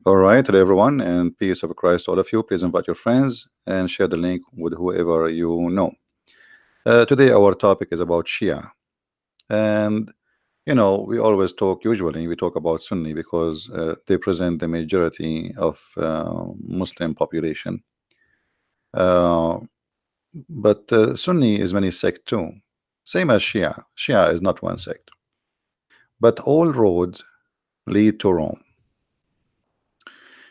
All right, hello everyone, and peace of Christ to all of you. Please invite your friends and share the link with whoever you know. Today, our topic is about Shia, and we always talk. Usually, we talk about Sunni because they present the majority of Muslim population. Uh, but Sunni is many sect too, same as Shia. Shia is not one sect, but all roads lead to Rome.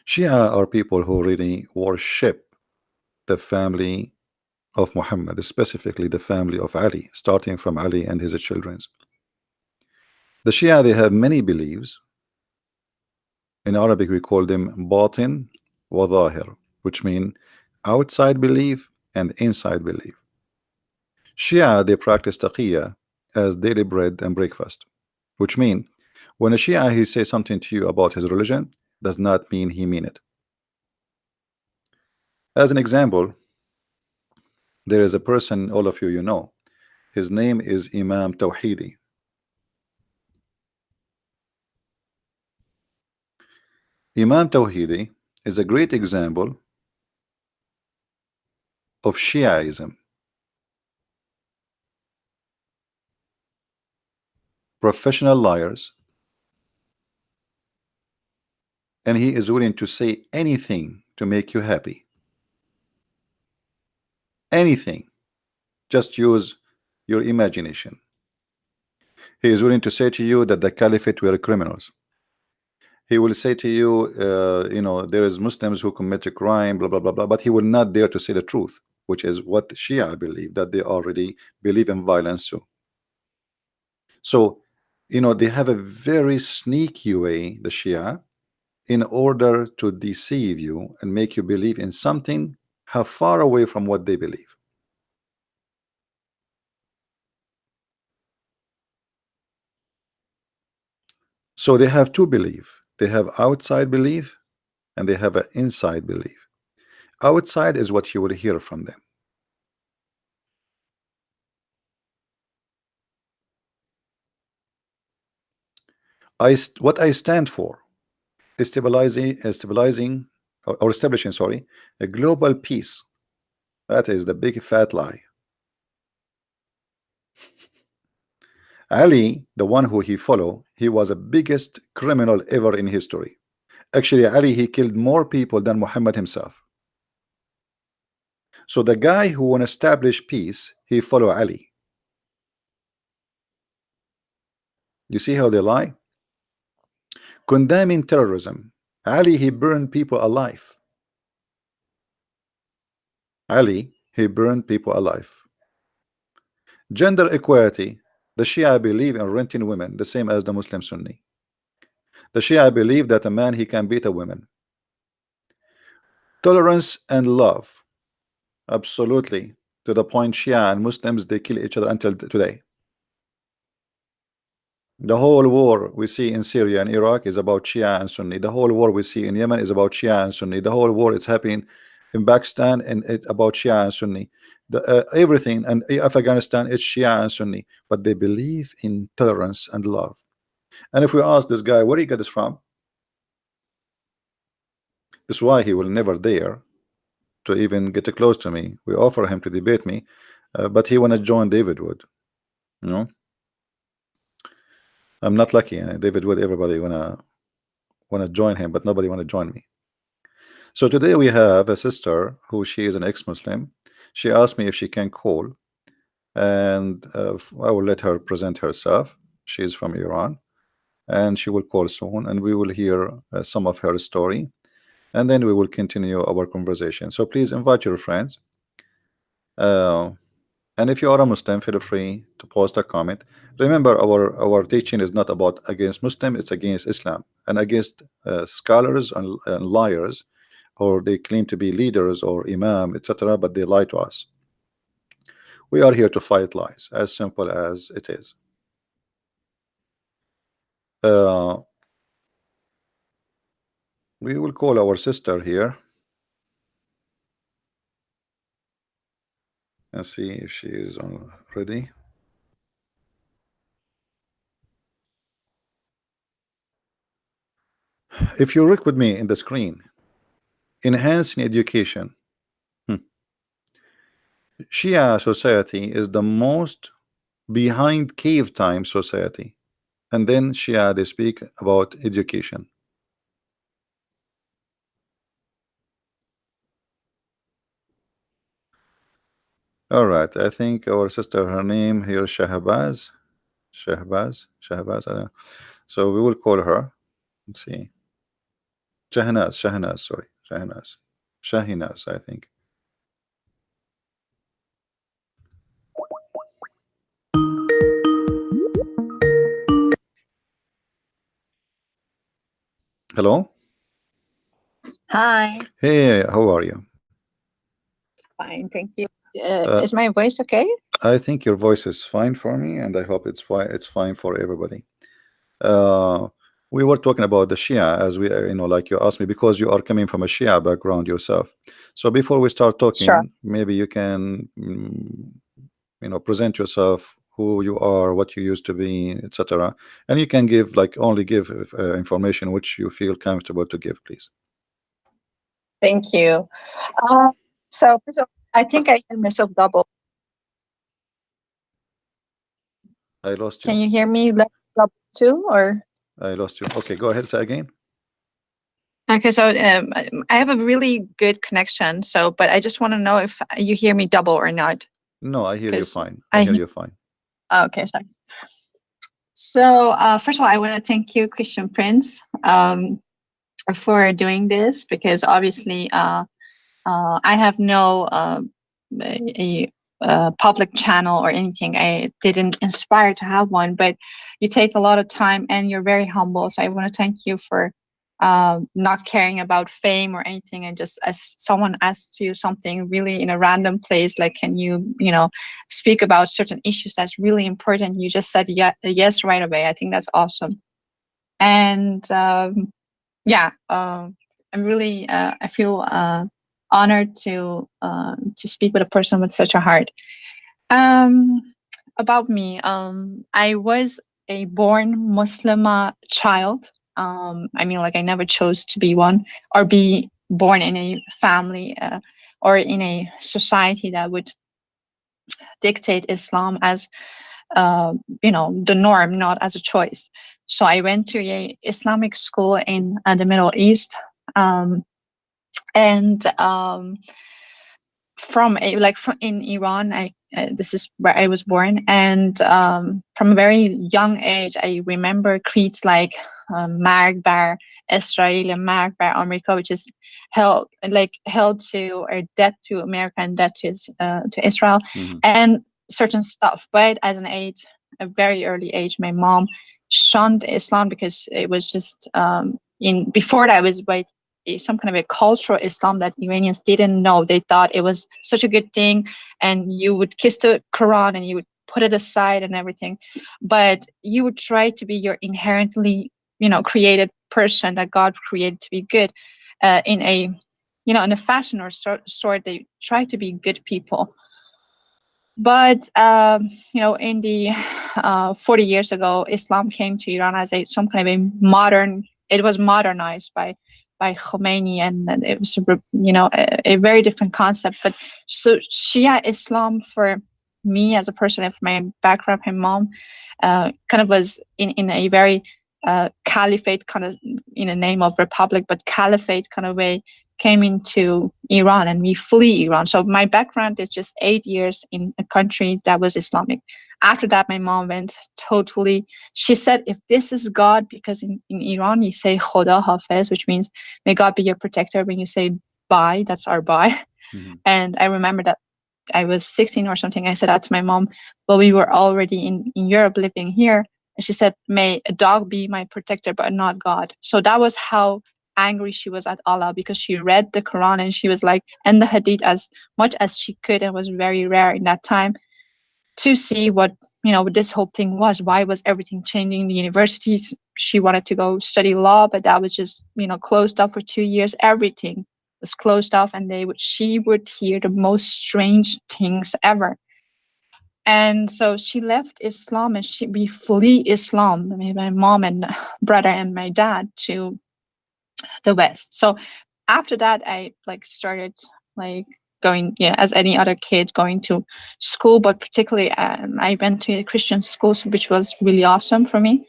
Shia are people who really worship the family of Muhammad, specifically the family of Ali, starting from Ali and his children. The Shia, they have many beliefs. In Arabic, we call them batin wa zahir, which mean outside belief and inside belief. Shia, they practice taqiyya as daily bread and breakfast, which mean when a Shia he says something to you about his religion, does not mean he mean it. As an example, there is a person, all of you know, his name is Imam Tawhidi. Imam Tawhidi is a great example of Shiaism, professional liars, and he is willing to say anything to make you happy. Anything. Just use your imagination. He is willing to say to you that the caliphate were criminals. He will say to you, there is Muslims who commit a crime, blah, blah, blah, blah, but he will not dare to say the truth, which is what Shia believe, that they already believe in violence too. So, they have a very sneaky way, the Shia, in order to deceive you and make you believe in something how far away from what they believe. So they have two belief. They have outside belief and they have an inside belief. Outside is what you will hear from them. What I stand for is stabilizing or establishing, sorry, a global peace. That is the big fat lie. Ali, the one who he follow, he was the biggest criminal ever in history. Actually, Ali, he killed more people than Muhammad himself. So the guy who want to establish peace, he follow Ali. You see how they lie? Condemning terrorism. Ali, he burned people alive. Ali, he burned people alive. Gender equality. The Shia believe in renting women, the same as the Muslim Sunni. The Shia believe that a man, he can beat a woman. Tolerance and love. Absolutely. To the point Shia and Muslims, they kill each other until today. The whole war we see in Syria and Iraq is about Shia and Sunni. The whole war we see in Yemen is about Shia and Sunni. The whole war it's happening in Pakistan and it's about Shia and Sunni. Everything and Afghanistan it's Shia and Sunni, but they believe in tolerance and love. And if we ask this guy where he got this from, this is why he will never dare to even get close to me. We offer him to debate me, but he wanna join David Wood. You know, I'm not lucky. David Wood, everybody wanna join him, but nobody wanna join me. So today we have a sister who she is an ex-Muslim. She asked me if she can call, and I will let her present herself. She is from Iran, and she will call soon, and we will hear some of her story, and then we will continue our conversation. So please invite your friends. Uh, and if you are a Muslim, feel free to post a comment. Remember, our teaching is not about against Muslim; it's against Islam and against scholars and liars, or they claim to be leaders or imam, etc., but they lie to us. We are here to fight lies, as simple as it is. Uh, we will call our sister here and see if she is on ready. If you look with me in the screen, enhancing education. Hmm. Shia society is the most behind cave time society. And then Shia, they speak about education. All right, I think our sister, her name here, Shahbaz. Shahbaz. I don't know. So we will call her. Let's see. Shahnaz, sorry. Shahinaz, I think. Hello? Hi, Hey, how are you? fine, thank you. Uh, Is my voice okay? I think your voice is fine for me, and I hope it's fine for everybody. Uh, we were talking about the Shia as we, like you asked me, because you are coming from a Shia background yourself. So before we start Sure. talking, maybe you can, present yourself, who you are, what you used to be, etc. And you can give like only give information which you feel comfortable to give, please. Thank you. Uh, so, first of all, I think I hear myself double. I lost Can you. you hear me double too? Or I lost you. Okay, go ahead. Say again. okay, so I have a really good connection. So, but I just want to know if you hear me double or not, No, I hear you because fine. I I hear hear. you fine. Okay, sorry. So, first of all, I want to thank you, Christian Prince, for doing this because obviously, I have no a, public channel or anything. I didn't inspire to have one, but you take a lot of time and you're very humble. So I want to thank you for not caring about fame or anything, and just as someone asks you something really in a random place, like can you speak about certain issues that's really important, you just said yes right away. I think that's awesome. And yeah, I'm really I feel honored to speak with a person with such a heart. Um, about me, I was a born Muslima child. I mean, like I never chose to be one or be born in a family or in a society that would dictate Islam as the norm, not as a choice. So I went to a Islamic school in the Middle East. And from in Iran, I this is where I was born, and from a very young age, I remember creeds like "Marg Israel" and "Marg America," which is held to or debt to America and debt to Israel, Hmm. and certain stuff. But as an age, a very early age, my mom shunned Islam because it was just in before that was some kind of a cultural Islam that Iranians didn't know. They thought it was such a good thing, and you would kiss the Quran and you would put it aside and everything, but you would try to be your inherently, created person that God created to be good, in a, in a fashion or sort. They try to be good people, but in the 40 years ago, Islam came to Iran as some kind of a modern. It was modernized by Khomeini, and it was a very different concept. But so Shia Islam for me as a person, and for my background, my mom, kind of was in a very caliphate kind of, in the name of republic, but caliphate kind of way, came into Iran, and we flee Iran. So my background is just 8 years in a country that was Islamic. After that, my mom went totally. She said, if this is God, because in Iran you say Khoda Hafiz, which means may God be your protector. When you say bye, that's our bye. Hmm. And I remember that I was 16 or something. I said that to my mom, but we were already in Europe living here. And she said, may a dog be my protector, but not God. So that was how angry she was at Allah, because she read the Quran and she was like, and the Hadith as much as she could, and was very rare in that time to see what this whole thing was. Why was everything changing? The universities, she wanted to go study law, but that was just closed up for 2 years. Everything was closed off, and she would hear the most strange things ever. And so she left Islam, and we flee Islam. I mean, my mom and brother and my dad, to the West. So after that, I like started like going, yeah, as any other kid going to school, but particularly I went to a Christian school, which was really awesome for me.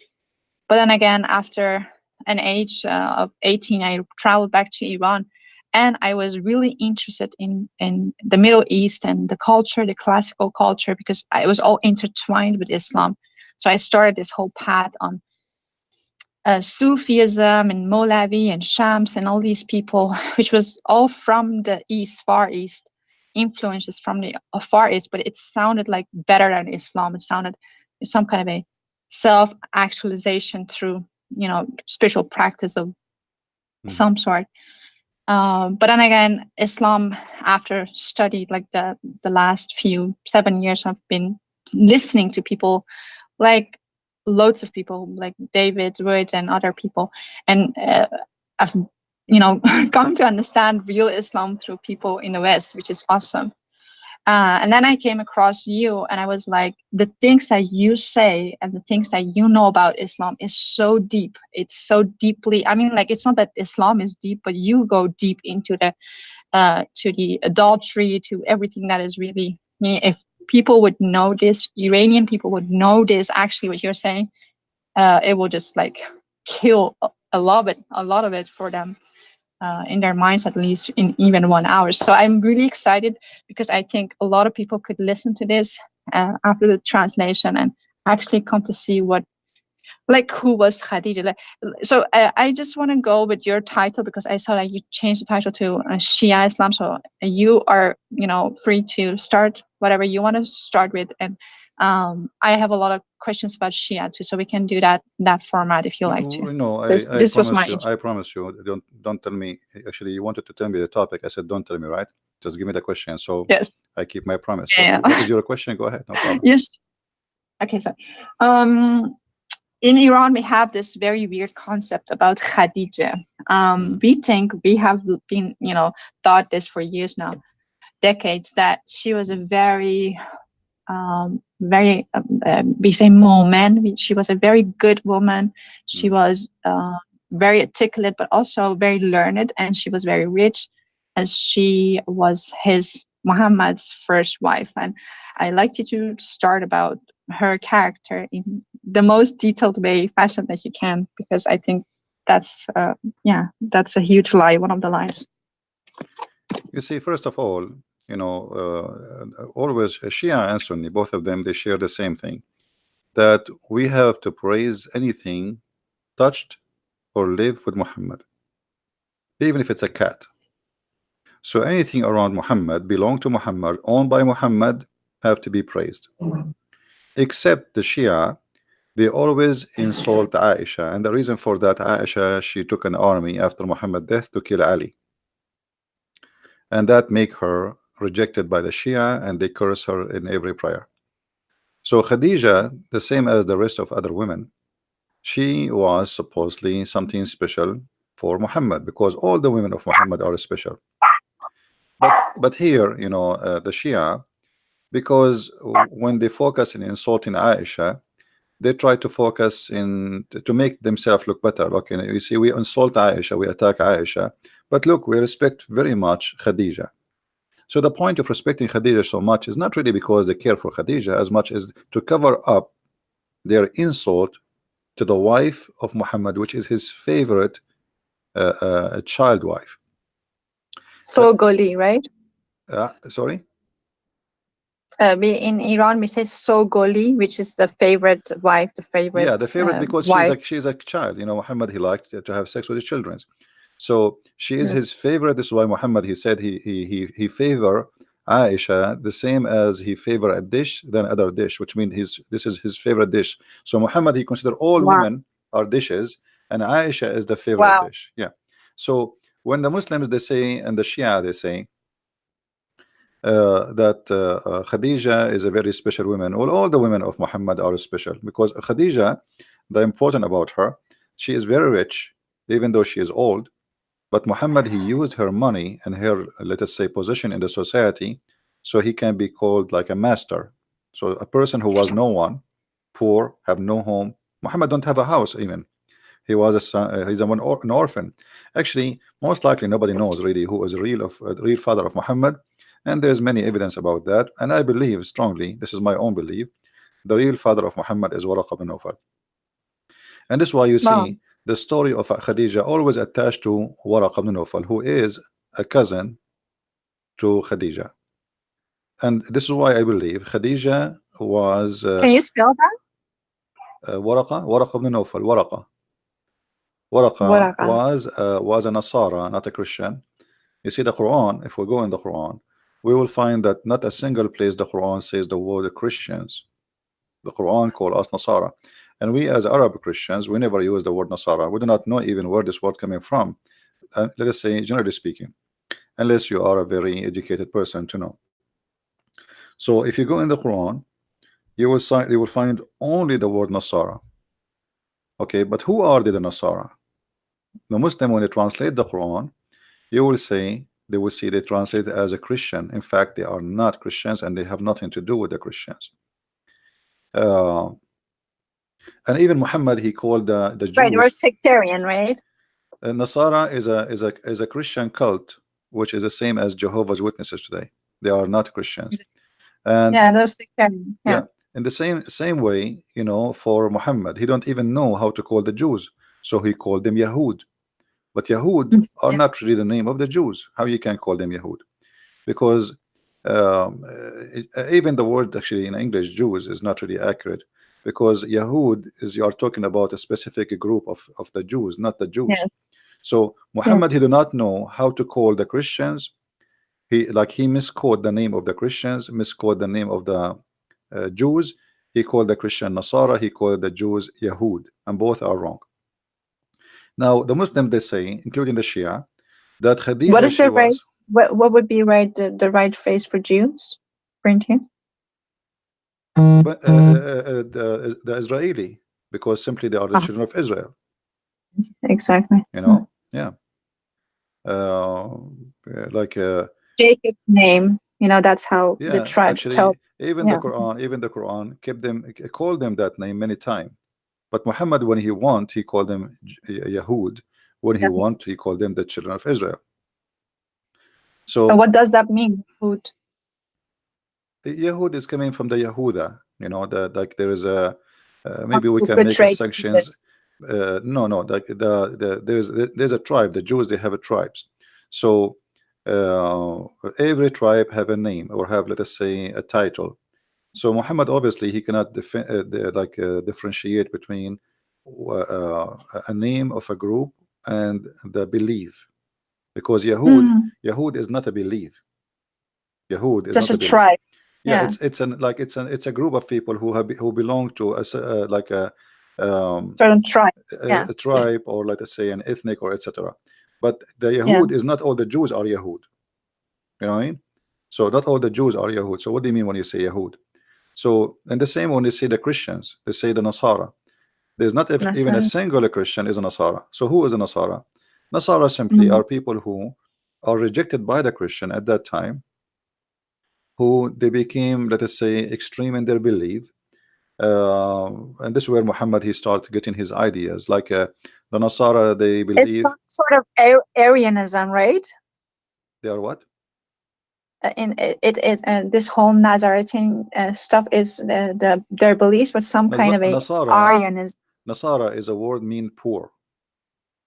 But then again, after an age of 18, I traveled back to Iran, and I was really interested in the Middle East and the culture, the classical culture, because I was all intertwined with Islam. So I started this whole path on Sufism and Molavi and Shams and all these people, which was all from the East, Far East, influences from the Far East, but it sounded like better than Islam. It sounded some kind of a self-actualization through, spiritual practice of Mhm. some sort. But then again, Islam, after studied like the last few 7 years, I've been listening to people like loads of people like David Wood and other people, and I've come to understand real Islam through people in the West, which is awesome. And then I came across you, and I was like, the things that you say and the things that you know about Islam is so deep. It's so deeply. I mean, like, it's not that Islam is deep, but you go deep into the to the adultery, to everything that is really. If people would know this, Iranian people would know this. Actually, what you're saying, it will just like kill a lot of it for them in their minds, at least in even 1 hour. So I'm really excited because I think a lot of people could listen to this after the translation and actually come to see what, like, who was Khadija. Like, so I just want to go with your title because I saw that you changed the title to Shia Islam. So you are, free to start whatever you want to start with. And I have a lot of questions about Shia too, so we can do that in that format if you like to. No, So I this was promise my you. I promise you. Don't tell me. Actually, you wanted to tell me the topic. I said don't tell me, right? Just give me the question. So yes. I keep my promise. Yeah. What is your question? Go ahead. No problem. Yes. Okay. So, um, in Iran, we have this very weird concept about Khadija. Mm, We think we have been, thought this for years now, decades, that she was a very, we say moment. She was a very good woman. She mm. was very articulate, but also very learned, and she was very rich, as she was his Muhammad's first wife. And I like you to start about her character in the most detailed way, fashion that you can, because I think that's that's a huge lie, one of the lies. You see, first of all, always Shia and Sunni, both of them, they share the same thing, that we have to praise anything touched or live with Muhammad, even if it's a cat. So anything around Muhammad, belong to Muhammad, owned by Muhammad, have to be praised. Except the Shia, they always insult Aisha, and the reason for that, Aisha, she took an army after Muhammad's death to kill Ali, and that make her rejected by the Shia, and they curse her in every prayer. So Khadija, the same as the rest of other women, she was supposedly something special for Muhammad, because all the women of Muhammad are special. But here, the Shia, because when they focus in insulting Aisha, they try to focus in to make themselves look better. Look, you see, we insult Aisha, we attack Aisha, but look, we respect very much Khadija. So the point of respecting Khadija so much is not really because they care for Khadija as much as to cover up their insult to the wife of Muhammad, which is his favorite child wife. So Goli, right? Sorry. We in Iran we say so Goli, which is the favorite wife, the Yeah, favorite the favorite, because wife. she's a child. Muhammad, he liked to have sex with his children. So she is his Yes. favorite. This is why Muhammad, he said he favor Aisha the same as he favor a dish than other dish, which means this is his favorite dish. So Muhammad, he consider all Wow. women are dishes, and Aisha is the favorite Wow. dish. Yeah. So when the Muslims, they say, and the Shia, they say that Khadija is a very special woman. Well, all the women of Muhammad are special, because Khadija, the important about her, she is very rich, even though she is old. But Muhammad, he used her money and her, let us say, position in the society, so he can be called like a master. So a person who was no one, poor, have no home. Muhammad don't have a house even. He was a son, he's an orphan. Actually, most likely nobody knows really who is the real father of Muhammad, and there's many evidence about that. And I believe strongly, this is my own belief, the real father of Muhammad is Waraq ibn Nawfal. And this is why you Wow. see the story of Khadija always attached to Waraq ibn Nawfal, who is a cousin to Khadija. And this is why I believe Khadija was Can you spell that? Waraqa ibn Nawfal. Waraqa Waraqa. was a Nasara, not a Christian. You see the Quran, if we go in the Quran, we will find that not a single place the Quran says the word Christians. The Quran call us Nasara. And we as Arab Christians, we never use the word Nasara. We do not know even where this word coming from. Let us say, generally speaking, unless you are a very educated person to know. So if you go in the Quran, you will find only the word Nasara. Okay, but who are the Nasara? The Muslim, when they translate the Quran, you will say they will see they translate it as a Christian. In fact, they are not Christians and they have nothing to do with the Christians. Uh, and even Muhammad, he called the Right, we're Jews. sectarian, right? Nasara is a Christian cult, which is the same as Jehovah's Witnesses today. They are not Christians. And Yeah, they're sectarian. Yeah. yeah, in the same way, you know, for Muhammad, he don't even know how to call the Jews, so he called them Yahud. But Yahud are Yeah. not really the name of the Jews. How you can call them Yahud? Because even the word actually in English Jews is not really accurate, because Yahud is, you are talking about a specific group of the Jews, not the Jews. Yes. So Yeah. Muhammad, he do not know how to call the Christians. He misquote the name of the Christians, misquote the name of the Jews. He called the Christian Nasara, he called the Jews Yahud, and both are wrong. Now the Muslim, they say, including the Shia, that What Khadija, is she the right? was What would be right? The right phrase for Jews? Print here. but the Israeli, because simply they are the Oh, children of Israel, exactly. you know. Yeah, uh, like Jacob's name. That's how the yeah, tribes tell. actually Yeah. even the Quran kept them, called them that name many times. But Muhammad, when he want, he called them Yahud. When he Yeah. want, he called them the children of Israel. And So what does that mean? Food. Yahud is coming from the Yahuda. You know, the like there is a One maybe we who can make a betrayed sanctions. Jesus. No, no, like there's a tribe. The Jews, they have a tribes. So uh, every tribe have a name or have, let us say, a title. So Muhammad, obviously he cannot differentiate between a name of a group and the belief, because Mm, Yahud is not a belief. Yahud is just not a a belief. tribe. Yeah, Yeah. it's a group of people who belong to like um, Certain tribe. Yeah. a tribe, or let us say an ethnic, or etc. But the Yeah. Yahud is not all the Jews are Yahud. You know what I mean? So not all the Jews are Yahud. So what do you mean when you say Yahud? So and the same when they say the Christians, they say the Nasara. There's not That's even a right. single Christian is a Nasara. So who is a Nasara? Nasara simply Mm. are people who are rejected by the Christian at that time, who they became, let us say, extreme in their belief. And this is where Muhammad, he started getting his ideas. Like the Nasara, they It's believe some sort of Arianism, right? they are what? In it is this whole Nazarene stuff is their beliefs, but some kind of a Nasara, Arianism. Nasara is a word mean poor,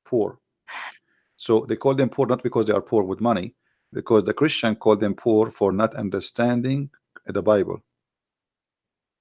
poor. So they call them poor not because they are poor with money, because the Christian called them poor for not understanding the Bible.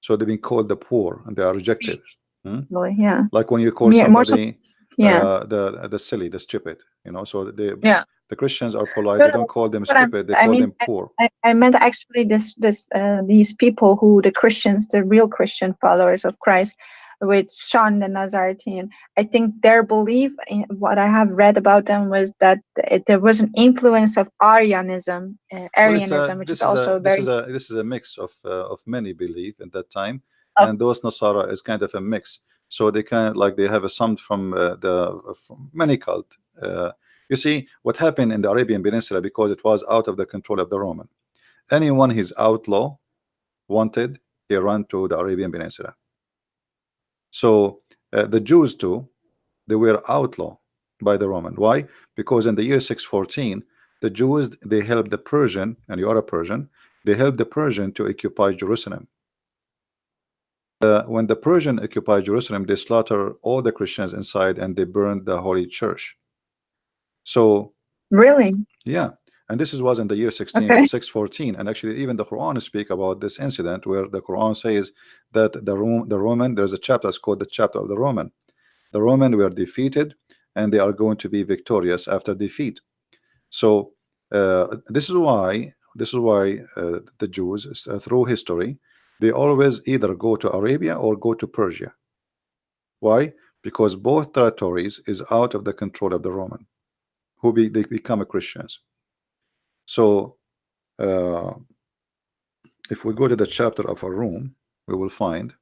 So they've been called the poor and they are rejected. Hmm? Really, yeah. Like when you call More so. somebody Yeah. the silly, the stupid, you know. So Yeah. the Christians are polite. No, They no, don't call them but stupid. They I call mean, them poor. I meant actually these people who the Christians, the real Christian followers of Christ, with Sean the Nazarene. I think their belief, in what I have read about them, was that there was an influence of Well, it's a Arianism, which is also very. this is a mix of many belief at that time, Of, and those Nasara is kind of a mix. So they kind of like they have a some from many cult. You see what happened in the Arabian Peninsula, because it was out of the control of the Roman. Anyone he's outlaw wanted, he run to the Arabian Peninsula. So the Jews too. They were outlawed by the Roman. Why? Because in the year 614, the Jews, they helped the Persian, and you are a Persian, they helped the Persian to occupy Jerusalem. When the Persian occupied Jerusalem, they slaughtered all the Christians inside and they burned the holy church. So Really? yeah, and this was in the year Okay. 614, and actually even the Quran speak about this incident where the Quran says that the Roman, there's a chapter, it's called the chapter of the Roman. The Roman were defeated and they are going to be victorious after defeat. So this is why the Jews through history, they always either go to Arabia or go to Persia. Why? Because both territories is out of the control of the Roman, they become Christians. So uh, if we go to the chapter of Rum, we will find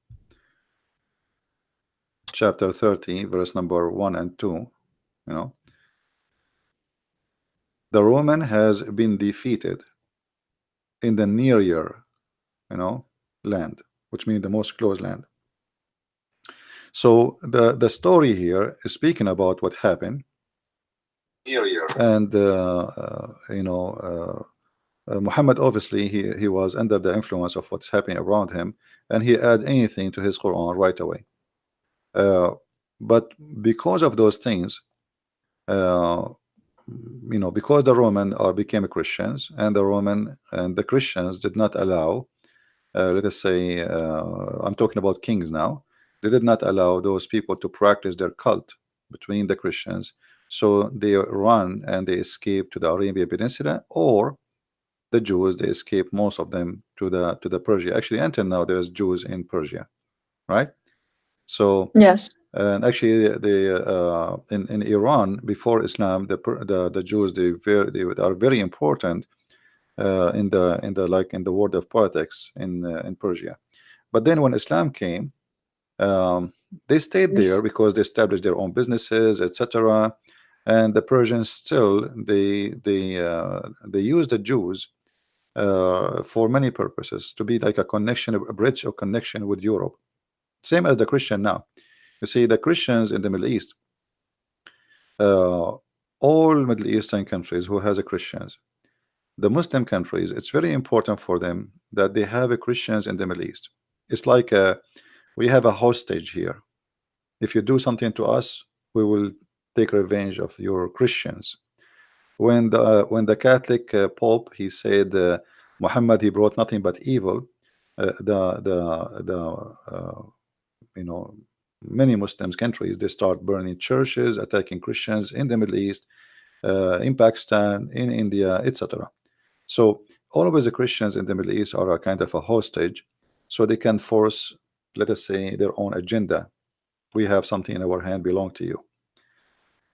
chapter 30, verse number 1 and 2. You know, the Roman has been defeated in the near year, land, which means the most close land. So the story here is speaking about what happened, and Muhammad, obviously he was under the influence of what's happening around him, and he add anything to his Quran right away. But because of those things, uh, because the Roman became Christians, and the Christians did not allow, let us say, I'm talking about kings now, they did not allow those people to practice their cult between the Christians. So they run and they escape to the Arabian Peninsula, or the Jews, they escape most of them to the Persia. Actually, until now, there's Jews in Persia, right? So, Yes. and actually, in Iran before Islam, the Jews, they are very important in the world of politics in Persia. But then when Islam came, they stayed there Yes. because they established their own businesses, etc. And the Persians still they use the Jews for many purposes, to be like a connection, a bridge or connection with Europe. Same as the Christian now. You see, the Christians in the Middle East, uh, all Middle Eastern countries who has a Christians, the Muslim countries, it's very important for them that they have a Christians in the Middle East. It's like we have a hostage here. If you do something to us, we will take revenge of your Christians. When the Catholic Pope, he said Muhammad, he brought nothing but evil. The you know many Muslims countries, they start burning churches, attacking Christians in the Middle East, in Pakistan, in India, etc. So always the Christians in the Middle East are a kind of a hostage, so they can force, let us say, their own agenda. We have something in our hand belong to you.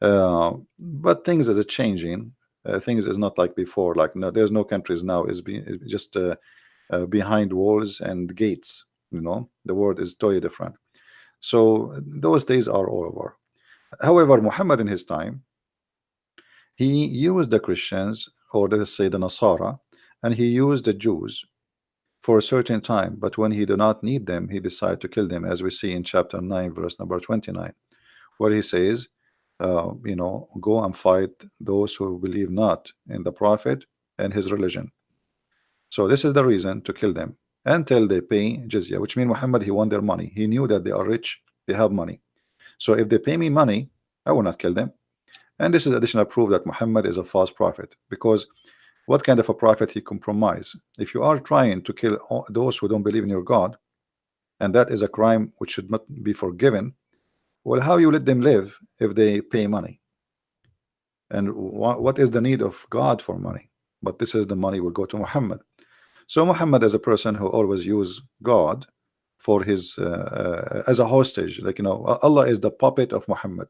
But things is changing. Things is not like before. Like, no, there's no countries now is just behind walls and gates. The world is totally different. So those days are all over. However, Muhammad in his time, he used the Christians, or let's say the Nasara, and he used the Jews for a certain time. But when he did not need them, he decided to kill them, as we see in chapter 9, verse number 29, where he says, go and fight those who believe not in the prophet and his religion. So this is the reason to kill them until they pay jizya, which means Muhammad, he won their money. He knew that they are rich, they have money. So if they pay me money, I will not kill them. And this is additional proof that Muhammad is a false prophet, because what kind of a prophet he compromise? If you are trying to kill those who don't believe in your God, and that is a crime which should not be forgiven, well, how you let them live if they pay money? And what is the need of God for money? But this is the money will go to Muhammad. So Muhammad is a person who always use God for his as a hostage. Like, Allah is the puppet of Muhammad.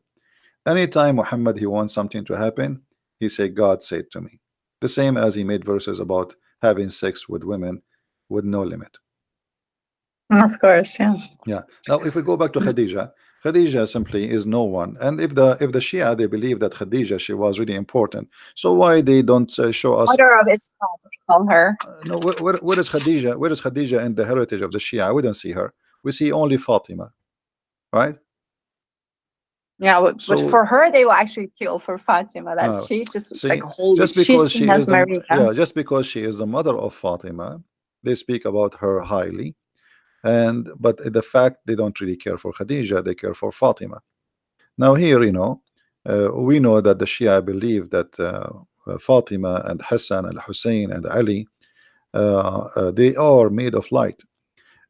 Anytime Muhammad he wants something to happen, he say, God said to me. The same as he made verses about having sex with women with no limit. Of course, yeah. Yeah. Now, if we go back to Khadija, Khadija simply is no one. And if the Shia, they believe that Khadija, she was really important, so why they don't show us? Mother of Islam, we call her. No, where is Khadija? Where is Khadija in the heritage of the Shia? We don't see her. We see only Fatima, right? Yeah, but So for her, they will actually kill for Fatima. That uh, she's just like see, holy. just She's because seen she as is the Maria. yeah, just because she is the mother of Fatima, they speak about her highly. And but the fact they don't really care for Khadija, they care for Fatima. Now here, we know that the Shia believe that Fatima and Hassan and Hussein and Ali, they are made of light.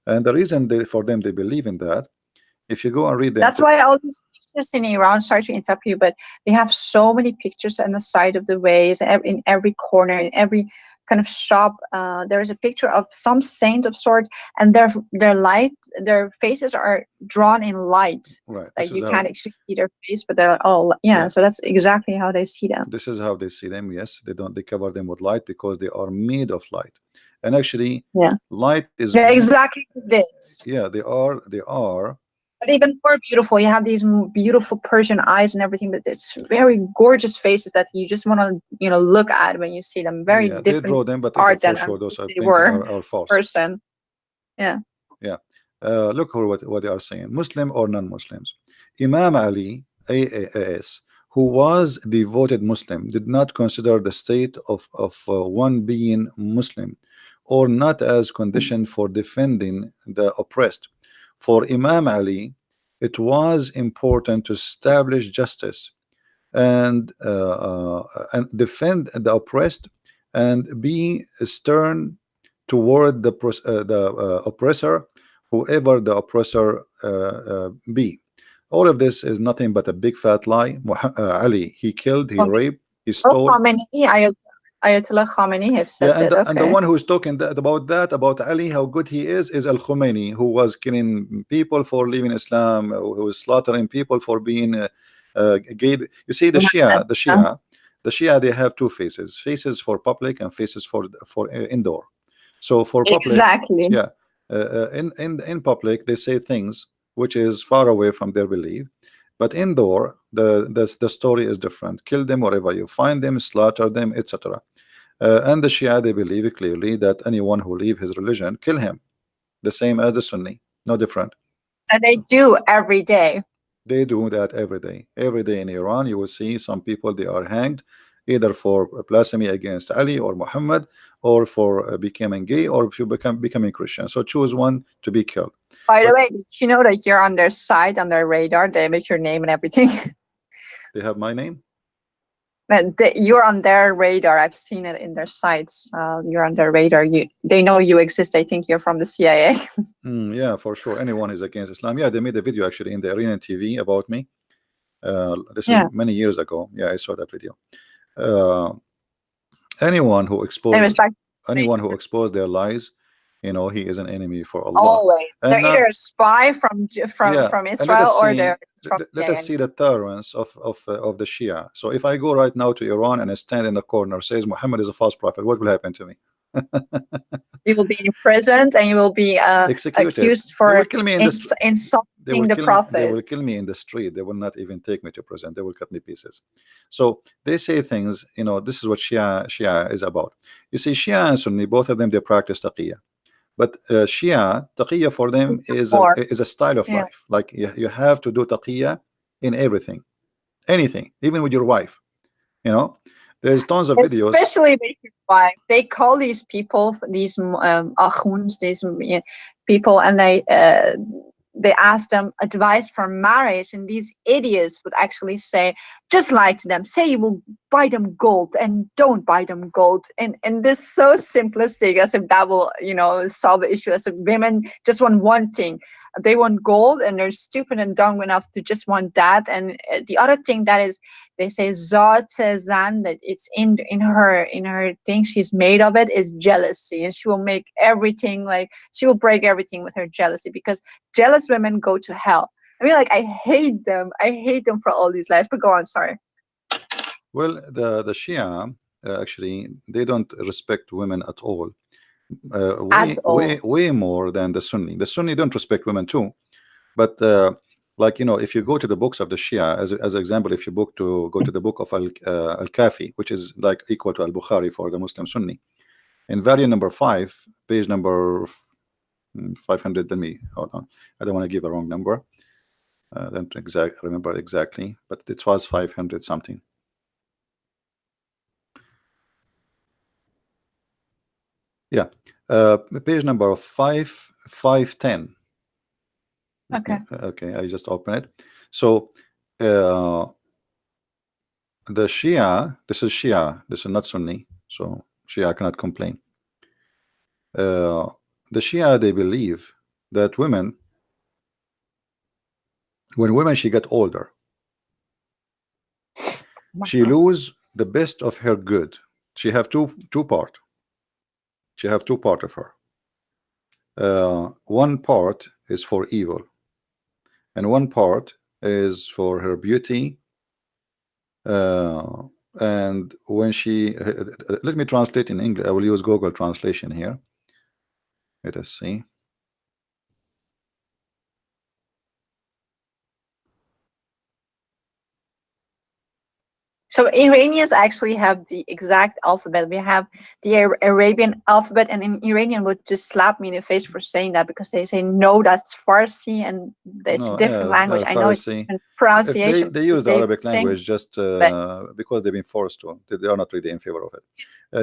And the reason for them they believe in that, if you go and read the That's why all these pictures in Iran, sorry to interrupt you, but they have so many pictures on the side of the ways, in every corner, in every kind of shop. There is a picture of some saint of sorts, and their faces are drawn in light. right, Like this is you how, can't actually see their face, but they're all, yeah. yeah, So that's exactly how they see them. this is how they see them. Yes, they cover them with light because they are made of light. And actually, Yeah, light is they're exactly like this. yeah, they are But even more beautiful, you have these beautiful Persian eyes and everything, but it's very gorgeous faces that you just want to, look at when you see them. Very yeah, they different draw them, but art for than sure those are they painted were are false. person. Yeah. Yeah. Look what they are saying. Muslim or non-Muslims. Imam Ali, AAS, who was devoted Muslim, did not consider the state of one being Muslim or not as condition for defending the oppressed. For Imam Ali, it was important to establish justice and defend the oppressed and be stern toward the oppressor, whoever the oppressor be. All of this is nothing but a big fat lie. Ali, he killed, he Oh, raped, he oh, stole. Khamenei, Ayatollah Khamenei have Yeah, said that. and the Okay. one who is talking about Ali, how good he is Al Khomeini, who was killing people for leaving Islam, who was slaughtering people for being gay. You see, the Yeah. Shia, the Shia, the Shia, they have two faces: faces for public and faces for indoor. So for public, Exactly. yeah, in public they say things which is far away from their belief, but indoor the story is different. Kill them wherever you find them, slaughter them, etc. And the Shia, they believe clearly that anyone who leave his religion, kill him, the same as the Sunni, no different. And they So do every day. they do that every day. Every day in Iran, you will see some people they are hanged either for blasphemy against Ali or Muhammad, or for becoming gay, or if you becoming Christian. So choose one to be killed. By the But way, did you know that you're on their site, on their radar? They make your name and everything. they have my name. You're on their radar. I've seen it in their sites. You're on their radar. They know you exist. I think you're from the CIA. Yeah, for sure. Anyone is against Islam. Yeah, they made a video actually in the Iranian TV about me. This is Yeah. many years ago. Yeah, I saw that video. Uh, anyone who Anyways, exposes back to anyone who the expose their lies, he is an enemy for Allah. always. They're And either now, a spy from yeah, from and let Israel, us or see, they're from let us CIA. see the tolerance of the Shia. So if I go right now to Iran and I stand in the corner says Muhammad is a false prophet, what will happen to me? You will be imprisoned and you will be Executed. accused They will for kill me in the street. insulting the They prophet. will kill me in the street. They will not even take me to prison. They will cut me pieces. So they say things, this is what Shia is about. You see, Shia and Sunni, both of them, they practice taqiyya. But Shia, taqiyya for them is a More. style of Yeah. life. Like you have to do taqiyya in everything, anything, even with your wife. You know, there's tons of videos. Especially with your wife. They call these people, these akhuns, these people, and they ask them advice for marriage, and these idiots would actually say, just lie to them, say you will buy them gold and don't buy them gold, and this so simplistic, as if that will solve the issue. As if women just want one thing, they want gold, and they're stupid and dumb enough to just want that. And the other thing that is, they say zat zan, that it's in her thing, she's made of it, is jealousy, and she will make everything, like she will break everything with her jealousy, because jealous women go to hell. I mean, like, I hate them for all these lies. But go on, sorry. Well, the Shia actually they don't respect women at all. At Way all. way more than the Sunni. The Sunni don't respect women too, but like if you go to the books of the Shia, as an example, if you go to the book of Al Kafi, which is like equal to Al Bukhari for the Muslim Sunni, in volume number 5, page number 500. Let me hold on. I don't want to give a wrong number. I don't remember exactly, but it was 500 something. Yeah, page number 510. Let me, Okay. okay, I just open it. So uh, the Shia, this is Shia, this is not Sunni, so Shia cannot complain. Uh, the Shia, they believe that women, when women she get older, Oh my she God. lose the best of her good. She have two part. She have two part of her. One part is for evil, and one part is for her beauty. Uh, and when she let me translate in English. I will use Google translation here. Let us see. So Iranians actually have the exact alphabet. We have the Arabian alphabet, and in Iranian would just slap me in the face for saying that because they say no, that's Farsi, and it's a No, different language. I know it's Farsi. different If they pronunciation. they use the They Arabic same, language just but because they've been forced to. They are not really in favor of it.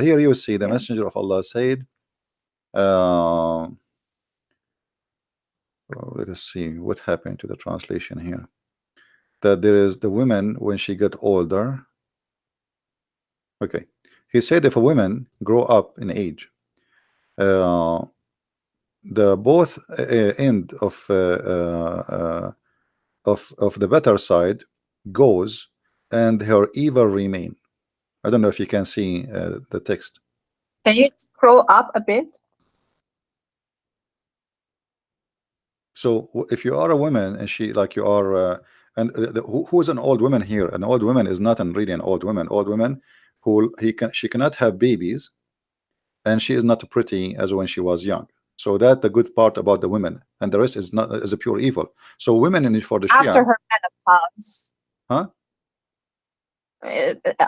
Here you see the yeah. Messenger of Allah said. Uh, let us see what happened to the translation here. That there is the women when she get older. Okay, he said if a woman grow up in age, uh, the both end of the better side goes, and her evil remain. I don't know if you can see the text. Can you scroll up a bit? So if you are a woman and she like you are, and who is an old woman here? An old woman is not really an old woman. Old woman who she cannot have babies, and she is not pretty as when she was young. So that the good part about the women, and the rest is not is a pure evil. So women in for the After Shia, her menopause. huh?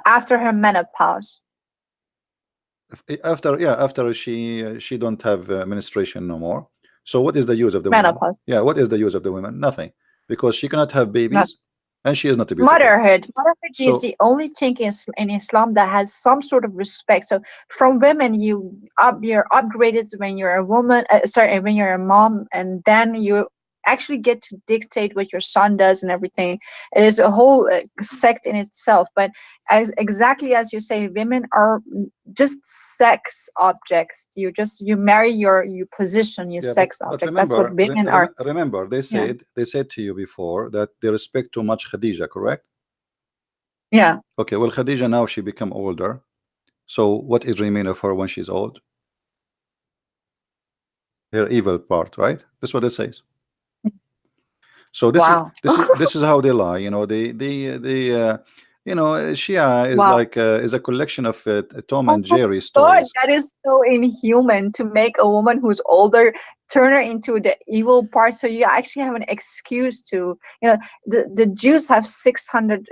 After her menopause. After yeah, after she don't have menstruation no more. So what is the use of the women? Menopause. Yeah, what is the use of the women? Nothing, because she cannot have Not babies, and she is not beautiful. motherhood is So the only thing in Islam that has some sort of respect. So from women, you're upgraded when you're a woman, sorry, when you're a mom, and then you actually get to dictate what your son does and everything. It is a whole sect in itself. But as exactly as you say, women are just sex objects. You marry your position, your yeah, sex but object. That's what women are. remember Yeah. they said to you before that they respect too much Khadija, correct? Yeah. Okay, well Khadija now she become older. So what is remain of her when she's old? Her evil part, right? That's what it says. So Wow. this is how they lie. You know, you know, Shia is Wow. like is a collection of Tom Oh and my Jerry God, stories. that is so inhuman to make a woman who's older turn her into the evil part. So you actually have an excuse to, the Jews have 600,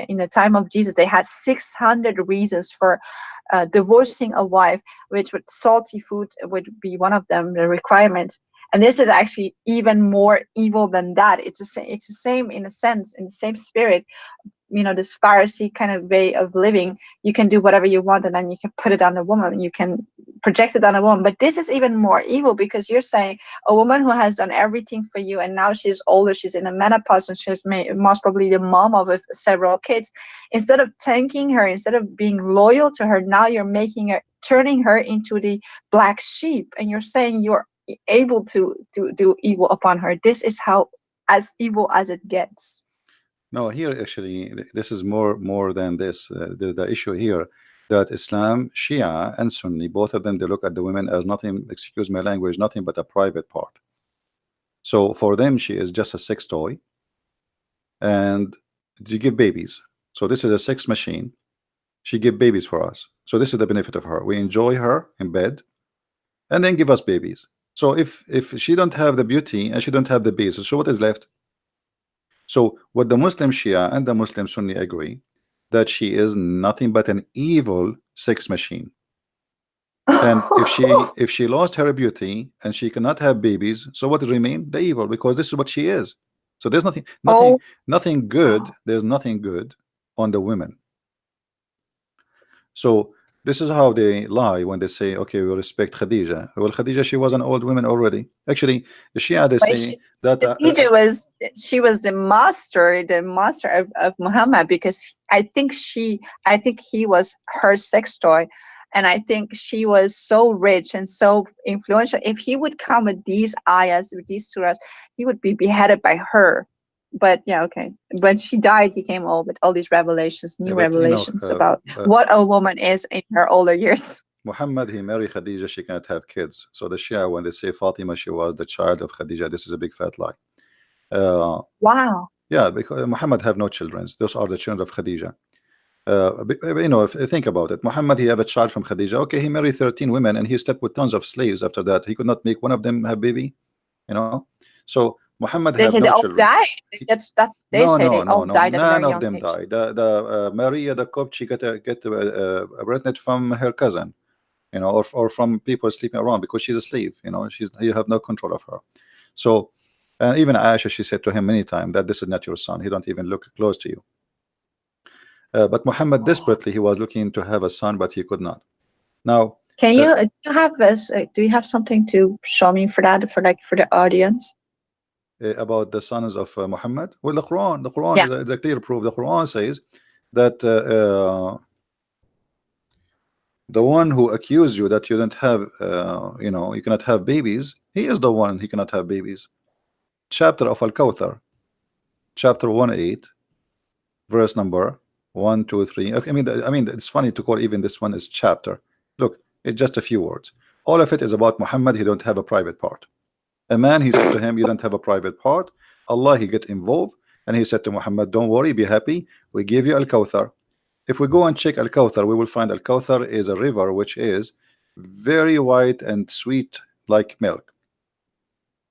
in the time of Jesus, they had 600 reasons for divorcing a wife, which would salty food would be one of them, the requirement. And this is actually even more evil than that. It's the same in a sense, in the same spirit, this Pharisee kind of way of living. You can do whatever you want, and then you can put it on a woman, you can project it on a woman. But this is even more evil, because you're saying a woman who has done everything for you, and now she's older, she's in a menopause, and she's most probably the mom of several kids. Instead of thanking her, instead of being loyal to her, now you're turning her into the black sheep, and you're saying you're able to do evil upon her. This is how as evil as it gets. No, here actually this is more than this. The issue here that Islam, Shia and Sunni, both of them they look at the women as nothing. Excuse my language, nothing but a private part. So for them, she is just a sex toy, and you give babies. So this is a sex machine. She give babies for us. So this is the benefit of her. We enjoy her in bed, and then give us babies. So if she don't have the beauty and she don't have the basis, so what is left? So what the Muslim Shia and the Muslim Sunni agree that she is nothing but an evil sex machine. And if she lost her beauty and she cannot have babies, so what remain? The evil, because this is what she is. So there's nothing, Oh, nothing good. There's nothing good on the women. So this is how they lie when they say, okay, we respect Khadija. Well, Khadija, she was an old woman already. Actually, the Shia, they but say that she was the master of Muhammad, because I think he was her sex toy, and I think she was so rich and so influential. If he would come with these ayahs, with these surahs, he would be beheaded by her. But yeah, okay. When she died, he came all with all these revelations, yeah, new but you know, revelations about what a woman is in her older years. Muhammad, he married Khadija, she cannot have kids. So the Shia, when they say Fatima, she was the child of Khadija, this is a big fat lie. Uh, Wow. yeah, because Muhammad have no children. Those are the children of Khadija. You know, if you think about it, Muhammad, he have a child from Khadija. Okay, he married 13 women and he slept with tons of slaves after that. He could not make one of them have baby, you know. So Muhammad They have say no they all children. died. He, That's they no, say no, they no, all no. died at a None very of young them age. died. The Maria the Copt, she get pregnant from her cousin, you know, or from people sleeping around because she's a slave. You know, you have no control of her. So, and even Aisha, she said to him many times that this is not your son. He don't even look close to you. But Muhammad desperately he was looking to have a son, but he could not. Now, Can uh, you do you have this? Do you have something to show me for that, for like for the audience? about the sons of Muhammad, well, the Quran Yeah. is the clear proof. The Quran says that the one who accused you that you don't have, you know, you cannot have babies, he is the one he cannot have babies. Chapter of Al-Kawthar, chapter 1:8, verse number 1, 2, 3. I mean, it's funny to call even this one is chapter. Look, it's just a few words. All of it is about Muhammad. He don't have a private part. A man, he said to him, you don't have a private part. Allah, he get involved, and he said to Muhammad, don't worry, be happy. We give you Al-Kawthar. If we go and check Al-Kawthar, we will find Al-Kawthar is a river which is very white and sweet like milk.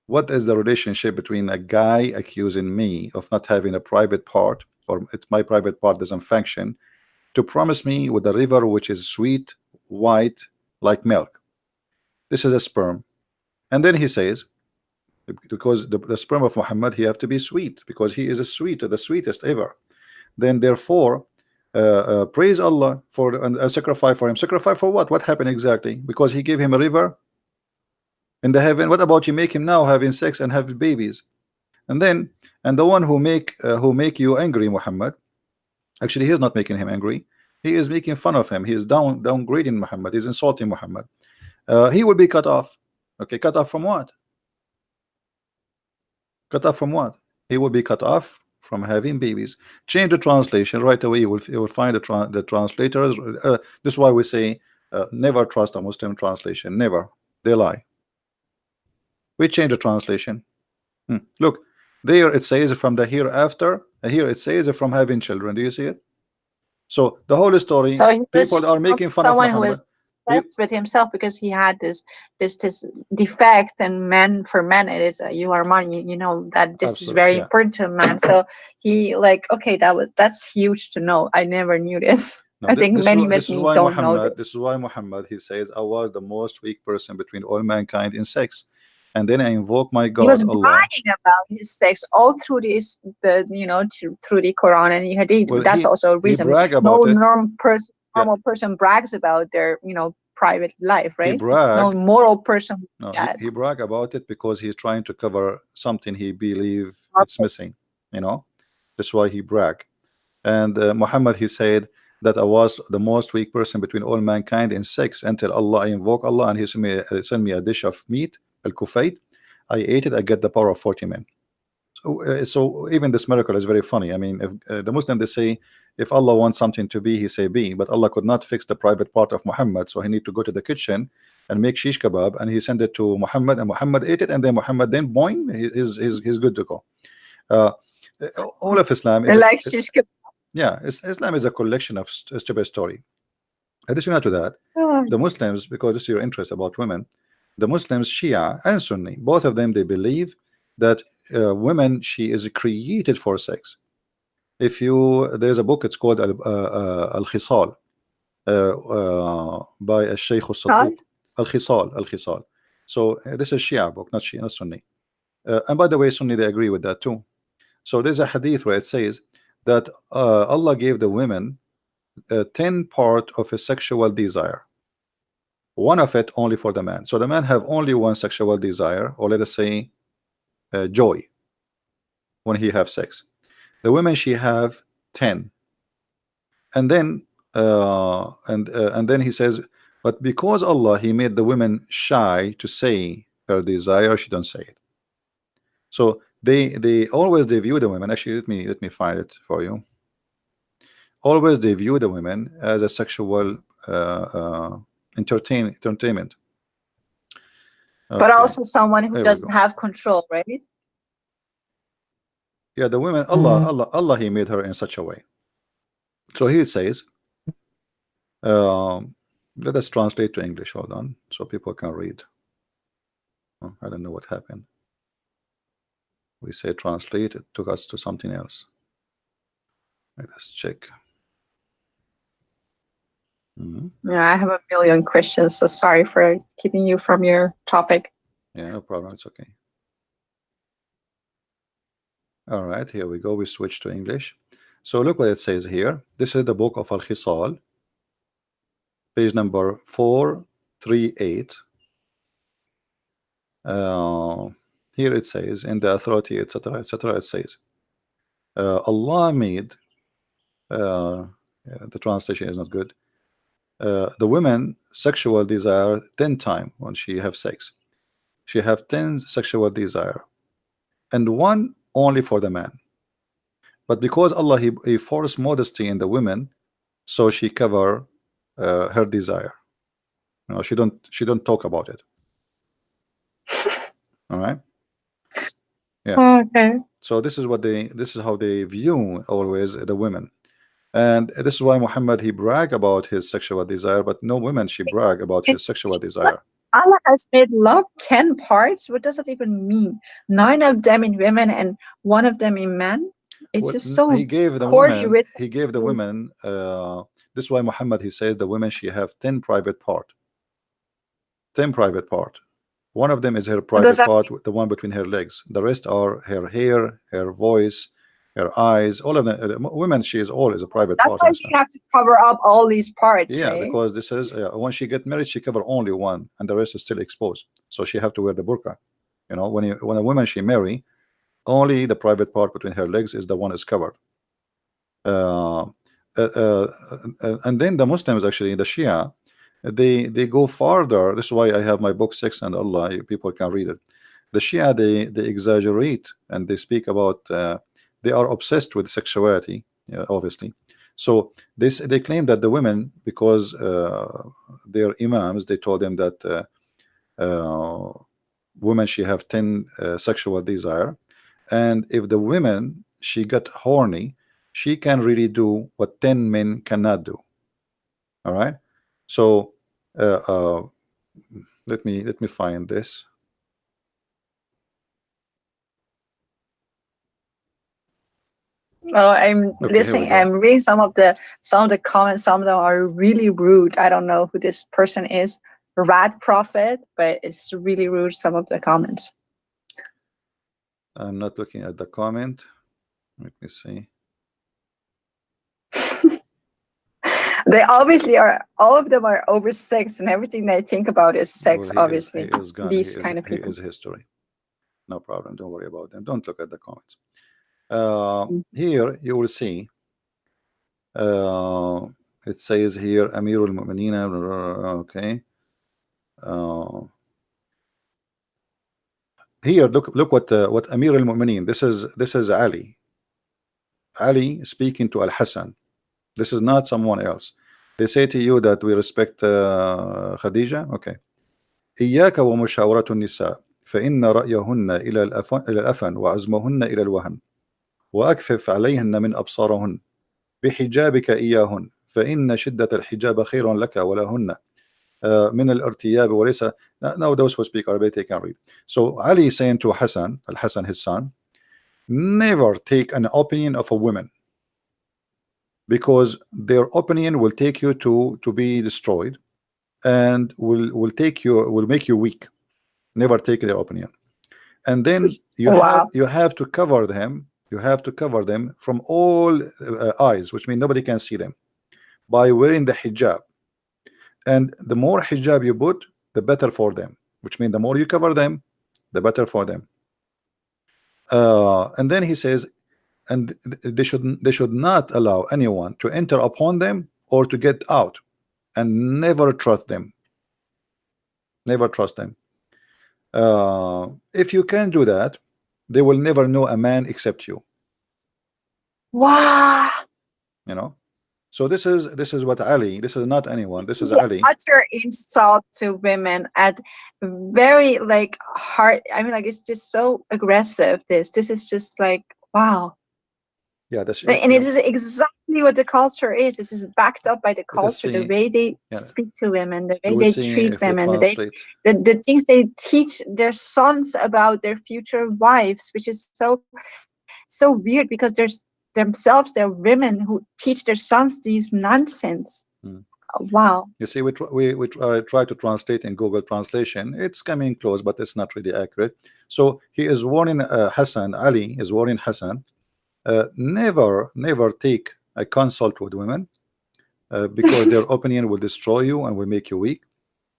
What is the relationship between a guy accusing me of not having a private part, or my private part doesn't function, to promise me with a river which is sweet, white, like milk? This is a sperm. And then he says, because the sperm of Muhammad, he have to be sweet, because he is the sweetest ever. Then therefore, praise Allah for a sacrifice for him. Sacrifice for what? What happened exactly? Because he gave him a river in the heaven. What about you make him now having sex and have babies? And then, and the one who make you angry, Muhammad, actually he is not making him angry. He is making fun of him. He is downgrading Muhammad. He's insulting Muhammad. He will be cut off. Okay, cut off from what? Cut off from what? He will be cut off from having babies. Change the translation right away. You will find the translators. This is why we say never trust a Muslim translation. Never. They lie. We change the translation. Look, there it says from the hereafter. Here it says from having children. Do you see it? So the whole story, So he was people just are making fun of someone who was Muhammad. obsessed with himself because he had this defect, and men, for men it is you are money. You know that this is Absolutely, very yeah. important to a man. So he like, okay, that's huge to know. I never knew this. No, I think many this with is me why don't know Muhammad. This is this. why Muhammad. He says, "I was the most weak person between all mankind in sex," and then I invoke my He God, was Allah. bragging about his sex all through this, through the Quran and Hadith. Well, That's also a he reason. brag No about it. Yeah, normal person brags about their private life, he right? No brag. moral person would No, do that. he brag about it because he's trying to cover something he believe it's Purpose. missing. You know, that's why he brag. And Muhammad, he said that I was the most weak person between all mankind in sex until Allah, I invoke Allah, and He sent me a dish of meat, al kufayt. I ate it. I get the power of 40 men. So even this miracle is very funny. I mean, if the Muslim, they say if Allah wants something to be, He say be, but Allah could not fix the private part of Muhammad, so He need to go to the kitchen and make shish kebab, and He sent it to Muhammad, and Muhammad ate it, and then Muhammad then boing, he's good to go. Uh, all of Islam is And a like she's yeah, Islam is a collection of stupid story. Additional to that, oh, the Muslims, because this is your interest about women, the Muslims, Shia and Sunni, both of them, they believe that women, she is created for sex. If you, there's a book, it's called Al-Khisal, by Sheikh God. al-Sadduq. Al-Khisal. So this is Shia book, not Shia, not Sunni. And by the way, Sunni, they agree with that too. So there's a hadith where it says that Allah gave the women 10 part of a sexual desire, one of it only for the man. So the man have only one sexual desire, or let us say joy when he have sex. The women, she have 10. And then and then he says, but because Allah, he made the women shy to say her desire, she don't say it. So they always, they view the women, actually let me find it for you. Always they view the women as a sexual entertainment. But Okay, also someone who there we doesn't go. have control, right? Yeah, the women, Allah, he made her in such a way. So he says, let us translate to English. Hold on, so people can read. Oh, I don't know what happened. We say translate, it took us to something else. Let us check. Yeah, I have a million questions, so sorry for keeping you from your topic. Yeah, no problem. It's okay. All right, here we go. We switch to English. So look what it says here. This is the book of Al-Khisal, page number 438. Here it says, in the authority, etc., etc., it says, Allah made, yeah, the translation is not good, the women sexual desire 10 times when she have sex. She have 10 sexual desire, and one only for the man. But because Allah, he forced modesty in the women, so she cover her desire. You know, she don't talk about it. All right. Yeah. Okay. So this is how they view always the women. And this is why Muhammad, he brag about his sexual desire, but no women she brag about It, his sexual what desire. Allah has made love 10 parts. What does that even mean? 9 of them in women and 1 of them in men? It's Well, just so he gave the poorly women, written. he gave the women. This is why Muhammad, he says the women, she have 10 private part, 10 private part. One of them is her What does private that part, mean? the one between her legs. The rest are her hair, her voice, her eyes. All of them. Women, she is always a private That's part why in we Islam. have to cover up all these parts, Yeah, right? because this is when she get married, she cover only one, and the rest is still exposed. So she have to wear the burqa. You know, when a woman she marry, only the private part between her legs is the one is covered. Uh, and then the Muslims, actually the Shia, they go farther. This is why I have my book Sex and Allah. People can read it. The Shia, they exaggerate and they speak about. They are obsessed with sexuality, obviously. So they claim that the women, because their imams, they told them that women she have 10 sexual desire, and if the women she got horny, she can really do what 10 men cannot do. All right. So uh, uh, let me find this. Oh, I'm Okay, here we listening. go. I'm reading some of the comments. Some of them are really rude. I don't know who this person is. Rat Prophet, but it's really rude. Some of the comments. I'm not looking at the comment. Let me see. They obviously are. All of them are over sex, and everything they think about is Well, sex. he Obviously, is gone. these kind of He people. is history. No problem. Don't worry about them. Don't look at the comments. Here you will see. Uh, it says here Amirul Mu'mineen. Okay. Uh, Here, look what Amir al-Mu'mineen. This is Ali. Ali speaking to Al-Hassan. This is not someone else. They say to you that we respect Khadija. Okay. إياك ومشاورة النساء فإن رأيهن إلى الأفن وعزمهن إلى الوهن وأكفف عليهن من أبصارهن بحجابك إياهن فإن شدة الحجاب خير لك ولهن من الارتياب وليس. Now those who speak Arabic they can read. So Ali is saying to Hassan, Al-Hassan his son, never take an opinion of a woman, because their opinion will take you to be destroyed, and will make you weak. Never take their opinion. And then you have Wow. you have to cover them You have to cover them from all eyes, which means nobody can see them, by wearing the hijab. And the more hijab you put, the better for them, which means the more you cover them, the better for them. And then he says, and they should not allow anyone to enter upon them or to get out, and never trust them. Never trust them. If you can do that, they will never know a man except you. Wow. You know. So this is what Ali. This is not anyone. This This is is an Ali. utter insult to women at very like hard. I mean, like it's just so aggressive. This is just like wow. Yeah, that's And yeah. it is exactly what the culture is. This is backed up by the Let us culture, the see. way they Yeah, speak to women, the we way will they see treat if we women, translate. the things they teach their sons about their future wives, which is so weird because there's themselves they're women who teach their sons these nonsense. Hmm. Wow. You see, we try to translate in Google Translation. It's coming close, but it's not really accurate. So he is warning Hassan. Ali is warning Hassan. Never take a consult with women, because their opinion will destroy you and will make you weak.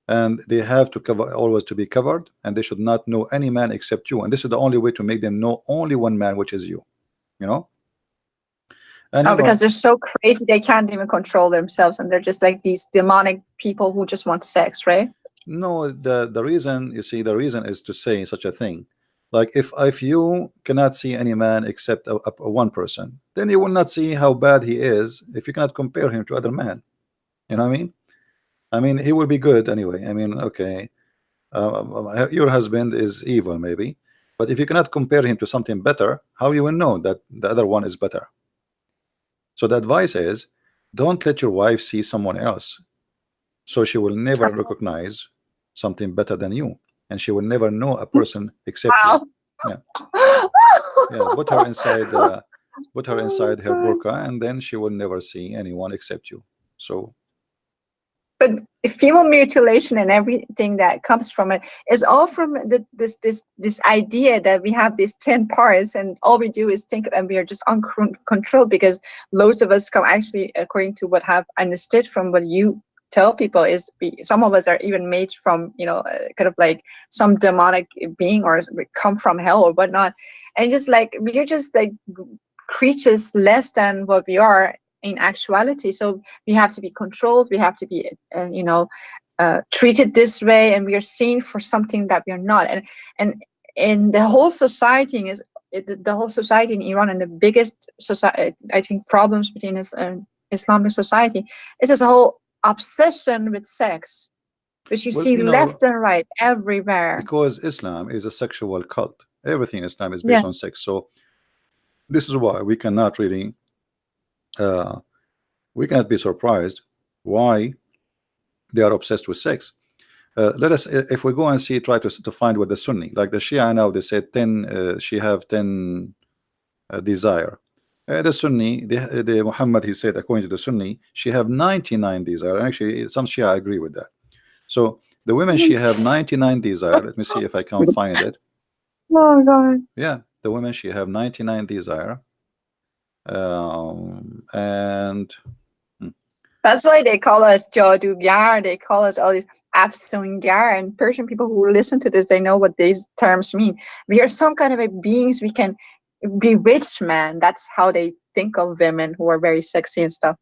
And they have to cover, always to be covered, and they should not know any man except you. And this is the only way to make them know only one man, which is you. You know. And Oh, because they're so crazy they can't even control themselves, and they're just like these demonic people who just want sex, right? no, the reason, you see, the reason is to say such a thing. Like if you cannot see any man except a one person, then you will not see how bad he is if you cannot compare him to other men. You know what I mean? I mean, he will be good anyway. I mean, okay, your husband is evil maybe, but if you cannot compare him to something better, how you will know that the other one is better? So the advice is, don't let your wife see someone else, so she will never recognize something better than you, and she will never know a person except you. Wow. Yeah, yeah. Put her Oh inside her my God. burqa, and then she will never see anyone except you. So But female mutilation and everything that comes from it is all from this idea that we have these 10 parts and all we do is think and we are just uncontrolled because loads of us come actually according to what have understood from what you tell people is some of us are even made from kind of like some demonic being or we come from hell or whatnot, and just like we're just like creatures less than what we are in actuality. So we have to be controlled, we have to be treated this way, and we are seen for something that we are not. And in the whole society is the whole society in Iran, and the biggest society I think problems between this Islamic society is this whole obsession with sex, which you well, see left and right everywhere. because Islam is a sexual cult. Everything in Islam is Yeah. based on sex. So this is why we cannot really uh, we cannot be surprised why they are obsessed with sex. Let us, if we go and see, try to find what the Sunni, like the Shia now, they say 10, she have 10 desire. The Sunni, the Muhammad, he said, according to the Sunni, she have 99 desire. Actually, some Shia agree with that. So the women, she have 99 desire. Let me see if I can find it. Oh God. Yeah, the women, she have 99 desire. And That's why they call us Jadugar. They call us all these Afsungar. And Persian people who listen to this, they know what these terms mean. We are some kind of a beings. We can bewitch man. That's how they think of women who are very sexy and stuff.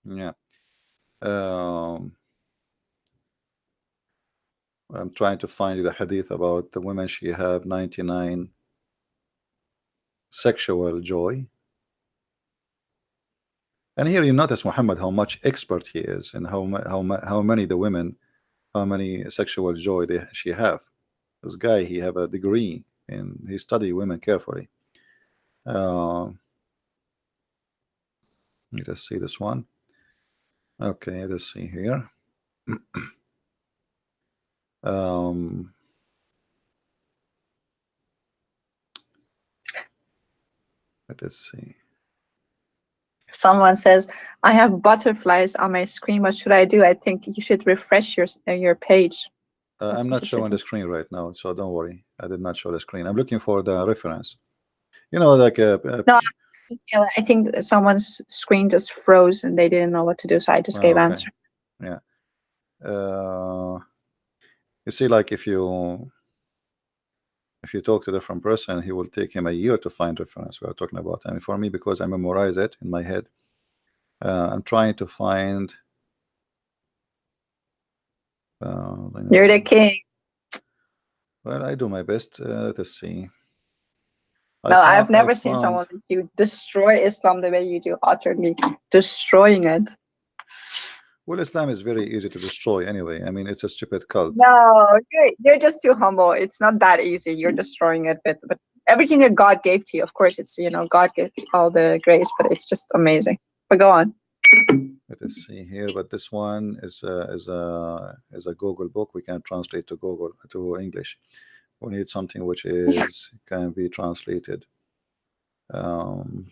yeah, um, I'm trying to find the hadith about the women, she have 99 sexual joy. And here you notice Muhammad how much expert he is, and how many the women, how many sexual joy she have. This guy, he have a degree and he study women carefully. Uh, let's see this one. Okay, let's see here. Um, let's see. Someone says, I have butterflies on my screen. What should I do? I think you should refresh your page. I'm That's what not you should showing the do. screen right now, so don't worry. I did not show the screen. I'm looking for the reference. like No, I think someone's screen just froze and they didn't know what to do, so I just gave okay, answer. yeah. Uh, you see, like if you talk to a different person, he will take him a year to find reference we are talking about. I mean, for me, because I memorize it in my head, I'm trying to find. You're the king. Well, I do my best. Let's see. No, I've I never seen found. someone like you destroy Islam the way you do, utterly destroying it. Well, Islam is very easy to destroy anyway. I mean, it's a stupid cult. No, you're just too humble. It's not that easy. You're destroying it, but everything that God gave to you, of course, it's God gave all the grace, but it's just amazing. But go on. Let us see here. But this one is a Google book. We can translate to Google to English. We need something which is can be translated. Um,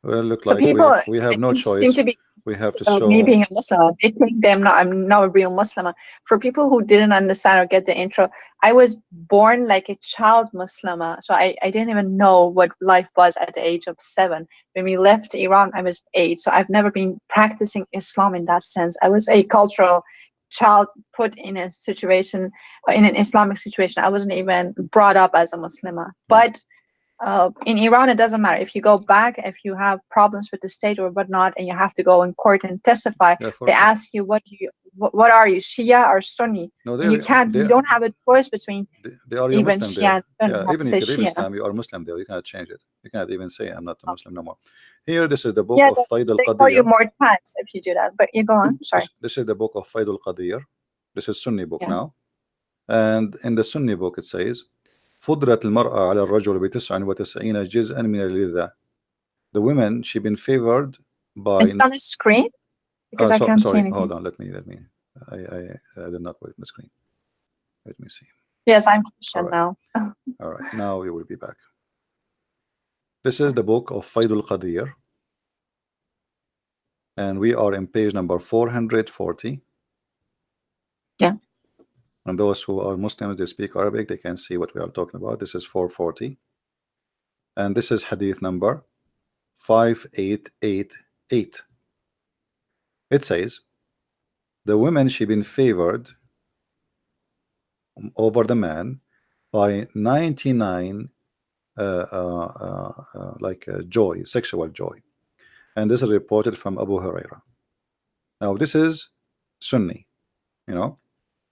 well, look So like people, we have no they seem choice. to be We have to about me show. being a Muslim. They think I'm not a real Muslim. For people who didn't understand or get the intro, I was born like a child Muslim. So I didn't even know what life was at the age of 7. When we left Iran, I was 8. So I've never been practicing Islam in that sense. I was a cultural child put in a situation, in an Islamic situation. I wasn't even brought up as a Muslim. Yeah, But in Iran, it doesn't matter if you go back, if you have problems with the state or whatnot, and you have to go in court and testify. yeah, for They sure. ask you, what are you, Shia or Sunni? No, And you don't have a choice between they are your even Muslim Shia there. and Sunni. Yeah, You have even to if say you leave Shia. Islam, you are Muslim there. You cannot change it. You cannot even say I'm not a Muslim no more. Here, this is the book Yeah, of Faid al they call you Qadir. more tax if you do that. But you go on. Sorry. This is the book of Faid al Qadir. This is Sunni book Yeah. now. And in the Sunni book it says فضلت المرأة على الرجل ب99 جزءا من اللذة. The women she been favored Is by. it on the screen? Because I can't see Sorry, hold anything. on. Let me. I did not put it in the screen. Let me see. Yes, I'm All Christian right, now. all right. Now we will be back. This is the book of Faid al Qadir, and we are in page number 440. Yeah. And those who are Muslims, they speak Arabic, they can see what we are talking about. This is 440, and this is hadith number 5888. It says the women she been favored over the man by 99 joy, sexual joy, and this is reported from Abu Huraira. Now this is Sunni, you know.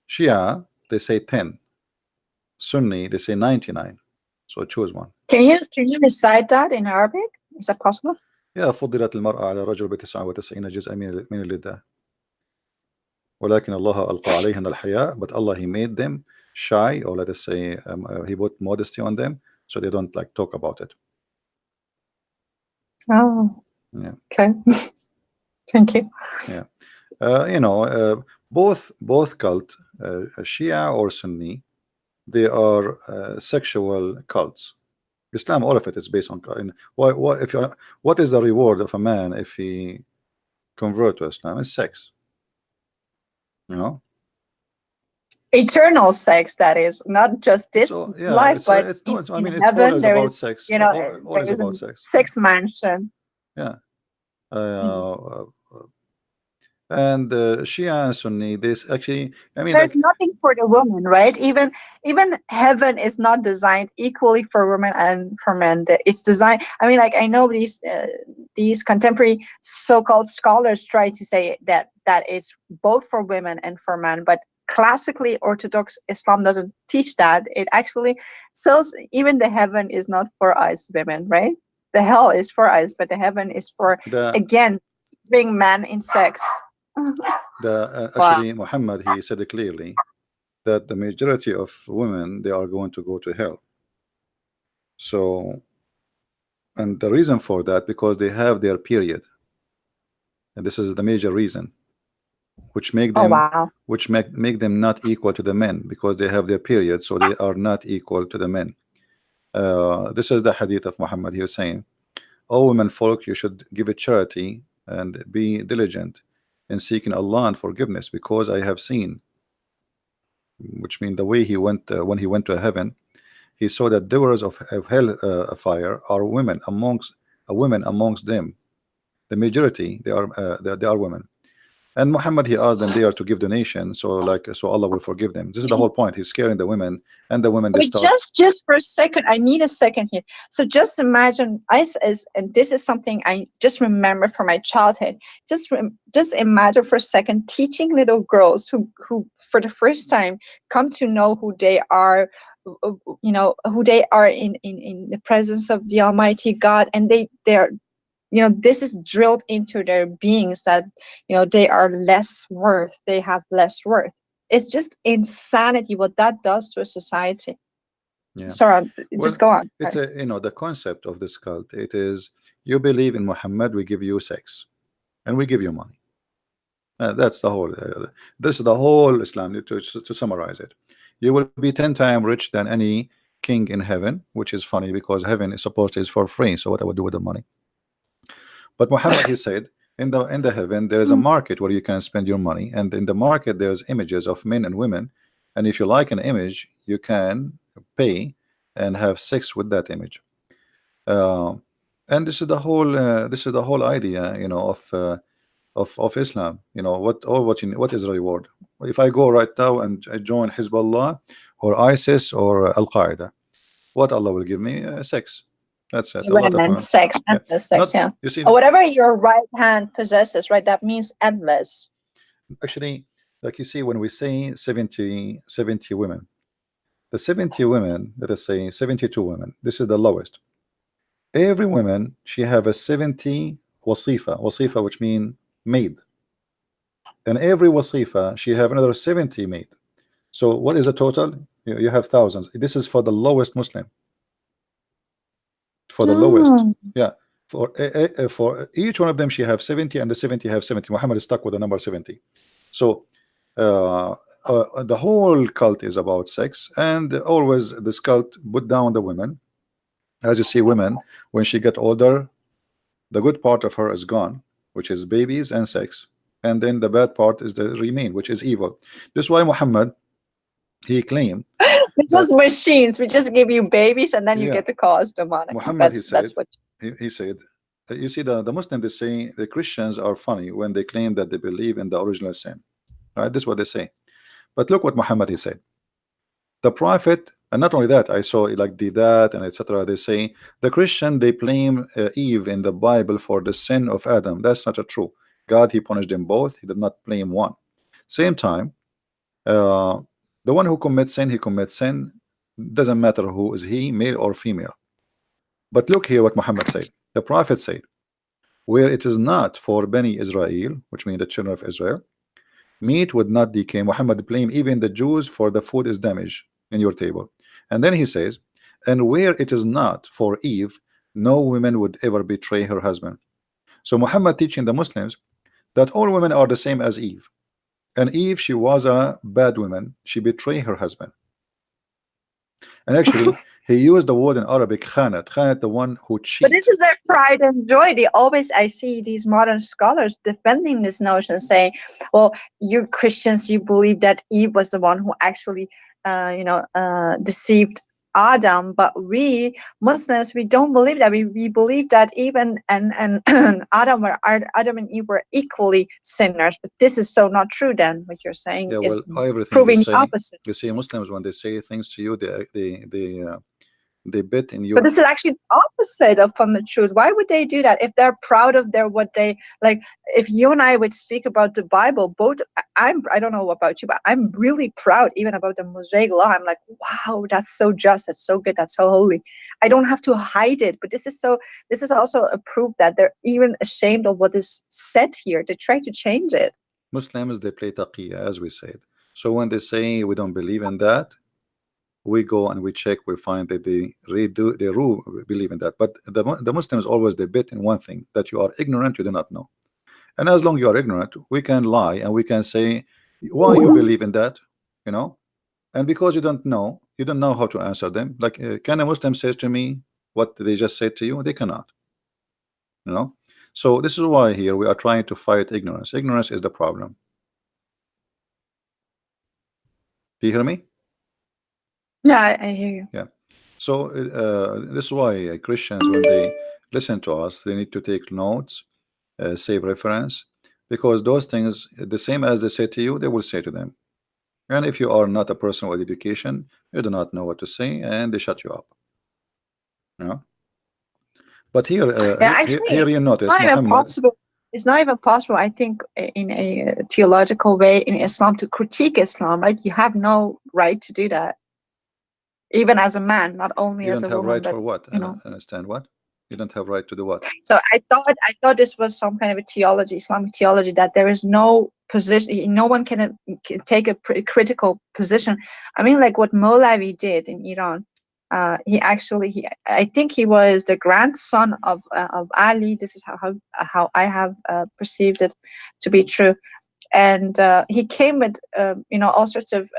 Shia they say 10, Sunni they say 99. So choose one. Can you recite that in Arabic? Is that possible? يا فضلت المرأة على الرجل ب99 جزءا من اللذة ولكن الله ألقى عليهن الحياء, but Allah he made them shy, or let us say he put modesty on them so they don't like talk about it. Oh, Yeah, okay. Thank you. yeah. Both cult, Shia or Sunni, they are sexual cults. Islam, all of it is based on. Why if you what is the reward of a man if he convert to Islam? It's sex, you know. Eternal sex, that is not just It's this all, yeah. life, but It's no. It's, I in mean, it's heaven always there about is, sex. there Always is a about sex. sex mansion. Yeah. Mhm. Uh, and Shia and Sunni, this actually, I mean, There's like nothing for the woman, right? Even heaven is not designed equally for women and for men. It's designed, I mean, like, I know these contemporary so-called scholars try to say that is both for women and for men, but classically Orthodox Islam doesn't teach that. It actually says even the heaven is not for us women, right? The hell is for us, but the heaven is for, the again, being man in sex. Wow. actually Muhammad he said it clearly that the majority of women they are going to go to hell. So, and the reason for that because they have their period, and this is the major reason, which make Oh, them wow. make them not equal to the men because they have their period, so they are not equal to the men. This is the hadith of Muhammad here saying, "O women folk, you should give it charity and be diligent in seeking Allah and forgiveness, because I have seen which means the way he went when he went to heaven, he saw that doers of hell fire are women amongst them. The majority they are women. And Muhammad, he asked them there to give donation, so like so Allah will forgive them. This is the whole point. He's scaring the women, and the women they Wait, start. just for a second, I need a second here. So just imagine, and this is something I just remember from my childhood. Just imagine for a second teaching little girls who for the first time come to know who they are, who they are in the presence of the Almighty God, and they're this is drilled into their beings that they are less worth, they have less worth. It's just insanity what that does to a society. Yeah. Sorry, just Well, go on. it's Sorry. a the concept of this cult. It is you believe in Muhammad, we give you sex, and we give you money. That's the whole. This is the whole Islam. To summarize it, you will be 10 times rich than any king in heaven, which is funny because heaven is supposed to is for free. So what I would do with the money? But Muhammad, he said, in the heaven there is a Mm. market where you can spend your money, and in the market there's images of men and women, and if you like an image, you can pay and have sex with that image. Uh, and this is the whole idea, of Islam. What is the reward? If I go right now and I join Hezbollah or ISIS or Al Qaeda, what Allah will give me? Sex. That's it. A lot of Women, sex, yeah. endless sex, Not yeah. you see. Or whatever your right hand possesses, right? That means endless. Actually, like you see, when we say 70 women, the 70 women, let us say 72 women, this is the lowest. Every woman, she have a 70 wasifa, which mean maid. And every wasifa, she have another 70 maid. So what is the total? You have thousands. This is for the lowest Muslim. For the lowest. Mm. Yeah. For each one of them, she have 70, and the 70 have 70. Muhammad is stuck with the number 70. So uh, the whole cult is about sex, and always this cult put down the women. As you see, women when she get older, the good part of her is gone, which is babies and sex, and then the bad part is the remain, which is evil. This is why Muhammad, he claimed We're just that, machines. We just give you babies and then you yeah, get to call us demonic. Muhammad, That's what. he said, you see, the Muslim, they say the Christians are funny when they claim that they believe in the original sin, right? This is what they say. But look what Muhammad, he said. The prophet, and not only that, I saw like the that and etc. They say the Christian, they blame Eve in the Bible for the sin of Adam. That's not a true. God, he punished them both. He did not blame one. Same time, uh, the one who commits sin, he commits sin. Doesn't matter who is he, male or female. But look here what Muhammad said. The prophet said, where it is not for Bani Israel, which means the children of Israel, meat would not decay. Muhammad blame even the Jews for the food is damaged in your table. And then he says, and where it is not for Eve, no woman would ever betray her husband. So Muhammad teaching the Muslims that all women are the same as Eve. And Eve, she was a bad woman. She betrayed her husband. And actually, he used the word in Arabic, khanat. Khanat, the one who But this cheat. is their pride and joy. I see these modern scholars defending this notion, saying, well, you Christians, you believe that Eve was the one who actually, deceived Adam. But we Muslims, we don't believe that. We believe that Eve and Adam and Eve were equally sinners. But this is so not true then. What you're saying Yeah, is well, everything they proving the say, opposite. you see, Muslims when they say things to you, they bet in But your. this is actually the opposite of from the truth. Why would they do that if they're proud of their what they like? If you and I would speak about the Bible, both I don't know about you, but I'm really proud even about the Mosaic law. I'm like, wow, that's so just, that's so good, that's so holy. I don't have to hide it. But this is also a proof that they're even ashamed of what is said here. They try to change it. Muslims, they play taqiyya, as we said. So when they say we don't believe in that, we go and we check, we find that they believe in that. But the Muslims always they bet in one thing, that you are ignorant, you do not know. And as long you are ignorant, we can lie and we can say why you believe in that, you know. And because you don't know how to answer them. Like, can a Muslim says to me what they just said to you? They cannot, you know. So this is why here we are trying to fight ignorance. Ignorance is the problem. Do you hear me? Yeah, I hear you. Yeah. So this is why Christians, when they listen to us, they need to take notes, save reference, because those things, the same as they say to you, they will say to them. And if you are not a person with education, you do not know what to say, and they shut you up. You know. But here, Yeah, actually, here you it's notice not even Muhammad. possible. It's not even possible, I think, in a theological way in Islam to critique Islam, right? You have no right to do that, even as a man, not only You as don't a have woman, right but for what? you I know. don't understand what. You don't have right to do what? So I thought this was some kind of a theology, Islamic theology, that there is no position, no one can take a critical position. I mean, like what Molavi did in Iran. I think he was the grandson of Ali. This is how I have perceived it to be true. And he came with all sorts of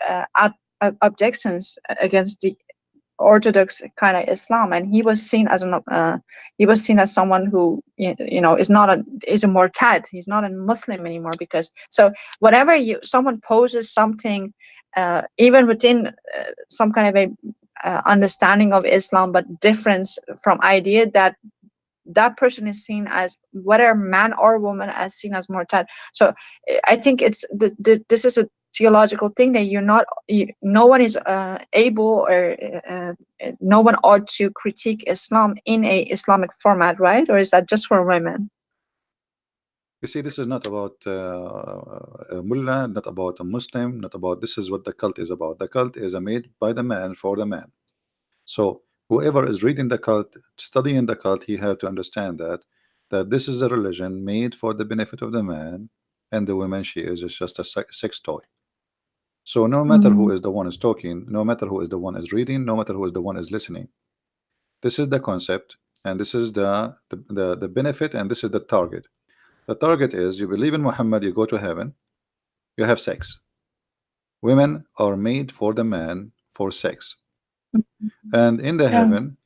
objections against the orthodox kind of Islam, and he was seen as someone who is not a is a murtad. He's not a Muslim anymore, because so whatever you someone poses something, even within some kind of a understanding of Islam, but difference from idea, that person is seen as, whether man or woman, as seen as murtad. So I think this is a theological thing that no one is able, or no one ought to critique Islam in a Islamic format, right? Or is that just for women? You see, this is not about a mullah, not about a Muslim, not about. This is what the cult is about. The cult is made by the man for the man. So whoever is reading the cult, studying the cult, he had to understand that this is a religion made for the benefit of the man, and the woman, she is just a sex toy. So no matter who Mm. is the one is talking, no matter who is the one is reading, no matter who is the one is listening, this is the concept, and this is the benefit, and this is the target. The target is, you believe in Muhammad, you go to heaven, you have sex. Women are made for the man for sex, and in the Yeah. heaven,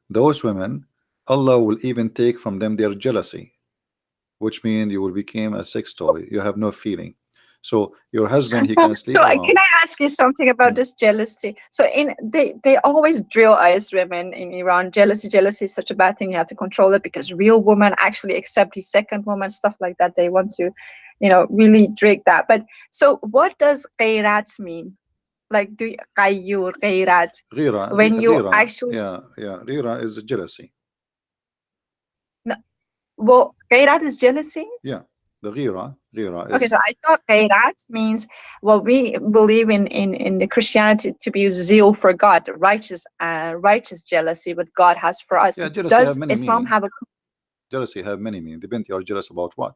those women, Allah will even take from them their jealousy, which means you will become a sex toy. You have no feeling. So your husband, he can So sleep can around. I ask you something about Hmm. this jealousy? So in they always drill us women in Iran. Jealousy is such a bad thing. You have to control it, because real women actually accept the second woman, stuff like that. They want to, really drink that. But so what does ghairat mean? Like do qayyur ghairat, Ghira, when you ghira, actually yeah, ghira is jealousy. no, well, ghairat is jealousy. Yeah, the ghira Okay, is, so I thought Khairat means what we believe in the Christianity to be zeal for God, righteous jealousy what God has for us. yeah, jealousy have Does many Islam meaning. have a Jealousy have many meaning. Depends, you are jealous about what.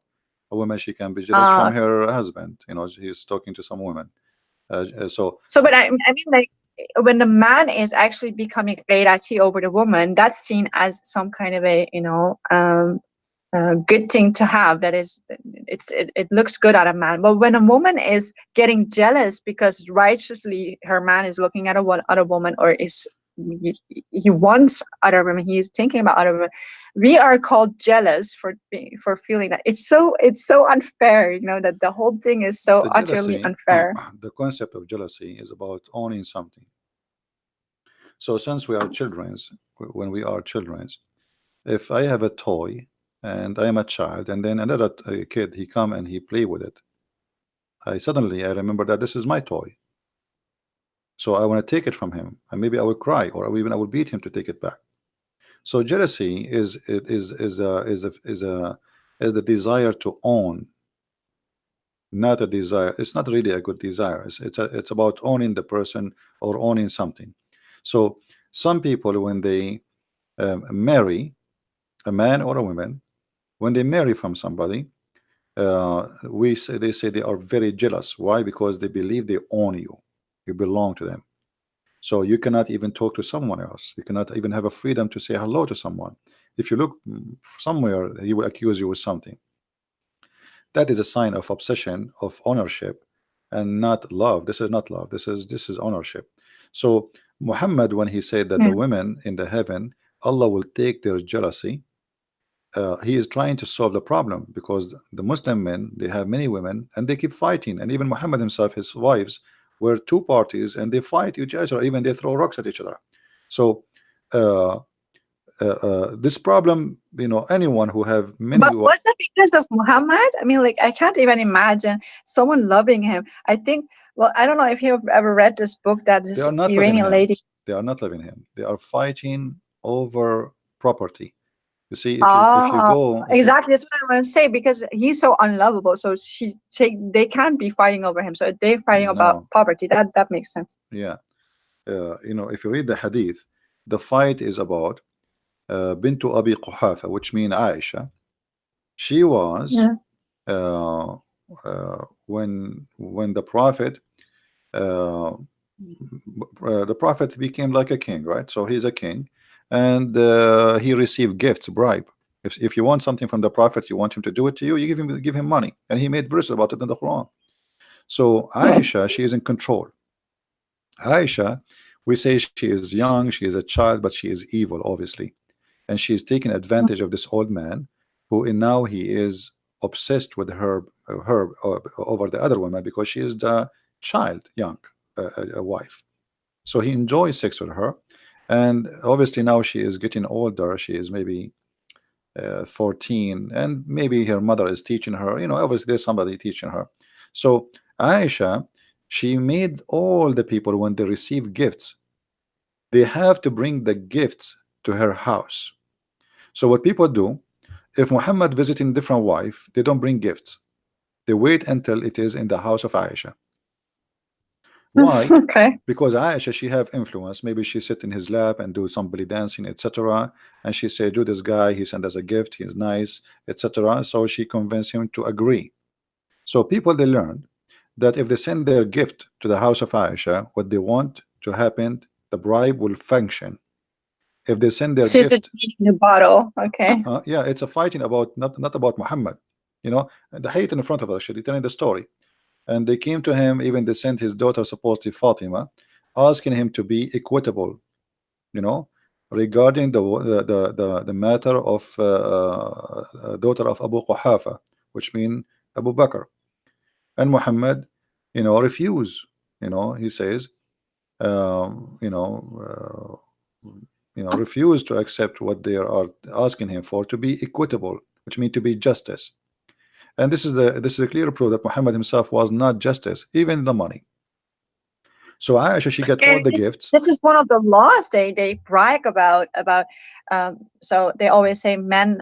A woman, she can be jealous from uh her husband. He's talking to some women. So so but I mean, like, when the man is actually becoming Ghairati over the woman, that's seen as some kind of a good thing to have. That is, it looks good at a man. But when a woman is getting jealous because righteously her man is looking at a one other woman, or is he wants other women, he is thinking about other women, we are called jealous for feeling that. It's so unfair, that the whole thing is so the utterly jealousy, unfair. the concept of jealousy is about owning something. So since we are childrens, when we are childrens, if I have a toy and I am a child, and then another kid, he come and he play with it, I remember that this is my toy. So I want to take it from him, and maybe I will cry, or even I will beat him to take it back. So jealousy is the desire to own, not a desire. It's not really a good desire. It's about owning the person or owning something. So some people, when they marry a man or a woman, when they marry from somebody, they say they are very jealous. Why? Because they believe they own you. You belong to them. So you cannot even talk to someone else. You cannot even have a freedom to say hello to someone. If you look somewhere, he will accuse you with something. That is a sign of obsession, of ownership, and not love. This is not love. This is ownership. So Muhammad, when he said that Yeah. the women in the heaven, Allah will take their jealousy, he is trying to solve the problem, because the Muslim men, they have many women and they keep fighting, and even Muhammad himself, his wives where two parties and they fight each other, even they throw rocks at each other. So uh, this problem, anyone who have many But was it because of Muhammad? I mean, like, I can't even imagine someone loving him. I think, well, I don't know if you've ever read this book that they this are not loving Iranian him. lady. They are not loving him. They are fighting over property. You see, if you Ah, go, if you exactly. That's what I want to say because he's so unlovable. So they can't be fighting over him. So they're fighting about no, poverty. That makes sense. yeah, if you read the hadith, the fight is about Bintu Abi Quhafa, which means Aisha. She was Yeah. when uh, the prophet became like a king, right? So he's a king, and he received gifts, bribe. If you want something from the prophet, you want him to do it to you, you give him money, and he made verses about it in the Quran. So Aisha, she is in control. Aisha, we say she is young, she is a child, but she is evil, obviously, and she is taking advantage of this old man, who in now he is obsessed with her over the other woman because she is the child, young, a wife. So he enjoys sex with her, and obviously now she is getting older. She is maybe 14, and maybe her mother is teaching her. Obviously there's somebody teaching her. So Aisha, she made all the people when they receive gifts, they have to bring the gifts to her house. So what people do, if Muhammad visiting different wife, they don't bring gifts. They wait until it is in the house of Aisha. Why? Okay. Because Aisha, she have influence. Maybe she sit in his lap and do somebody dancing, etc. And she say, do this guy, he sent us a gift, he's nice, etc. So she convinced him to agree. So people, they learned that if they send their gift to the house of Aisha, what they want to happen, the bribe will function. If they send their She's a gift, genie in the bottle. Okay. yeah, it's a fighting about not about Muhammad. The hate in front of us, actually telling the story. And they came to him, even they sent his daughter, supposedly Fatima, asking him to be equitable, you know, regarding the matter of daughter of Abu Quhafa, which mean Abu Bakr. And Muhammad, refuse. He says, um, you know, refuse to accept what they are asking him for, to be equitable, which means to be justice. And this is a clear proof that Muhammad himself was not justice, even the money. So Aisha, she got all And the this, gifts. this is one of the laws they brag about. So they always say men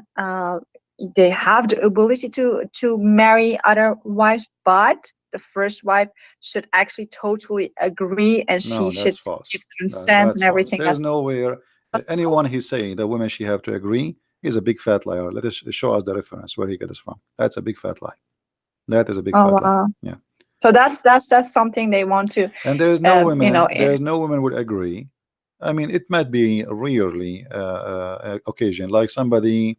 they have the ability to marry other wives, but the first wife should actually totally agree, and she No, should that's give false. consent That's and false. everything. There's nowhere That's anyone he's saying that women she have to agree. He's a big fat liar. Let us show us the reference where he got this from. That's a big fat lie. That is a big oh fat lie. wow. Yeah. So that's something they want to, And there is no you know. women. There is no women would agree. I mean, it might be rarely occasion, like somebody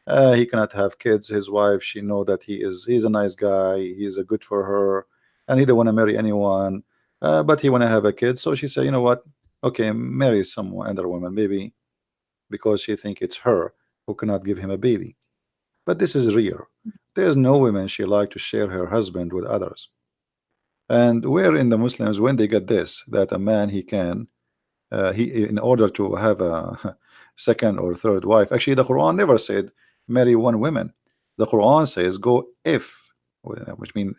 he cannot have kids. His wife, she know that he's a nice guy. He's a good for her, and he don't want to marry anyone. But he want to have a kid. So she said, you know what? Okay, marry someone, other woman, maybe because she think it's her who cannot give him a baby. But this is rare. There's no woman she like to share her husband with others. And where in the Muslims when they get this that a man he can he in order to have a second or third wife. Actually, the Quran never said marry one woman. The Quran says go if, which means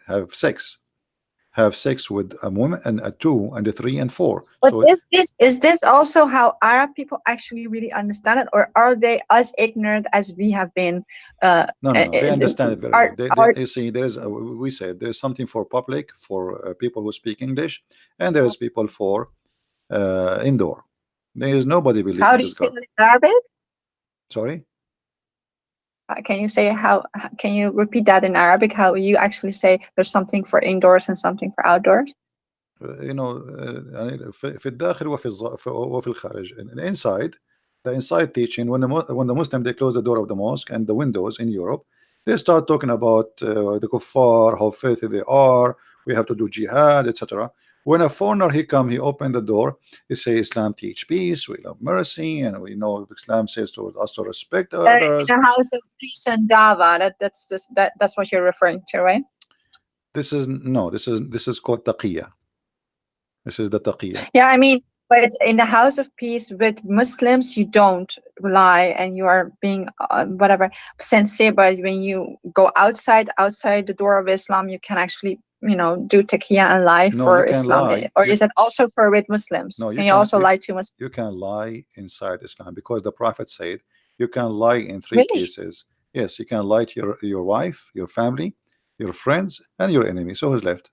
have sex with a woman and a two and a three and four. But So is this also how Arab people actually really understand it, or are they as ignorant as we have been? Uh, no, no, no. They understand it very well. are are You see, there is we said there's something for public for people who speak English, and there is people for indoor. There is nobody believe how in do you this say God. that in Arabic? Sorry. Can you say can you repeat that in Arabic? How you actually say there's something for indoors and something for outdoors? يعني في الداخل وفي الخارج. Inside, the inside teaching, when the Muslim they close the door of the mosque and the windows in Europe, they start talking about the kuffar, how filthy they are, we have to do jihad, etc. When a foreigner he come, he open the door, he say Islam teach peace, we love mercy, and we know Islam says to us to respect others. In a house of peace and dava. That's what you're referring to, right? This is no, this is called taqiyya. This is the taqiyya. Yeah, I mean, but in the house of peace with Muslims, you don't lie and you are being whatever sincere. But when you go outside the door of Islam, you can actually, do taqiyya and lie No, you for can Islam. lie. Or is it also for with Muslims? No, Can you also lie to Muslims? you can lie inside Islam because the Prophet said you can lie in three Really? cases. Yes, you can lie to your wife, your family, your friends, and your enemy. So who's left?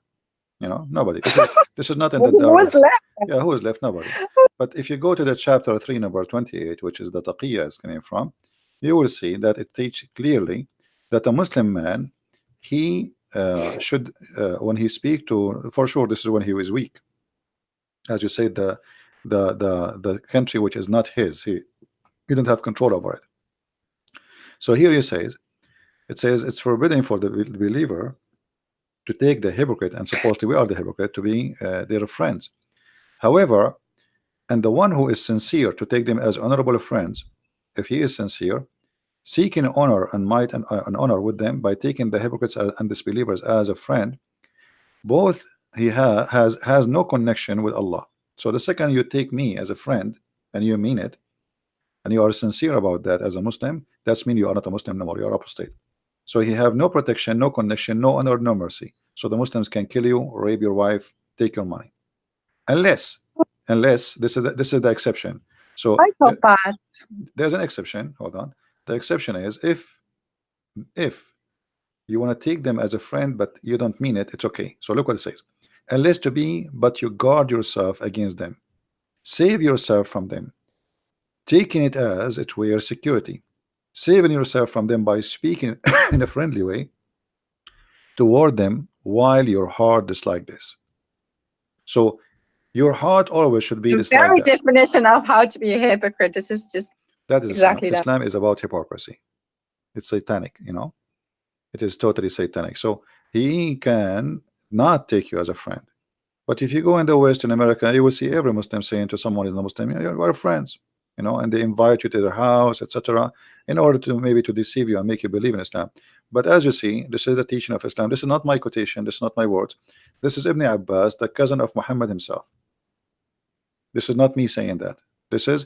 Nobody. This is not in the Who was Darwin's. left? Yeah, who is left? Nobody. But if you go to the chapter 3, number 28, which is the taqiyya is coming from, you will see that it teaches clearly that a Muslim man, he should, when he speak to, for sure, this is when he was weak. As you said, the country which is not his, he didn't have control over it. So here it says it's forbidden for the believer to take the hypocrite, and supposedly we are the hypocrite, to be their friends. However, and the one who is sincere to take them as honorable friends, if he is sincere, seeking honor and might and honor with them by taking the hypocrites and disbelievers as a friend, both he has no connection with Allah. So the second you take me as a friend and you mean it, and you are sincere about that as a Muslim, that's mean you are not a Muslim no more, you are apostate. So he have no protection, no connection, no honor, no mercy. So the Muslims can kill you, rape your wife, take your money, unless this is the exception. So I felt bad. there's an exception. Hold on. The exception is if you want to take them as a friend, but you don't mean it, it's okay. So look what it says. Unless to be, but you guard yourself against them. Save yourself from them, taking it as it were security. Saving yourself from them by speaking in a friendly way toward them while your heart is like this. So your heart always should be The this like very that. definition of how to be a hypocrite. This is just That is Islam. exactly that. Islam is about hypocrisy. It's satanic. It is totally satanic. So he can not take you as a friend. But if you go in the West, in America, you will see every Muslim saying to someone who's not Muslim, "Yeah, we're friends," and they invite you to their house, etc., in order to maybe to deceive you and make you believe in Islam. But as you see, this is the teaching of Islam. This is not my quotation. This is not my words. This is Ibn Abbas, the cousin of Muhammad himself. This is not me saying that. This is,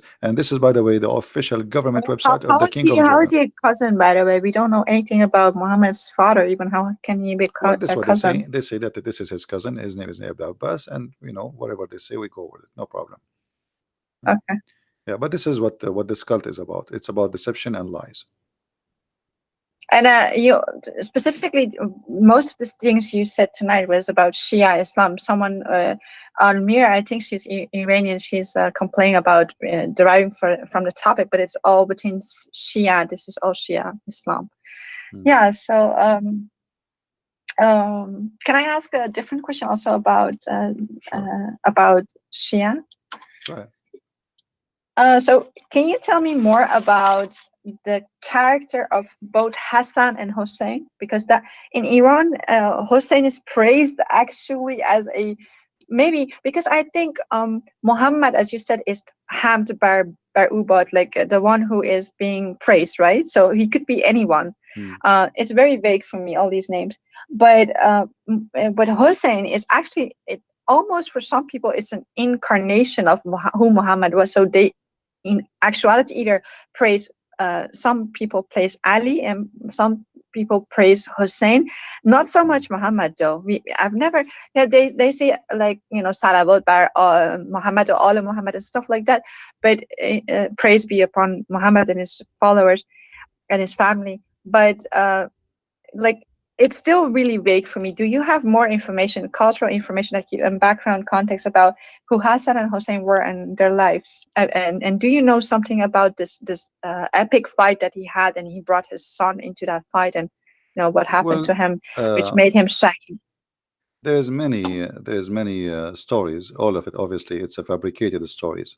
by the way, the official government website of How the is King he? of How is Jordan. he a cousin? By the way, we don't know anything about Muhammad's father. Even how can he be Well, this is a what they say. cousin? They say that this is his cousin. His name is Ibn Abbas, and whatever they say, we go with it. No problem. Hmm. Okay. Yeah, but this is what this cult is about. It's about deception and lies. And you specifically, most of the things you said tonight was about Shia Islam. Someone, Almir, I think she's Iranian. She's complaining about deriving from the topic, but it's all within Shia. This is all Shia Islam. Hmm. Yeah. So, can I ask a different question also Sure. about Shia? Go ahead. So, can you tell me more about the character of both Hassan and Hussein? Because that in Iran, Hussein is praised actually as a maybe because I think Muhammad, as you said, is Hamd bar Ubad, like the one who is being praised, right? So he could be anyone. Hmm. It's very vague for me, all these names, but Hussein is actually it almost for some people it's an incarnation of who Muhammad was. So they in actuality either praise some people praise Ali and some people praise Hussein, not so Hmm. much Muhammad though. I've never, yeah, they say like salawat bar Muhammad or all Muhammad and stuff like that, but praise be upon Muhammad and his followers and his family, but like it's still really vague for me. Do you have more information, cultural information, like you and background context about who Hassan and Hussein were and their lives? And do you know something about this epic fight that he had, and he brought his son into that fight, and what happened Well, to him, which uh, made him shahid? there's many stories. All of it, obviously, it's a fabricated stories.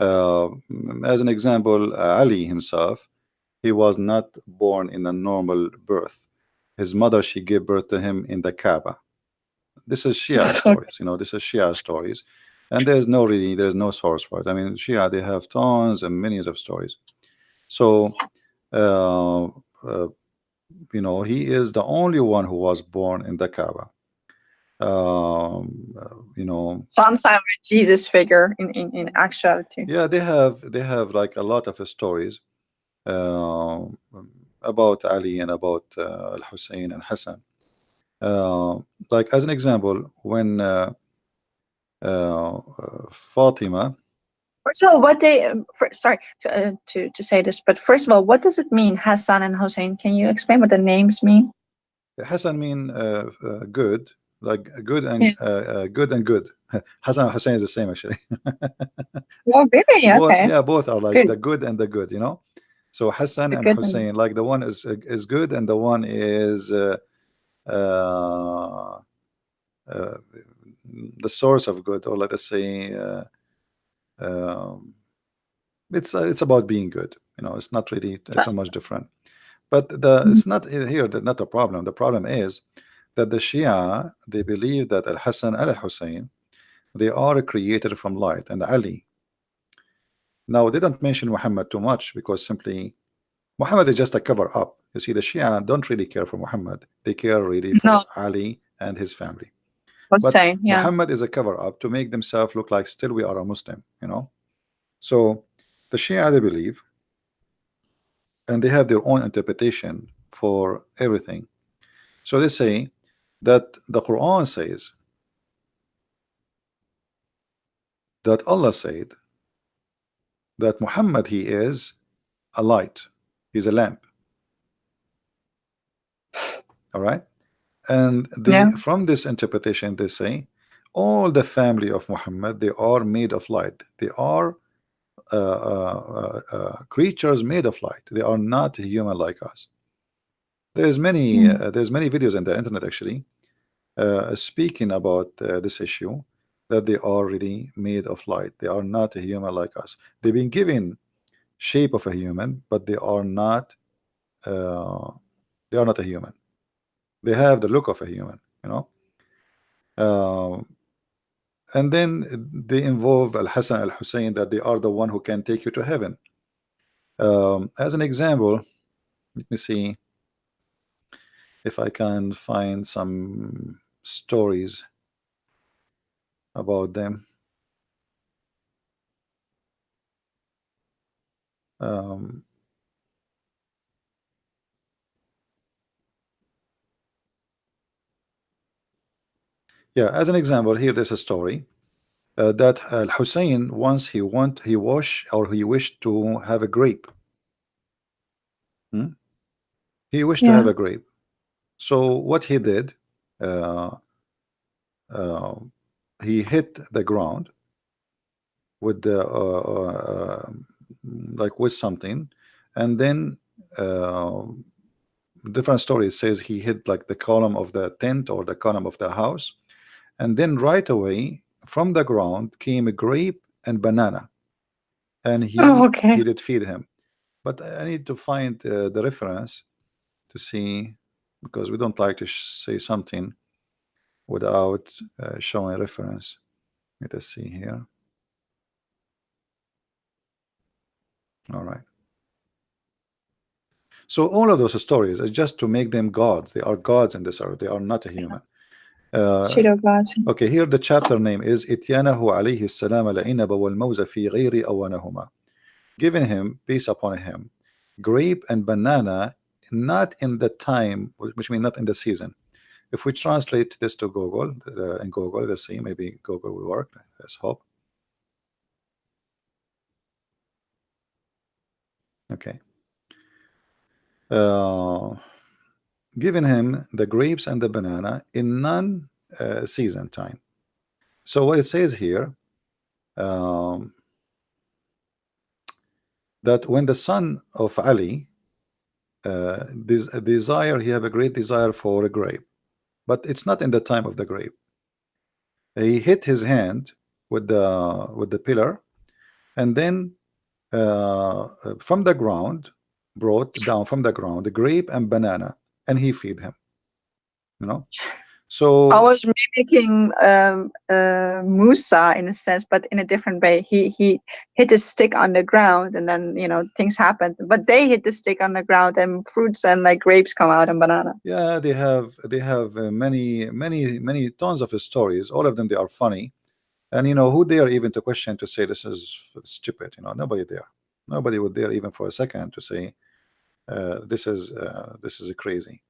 Uh, as an example, Ali himself, he was not born in a normal birth. His mother, she gave birth to him in the Kaaba. This is Shia stories. This is Shia stories, and there's no source for it. I mean, Shia, they have tons and millions of stories. So, uh, he is the only one who was born in the Kaaba. You know, Some sign of a Jesus figure in actuality. yeah, they have like a lot of stories uh, about Ali and about Al Hussein and Hassan. Like as an example, when Fatima, First of all, what they sorry to say this, but first of all, what does it mean, Hassan and Hussein? Can you explain what the names mean? Hassan mean good, like Yeah. good and good. Hassan and Hussein is the same actually. Well, really? Both, Okay. yeah, both are like Good. the good and the good, you know. So Hassan The and good and Hussein, like the one is good and the one is uh, uh, the source of good, or let us say um, it's about being good. You know, it's not really too much different. But the Mhm. it's not here. Not a problem. The problem is that the Shia, they believe that Al Hassan and Al Hussein, they are created from light, and Ali. Now they don't mention Muhammad too much because simply Muhammad is just a cover up. You see, the Shia don't really care for Muhammad. They care really No, for Ali and his family. But Hussein. Yeah. Muhammad is a cover up to make themselves look like still we are a Muslim, you know. So the Shia, they believe, and they have their own interpretation for everything. So they say that the Quran says that Allah said that Muhammad, he is a light, he's a lamp. All right. And they, Yeah. from this interpretation, they say all the family of Muhammad, they are made of light. They are creatures made of light. They are not human like us. Mm. There's many videos on the internet actually speaking about this issue, that they are really made of light. They are not a human like us. They've been given shape of a human, but uh, they are not a human. They have the look of a human, you know. Uh, and then they involve Al Hassan Al Hussein, that they are the one who can take you to heaven. As an example, let me see if I can find some stories about them. Um, yeah, as an example, here there's a story that Al Hussein once he wished to have a grape. Hmm? He wished to have Yeah. a grape. So what he did, uh, uh, he hit the ground with the like with something, and then uh, different stories says he hit like the column of the tent or the column of the house, and then right away from the ground came a grape and banana, and Oh, he okay. did feed him. But I need to find the reference to see, because we don't like to say something without showing reference. Let us see here. All right. So all of those stories is just to make them gods. They are gods in this earth. They are not a human. Uh, Pseudo gods. okay, here the chapter name is Ityanahu alayhi salam al-inaba wal-mawza fi ghayri awanahuma. Giving him, peace upon him, grape and banana, not in the time, which means not in the season. If we translate this to Google, in Google, let's see, maybe Google will work. Let's hope. Okay. Uh, Giving him the grapes and the banana in non-season time. So what it says here, um, that when the son of Ali desire, he have a great desire for a grape, but it's not in the time of the grape. He hit his hand with the pillar, and then from the ground, brought down from the ground the grape and banana, and he feed him. You know. I So was mimicking Musa in a sense, but in a different way. He hit his stick on the ground, and then things happened. But they hit the stick on the ground, and fruits and like grapes come out and banana. yeah, they have many tons of stories. All of them, they are funny. And who dare even to question, to say this is stupid? Nobody there. Nobody would dare even for a second to say this is crazy.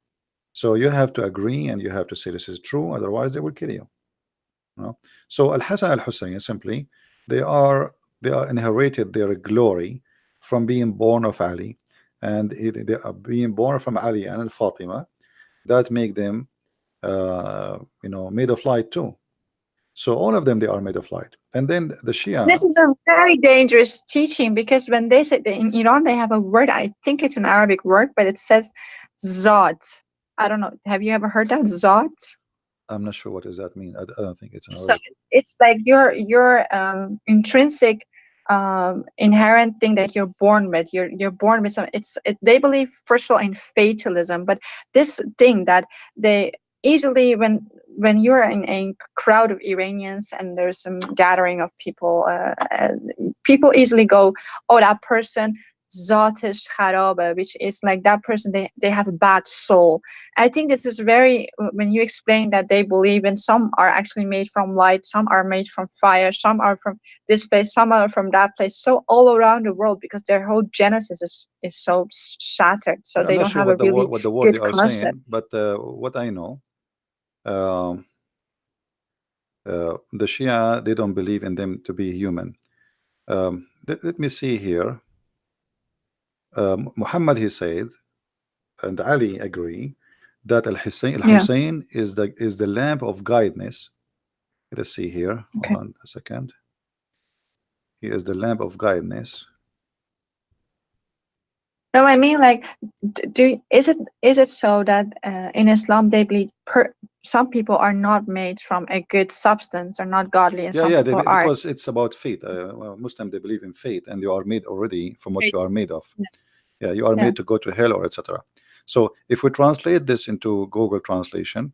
So you have to agree and you have to say this is true, otherwise they will kill you. So Al Hassan Al Hussein, simply, they are they are inherited their glory from being born of Ali, and they are being born from Ali and Al Fatima. That make them made of light too. So all of them, they are made of light. And then the This Shia, is a very dangerous teaching because when they say in Iran they have a word. I think it's an Arabic word, but it says "zat." I don't know. Have you ever heard that "zat"? I'm not sure what does that mean. I don't think it's an So Arabic. it's like your intrinsic inherent thing that you're born with. You're born with some. They believe first of all in fatalism, but this thing that they easily when you're in a crowd of Iranians and there's some gathering of people, people easily go, oh, that person zatish kharabe, which is like that person, they have a bad soul. I think this is very, when you explain that they believe in some are actually made from light, some are made from fire, some are from this place, some are from that place. So all around the world, because their whole genesis is so shattered. So I'm they not don't sure have a really what the word they good are concept. saying, but what I know, um, the Shia, they don't believe in them to be human. Let me see here. Muhammad, he said, and Ali agree that Yeah. Al Hussein is the lamp of guidance. Let's see here. Hold Okay. on a second. He is the lamp of guidance. No, I mean like, is it so that in Islam they believe some people are not made from a good substance, they're not godly, and Yeah, some yeah, people are. because it's about fate. Well, Muslim, they believe in fate, and you are made already from what you Right. are made of. Yeah. Yeah, you are Yeah. made to go to hell or etc. So if we translate this into Google translation,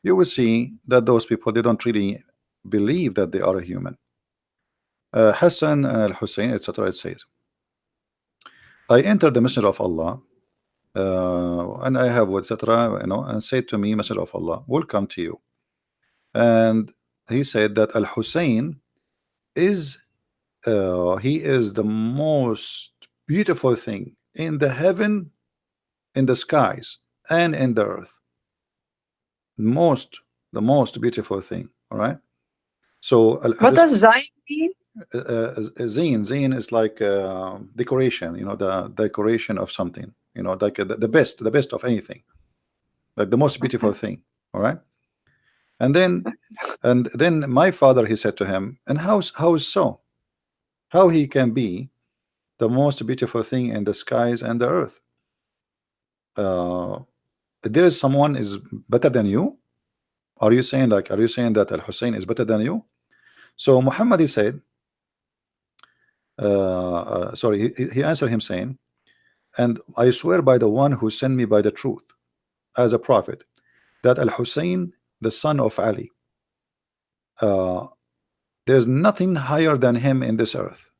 you will see that those people, they don't really believe that they are a human. Hassan and Al Hussein, etc. It says, I entered the Messenger of Allah, and I have etc. And said to me, Messenger of Allah, welcome to you. And he said that Al Hussein is he is the most beautiful thing in the heaven, in the skies, and in the earth. Most, the most beautiful thing. All right. So What this does Zion mean? zine is like decoration. The decoration of something. Like the best of anything, like the most beautiful Okay. thing. All right. And then my father, he said to him, and how is so? How he can be the most beautiful thing in the skies and the earth? Uh, there is someone is better than you? Are you saying that Al Hussein is better than you? So Muhammad, he said, sorry, he answered him saying, and I swear by the one who sent me by the truth as a prophet, that Al Hussein, the son of Ali, uh, there's nothing higher than him in this earth.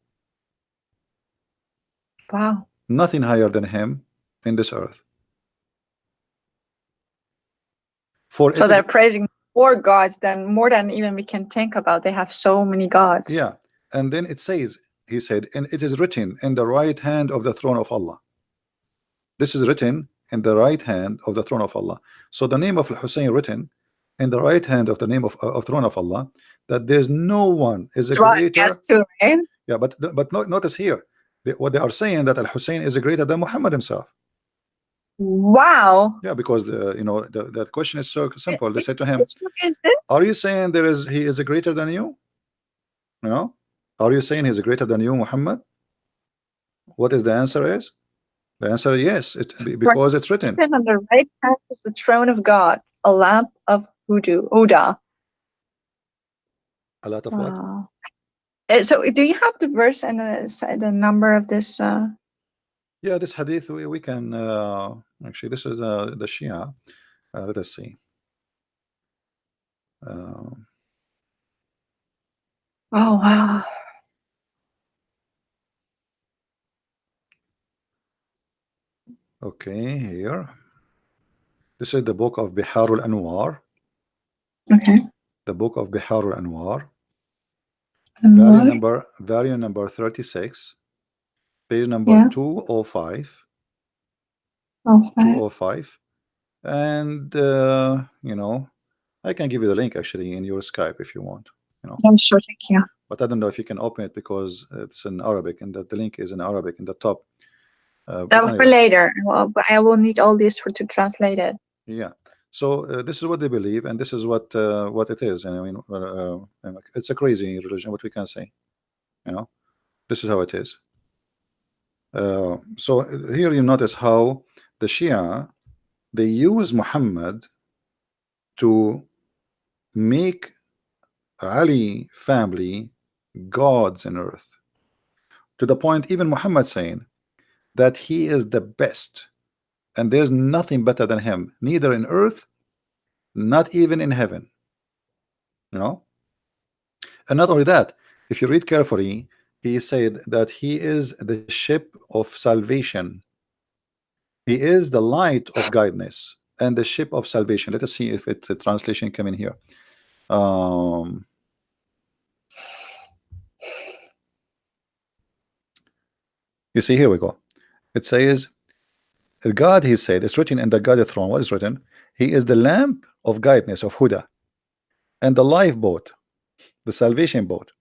Wow. Nothing higher than him in this earth. For So it is, they're praising more gods than more than even we can think about. They have so many gods. yeah. And then it says, he said, and it is written in the right hand of the throne of Allah. This is written in the right hand of the throne of Allah. So the name of Hussein written in the right hand of the name of throne of Allah, that there's no one is a Drawing guess greater. too, right? Yeah, but notice here, what they are saying, that Al Hussein is greater than Muhammad himself. Wow. Yeah, because the question is so simple. They say to him, Which book is this? "Are you saying he is greater than you? You know, are you saying he's greater than you, Muhammad?" What is the answer is? The answer is yes. For Because it's written. seated on the right hand of the throne of God, a lamp of Huda. A lot of what? Wow. So do you have the verse and the number of this? Yeah, this hadith we can actually, this is the Shia. Let us see. Uh, Oh wow. okay, here. This is the book of Biharul Anwar. Okay. The book of Biharul Anwar. And what? Volume number 36, page number Yeah. 205. Okay. 205. And you know, I can give you the link actually in your Skype if you want, you know. Yeah, sure. Thank you. But I don't know if you can open it because it's in Arabic and the link is in Arabic in the top. But For anyway, later. Well, but I will need all this for to translate it. yeah. So this is what they believe, and this is what it is. And I mean, it's a crazy religion. What we can say, you know, this is how it is. So here you notice how the Shia, they use Muhammad to make Ali family gods in earth, to the point even Muhammad saying that he is the best and there's nothing better than him, neither in earth, not even in heaven, you know. And not only that, if you read carefully, he said that he is the ship of salvation, he is the light of guidance and the ship of salvation. Let us see if it's a translation come in here. um you see, here we go. It says, God, he said, it's written in the God throne. What is written? He is the lamp of guidance, of Huda, and the lifeboat, the salvation boat,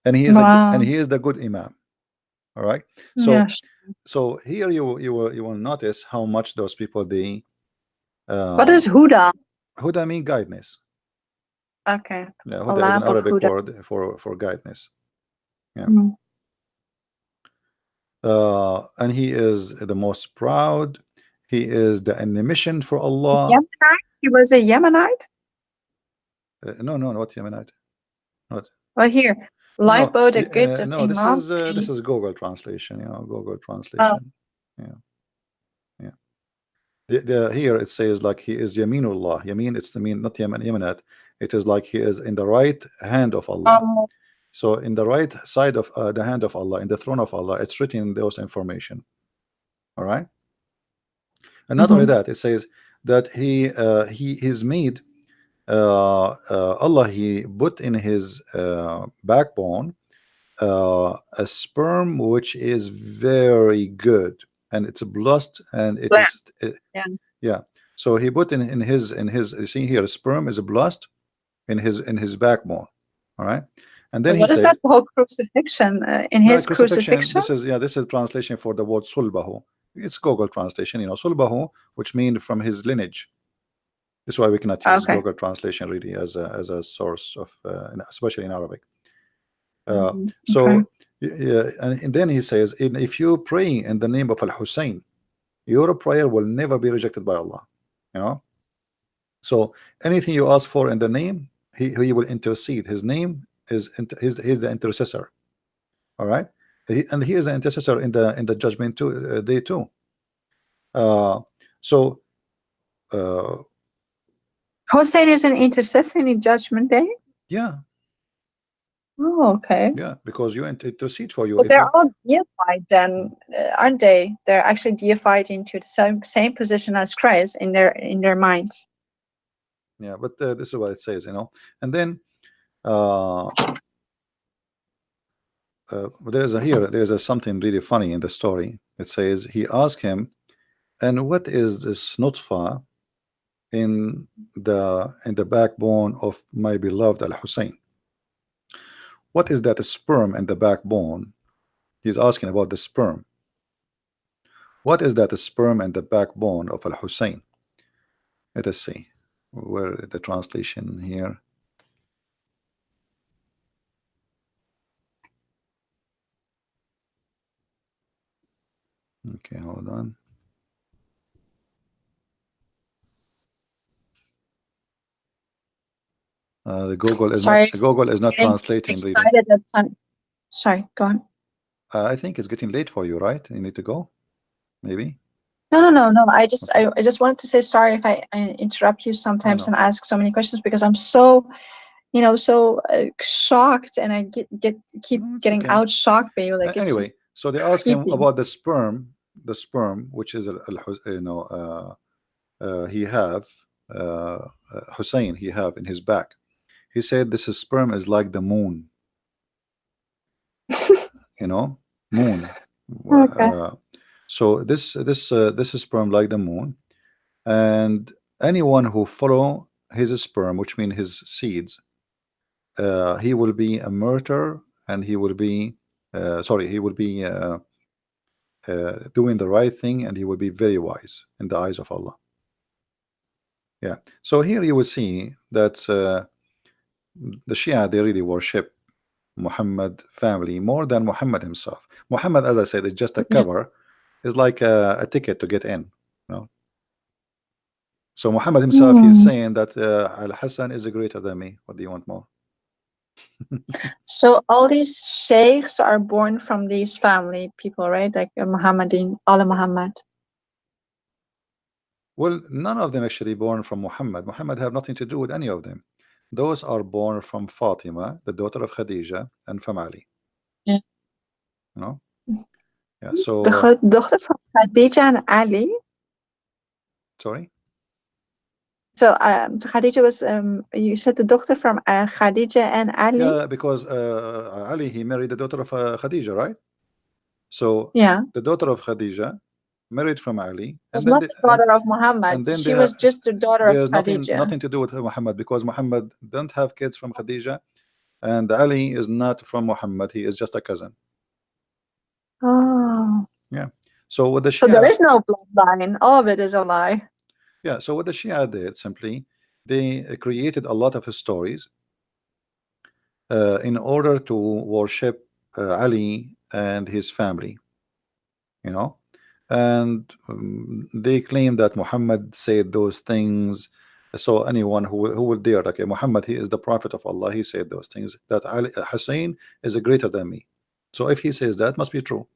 and Wow. he is the good Imam. All right. So Yes. here you will notice how much those people they What uh is Huda? Huda mean guidance. Okay. Yeah, A Huda is an lamp of Arabic Huda. word for guidance. Yeah. Mm. And he is the most proud. He is the mission for Allah. Yemenite? He was a Yemenite? No, no, not Yemenite. Not. Well, here. No, Lifeboat, a good of no. Imam. This is Google translation. You know, Google Oh. translation. Yeah, yeah. Here it says like he is Yaminullah. Yamin, it's the mean, not Yemen, Yemenat. It is like he is in the right hand of Allah. Um, So in the right side of the hand of Allah, in the throne of Allah, it's written those information. All right. And not only mhm. that, it says that he is made. Allah, he put in his backbone a sperm which is very good, and it's blessed, and it is Blessed. Yeah. yeah. So he put in his you see here, sperm is blessed in his backbone. All right. And So then he what is that said, whole crucifixion? In no, his crucifixion. crucifixion? This is translation for the word sulbahu. It's Google translation, sulbahu, which means from his lineage. This is why we cannot use Okay. Google translation really as a source of especially in Arabic. Okay. So yeah, and then he says, if you pray in the name of Al Hussein, your prayer will never be rejected by Allah. You know. So anything you ask for in the name, he will intercede. His name is he's the intercessor. All right. And he is the intercessor in the judgment too, day too. Uh, so uh, Hossein is an intercessor in Judgment Day? yeah, Oh, okay. yeah, because you intercede for you But if they're you. all deified then, aren't they? They're actually deified into the same position as Christ in their minds. Yeah, but this is what it says, and then uh, there's something really funny in the story. It says he asked him, and what is this nutfa in the backbone of my beloved Al Hussein? What is that sperm in the backbone? He's asking about the sperm. What is that sperm in the backbone of Al Hussein? Let us see where the translation here. Okay, hold on. The Sorry, Google is not getting translating really. excited at time. Sorry, go on. I think it's getting late for you, right? You need to go, maybe. No, no, no, no. I just, Okay. I just wanted to say sorry if I interrupt you No, sometimes no, and ask so many questions because I'm so, so shocked, and I keep no, it's getting okay. out shocked by you. Like it's Anyway, just so they ask him creepy. about the sperm, which is he have Hussein he have in his back. He said this is sperm is like the moon, you know, moon. Okay. Uh, so this is sperm like the moon, and anyone who follow his sperm, which means his seeds, he will be a martyr, and he will be sorry, he will be doing the right thing, and he will be very wise in the eyes of Allah. Yeah. So here you will see that the Shia, they really worship Muhammad family more than Muhammad himself. Muhammad, as I said, is just a Yeah. cover, is like a ticket to get in. You know? So Muhammad himself, he's Hmm. saying that Al Hassan is greater than me. What do you want more? So all these sheikhs are born from these family people, right? Like Muhammadin, Allah Muhammad. Well, none of them actually born from Muhammad. Muhammad have nothing to do with any of them. Those are born from Fatima, the daughter of Khadija, and from Ali. Yeah. You know? Yeah. The So daughter from Khadija and Ali. sorry. So, so Khadija was, you said the daughter from Khadija and Ali? Yeah, because Ali, he married the daughter of Khadija, right? So Yeah. the daughter of Khadija married from Ali, Was not the daughter of Muhammad. and then they She have was just the daughter of there's Khadija. nothing to do with Muhammad, because Muhammad don't have kids from Khadija, and Ali is not from Muhammad. He is just a cousin. Oh. Yeah. So what the So there Shia, is no bloodline. All of it is a lie. yeah. So what the Shia did simply, they created a lot of stories in order to worship Ali and his family. You know, and they claim that Muhammad said those things. So anyone who will dare, okay, Muhammad, he is the prophet of Allah, he said those things, that Ali, Hussein is greater than me. So if he says that, must be true.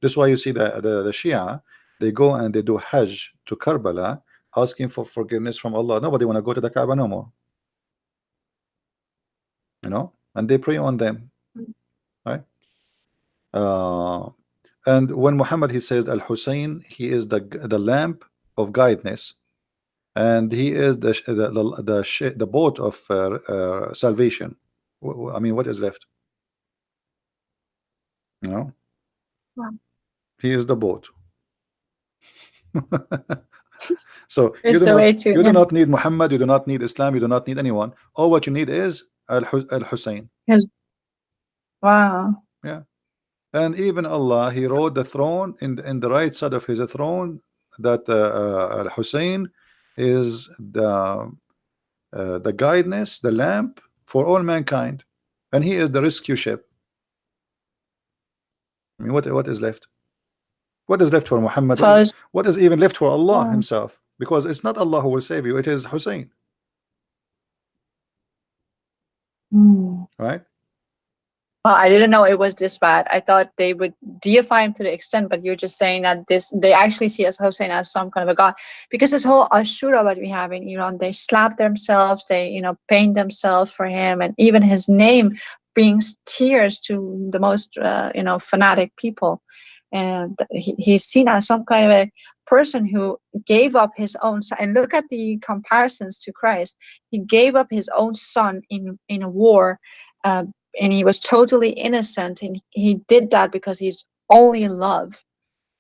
This is why you see the Shia, they go and they do Hajj to Karbala, asking for forgiveness from Allah. Nobody want to go to the Kaaba no more, you know, and they pray on them, right? uh, and when Muhammad, he says Al Hussein, he is the lamp of guidance, and he is the boat of salvation. I mean, what is left? You know, Wow. he is the boat. So It's a way to, you do not need Muhammad, you do not need Islam, you do not need anyone. All what you need is Al Hussein. yes. Wow. Yeah, and even Allah, He wrote the throne in the right side of His throne, that Al Hussein is the guidance, the lamp for all mankind, and he is the rescue ship. I mean, what is left? What is left for Muhammad? So, What is even left for Allah oh. Himself? Because it's not Allah who will save you; it is Hussein, Hmm. right? Well, I didn't know it was this bad. I thought they would deify him to the extent, but you're just saying that this they actually see as Hussein as some kind of a god. Because this whole Ashura that we have in Iran, they slap themselves, they paint themselves for him, and even his name brings tears to the most fanatic people. And he's seen as some kind of a person who gave up his own son. And look at the comparisons to Christ. He gave up his own son in a war. Uh, and he was totally innocent, and he did that because he's only in love.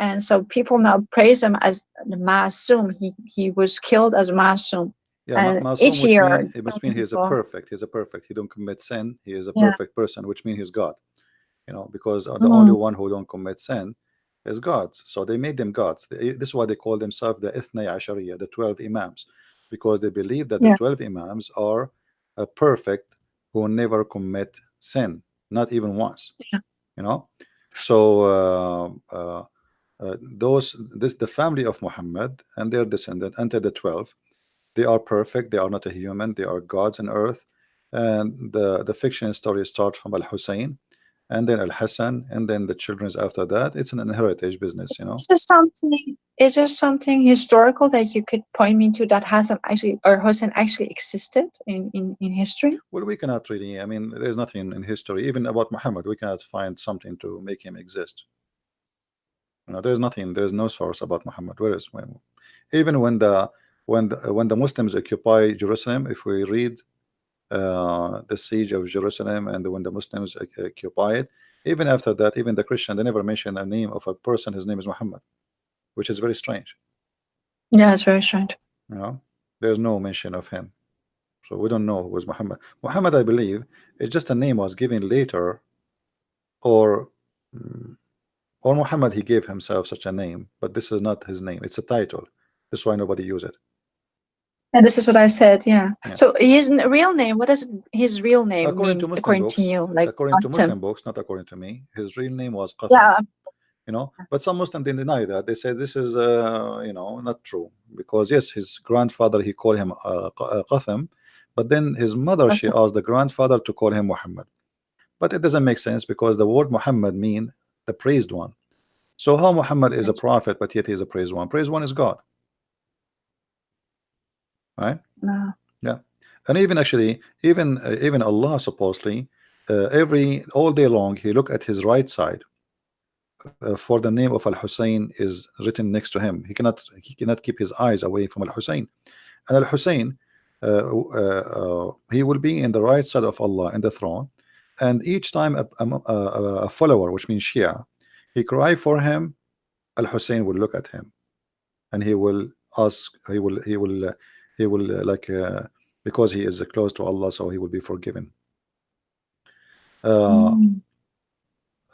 And so people now praise him as the Masum. He was killed as Masum. Yeah, And Masum, each which year mean he is a people, perfect. He's a perfect. He don't commit sin. He is a yeah. perfect person, which means he's God. You know, because the only Mm, one who don't commit sin is gods. So they made them gods. This is why they call themselves the Ithnay Ashariya, the 12 Imams, because they believe that the yeah. 12 Imams are perfect, who never commit sin, not even once. Yeah. You know, so this the family of Muhammad and their descendant enter the 12. They are perfect. They are not a human. They are gods on earth. And the fiction story starts from Al Hussein, and then Al Hassan, and then the children's after that. It's an inheritage business, you know. Is there something historical that you could point me to that hasn't actually or hasn't actually existed in history? Well, we cannot really, I mean, there's nothing in history, even about Muhammad, we cannot find something to make him exist. You know, there's nothing, there's no source about Muhammad. Where is when, even when the Muslims occupy Jerusalem, if we read the siege of Jerusalem and when the Muslims occupy it, even after that, even the Christian, they never mention a name of a person. His name is Muhammad, which is very strange. Yeah, it's very strange. You know, there's no mention of him, so we don't know who was Muhammad. Muhammad, I believe, is just a name was given later, or mm, or Muhammad he gave himself such a name, but this is not his name. It's a title. That's why nobody use it. And this is what I said. Yeah. Yeah. So his real name. What does his real name According to mean Muslim according to books, you? Like according to Qasim. Muslim books, not according to me, his real name was Qatham. Yeah. You know, but some Muslims they deny that. They say this is you know, not true, because yes, his grandfather he called him Qatham, but then his mother she Qasim. asked the grandfather to call him Muhammad. But it doesn't make sense because the word Muhammad mean the praised one. So how Muhammad is a prophet but yet he is a praised one? Praised one is God, right? No. Yeah. And even actually even Allah supposedly every all day long he look at his right side, for the name of Al Hussein is written next to him. He cannot keep his eyes away from Al Hussein. And Al Hussein, he will be in the right side of Allah in the throne. And each time a follower, which means Shia, he cry for him, Al Hussein will look at him and he will ask, he will like because he is close to Allah, so he will be forgiven. Uh, Mm.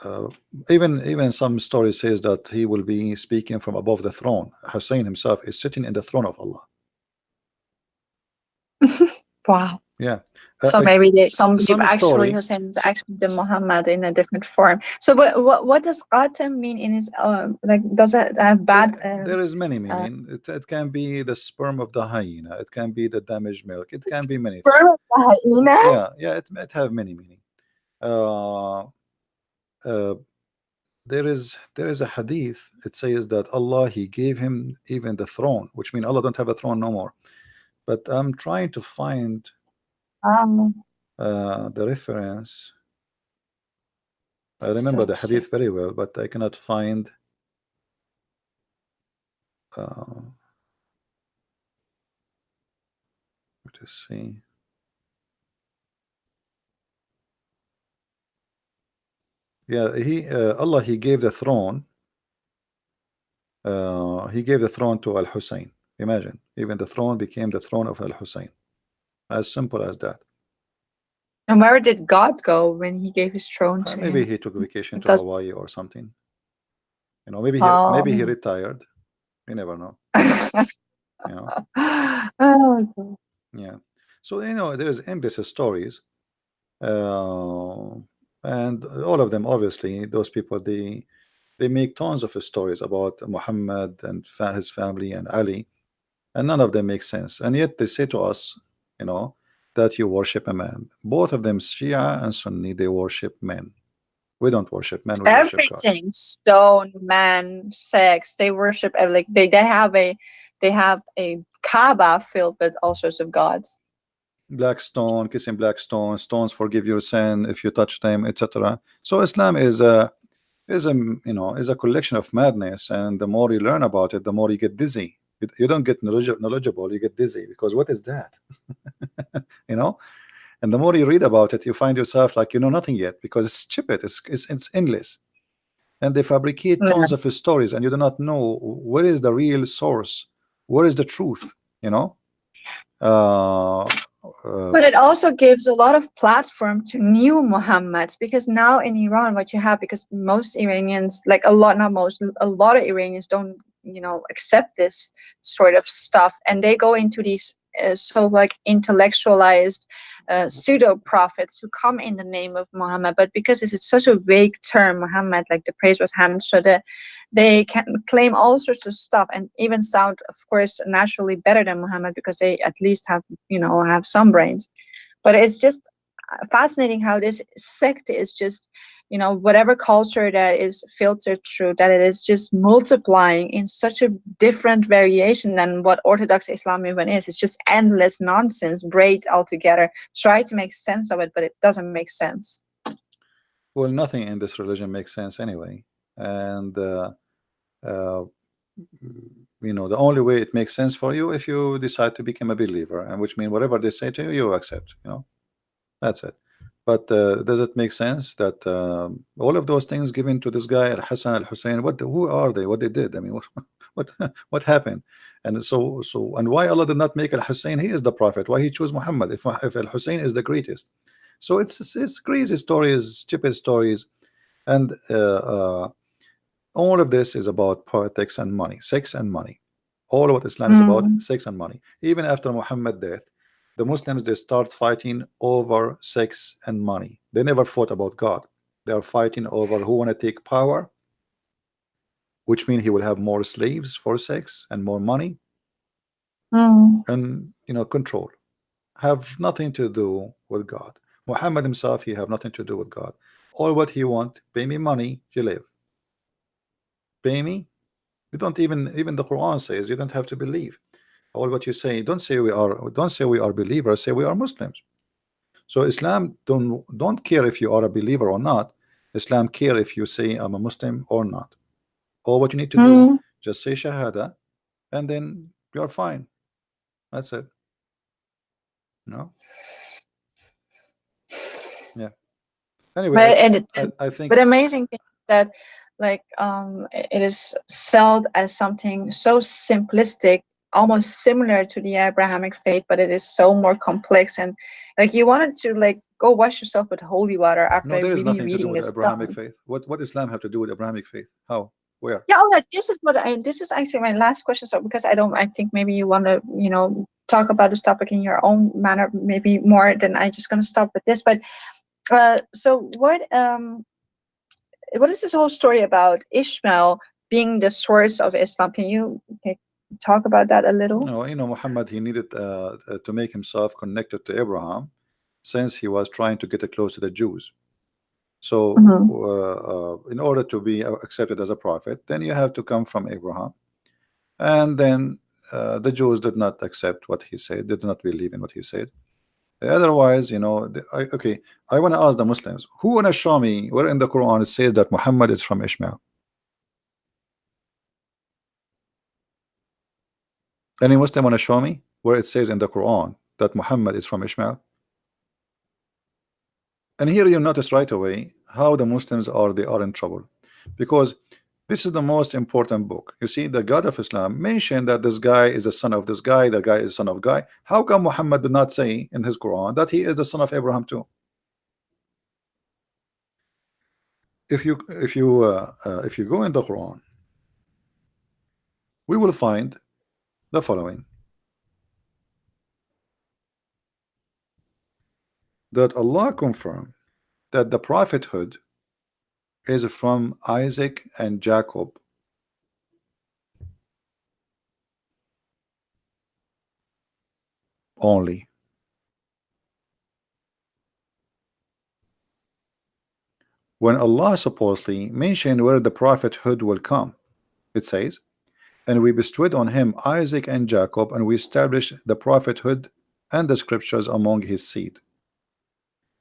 Uh, even some story says that he will be speaking from above the throne. Hussein himself is sitting in the throne of Allah. Wow. Yeah. So maybe some believe Some actually story. Hussein is So, actually the Muhammad in a different form. So what does Qasim mean in his like does it have bad there is many uh meaning. It can be the sperm of the hyena. It can be the damaged milk. It can be many things. sperm of the hyena? Yeah, yeah. It have many meaning. Uh, uh, there is a hadith. It says that Allah He gave him even the throne, which means Allah don't have a throne no more. But I'm trying to find Um, the reference. I so remember the sick. hadith very well, but I cannot find. Let us see. Yeah, Allah He gave the throne. He gave the throne to Al Hussein. Imagine, even the throne became the throne of Al Hussein. As simple as that. And where did God go when he gave his throne to Maybe him? he took vacation It to does Hawaii or something. You know, maybe he um retired. You never know. You know. oh, Yeah. So you know, there is endless stories, uh, and all of them obviously those people they make tons of stories about Muhammad and his family and Ali, and none of them make sense. And yet they say to us, you know, that you worship a man. Both of them, Shia and Sunni, they worship men. We don't worship men, we worship God. everything stone man sex they worship like they have a Kaaba filled with all sorts of gods. Black stone, kissing black stone, stones forgive your sin if you touch them, etc. So Islam is a is a collection of madness, and the more you learn about it, the more you get dizzy. You don't get knowledgeable, you get dizzy because what is that? you know and the more you read about it, you find yourself like you know nothing yet because it's stupid, it's endless, and they fabricate Yeah. tons of stories and you do not know where is the real source, where is the truth you know uh, uh, But it also gives a lot of platform to new Muhammads because now in Iran, what you have, because most Iranians, like a lot, not most, a lot of Iranians don't, accept this sort of stuff, and they go into these so like intellectualized pseudo prophets who come in the name of Muhammad, but because it's such a vague term, Muhammad, like the praise was Hamd, so they can claim all sorts of stuff and even sound, of course, naturally better than Muhammad because they at least have some brains. But it's just fascinating how this sect is just whatever culture that is filtered through, that it is just multiplying in such a different variation than what Orthodox Islam even is. It's just endless nonsense braid altogether. Try to make sense of it, but it doesn't make sense. Well, nothing in this religion makes sense anyway, and uh, the only way it makes sense for you if you decide to become a believer, and which means whatever they say to you, you accept. That's it. But does it make sense that all of those things given to this guy Al Hassan Al Hussein? Who are they? What they did? I mean, what what happened? And and why Allah did not make Al Hussein? He is the prophet. Why he chose Muhammad if Al Hussein is the greatest? So it's crazy stories, stupid stories, and all of this is about politics and money, sex and money. All of what Islam is about, Mm. sex and money. Even after Muhammad's death, the Muslims they start fighting over sex and money. They never fought about God. They are fighting over who want to take power, which means he will have more slaves for sex and more money Mm. and control. Have nothing to do with God. Muhammad himself, he have nothing to do with God. All what he want, pay me money, you live. Pay me. You don't even the Quran says you don't have to believe. All what you say, don't say we are believers, say we are Muslims. So Islam don't care if you are a believer or not. Islam care if you say I'm a Muslim or not. All what you need to do, Mm. just say Shahada, and then you're fine. That's it. No, yeah. Anyway, But and it, I but think amazing thing is that like it is sold as something so simplistic, almost similar to the Abrahamic faith, but it is so more complex, and like you wanted to like go wash yourself with holy water no, after there is really nothing to do reading with this the stuff. Abrahamic faith. What Islam have to do with Abrahamic faith? How? Where? Yeah, this is what this is actually my last question. So because I think maybe you want to talk about this topic in your own manner, maybe more than I just gonna stop with this. But so what is this whole story about Ishmael being the source of Islam? Can you talk about that a little? No, Muhammad he needed to make himself connected to Abraham, since he was trying to get close to the Jews. So, Mm-hmm. in order to be accepted as a prophet, then you have to come from Abraham. And then the Jews did not accept what he said, did not believe in what he said. Otherwise, okay, I want to ask the Muslims who want to show me where in the Quran it says that Muhammad is from Ishmael. Any Muslim want to show me where it says in the Quran that Muhammad is from Ishmael? And here you notice right away how the Muslims are in trouble, because this is the most important book. You see, the God of Islam mentioned that this guy is the son of this guy, the guy is son of guy. How come Muhammad did not say in his Quran that he is the son of Abraham too? If you go in the Quran, we will find the following: that Allah confirmed that the prophethood is from Isaac and Jacob only. When Allah supposedly mentioned where the prophethood will come, it says, and we bestowed on him Isaac and Jacob, and we established the prophethood and the scriptures among his seed.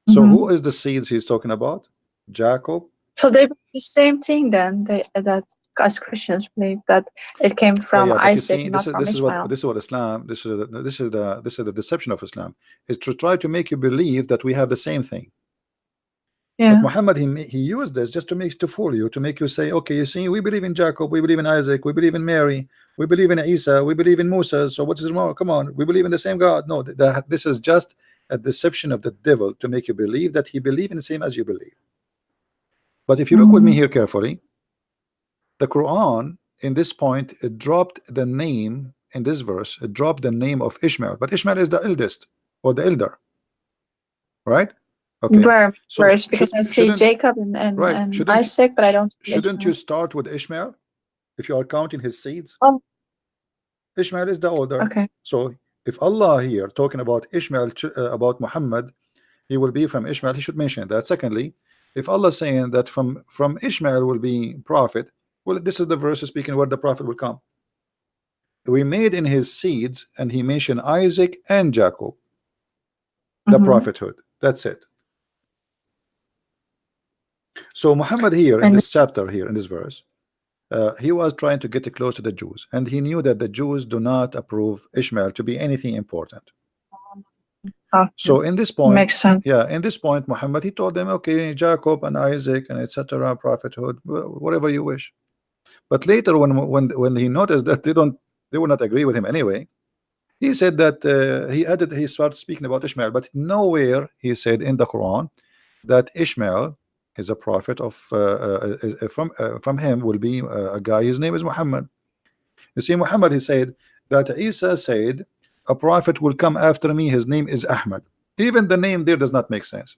So Mm-hmm. who is the seeds he's talking about? Jacob. So they believe the same thing then. That as Christians believe that it came Yeah, from yeah, but you Isaac, see, not from Ishmael. this is what Islam, this is the deception of Islam, is to try to make you believe that we have the same thing. But Yeah. Muhammad, he used this just to fool you, to make you say, okay, you see, we believe in Jacob, we believe in Isaac, we believe in Mary, we believe in Isa, we believe in Musa. So what is wrong? Come on, we believe in the same God. No, this is just a deception of the devil to make you believe that he believe in the same as you believe. But if you look with me Mm-hmm. here carefully, the Quran in this point it dropped the name in this verse. It dropped the name of Ishmael, but Ishmael is the eldest or the elder, right? Okay, Where so verse? Because I see shouldn't Jacob right and Isaac, but I don't see shouldn't you Ishmael. start with Ishmael if you are counting his seeds? Oh, Ishmael is the older. okay. So if Allah here talking about Ishmael about Muhammad, he will be from Ishmael, he should mention that. Secondly, If Allah is saying that from Ishmael will be prophet, well, this is the verse speaking where the prophet will come. We made in his seeds, and he mentioned Isaac and Jacob, the Mm-hmm. prophethood. That's it. So Muhammad here in And this chapter, here in this verse, he was trying to get close to the Jews, and he knew that the Jews do not approve Ishmael to be anything important. okay, So in this point, makes sense. yeah, in this point, Muhammad, he told them, okay, Jacob and Isaac and etc. prophethood, whatever you wish. But later, when he noticed that they will not agree with him anyway, he said that he started speaking about Ishmael, but nowhere he said in the Quran that Ishmael is a prophet of from him will be a guy. His name is Muhammad. You see, Muhammad, he said that Isa said a prophet will come after me. His name is Ahmad. Even the name there does not make sense,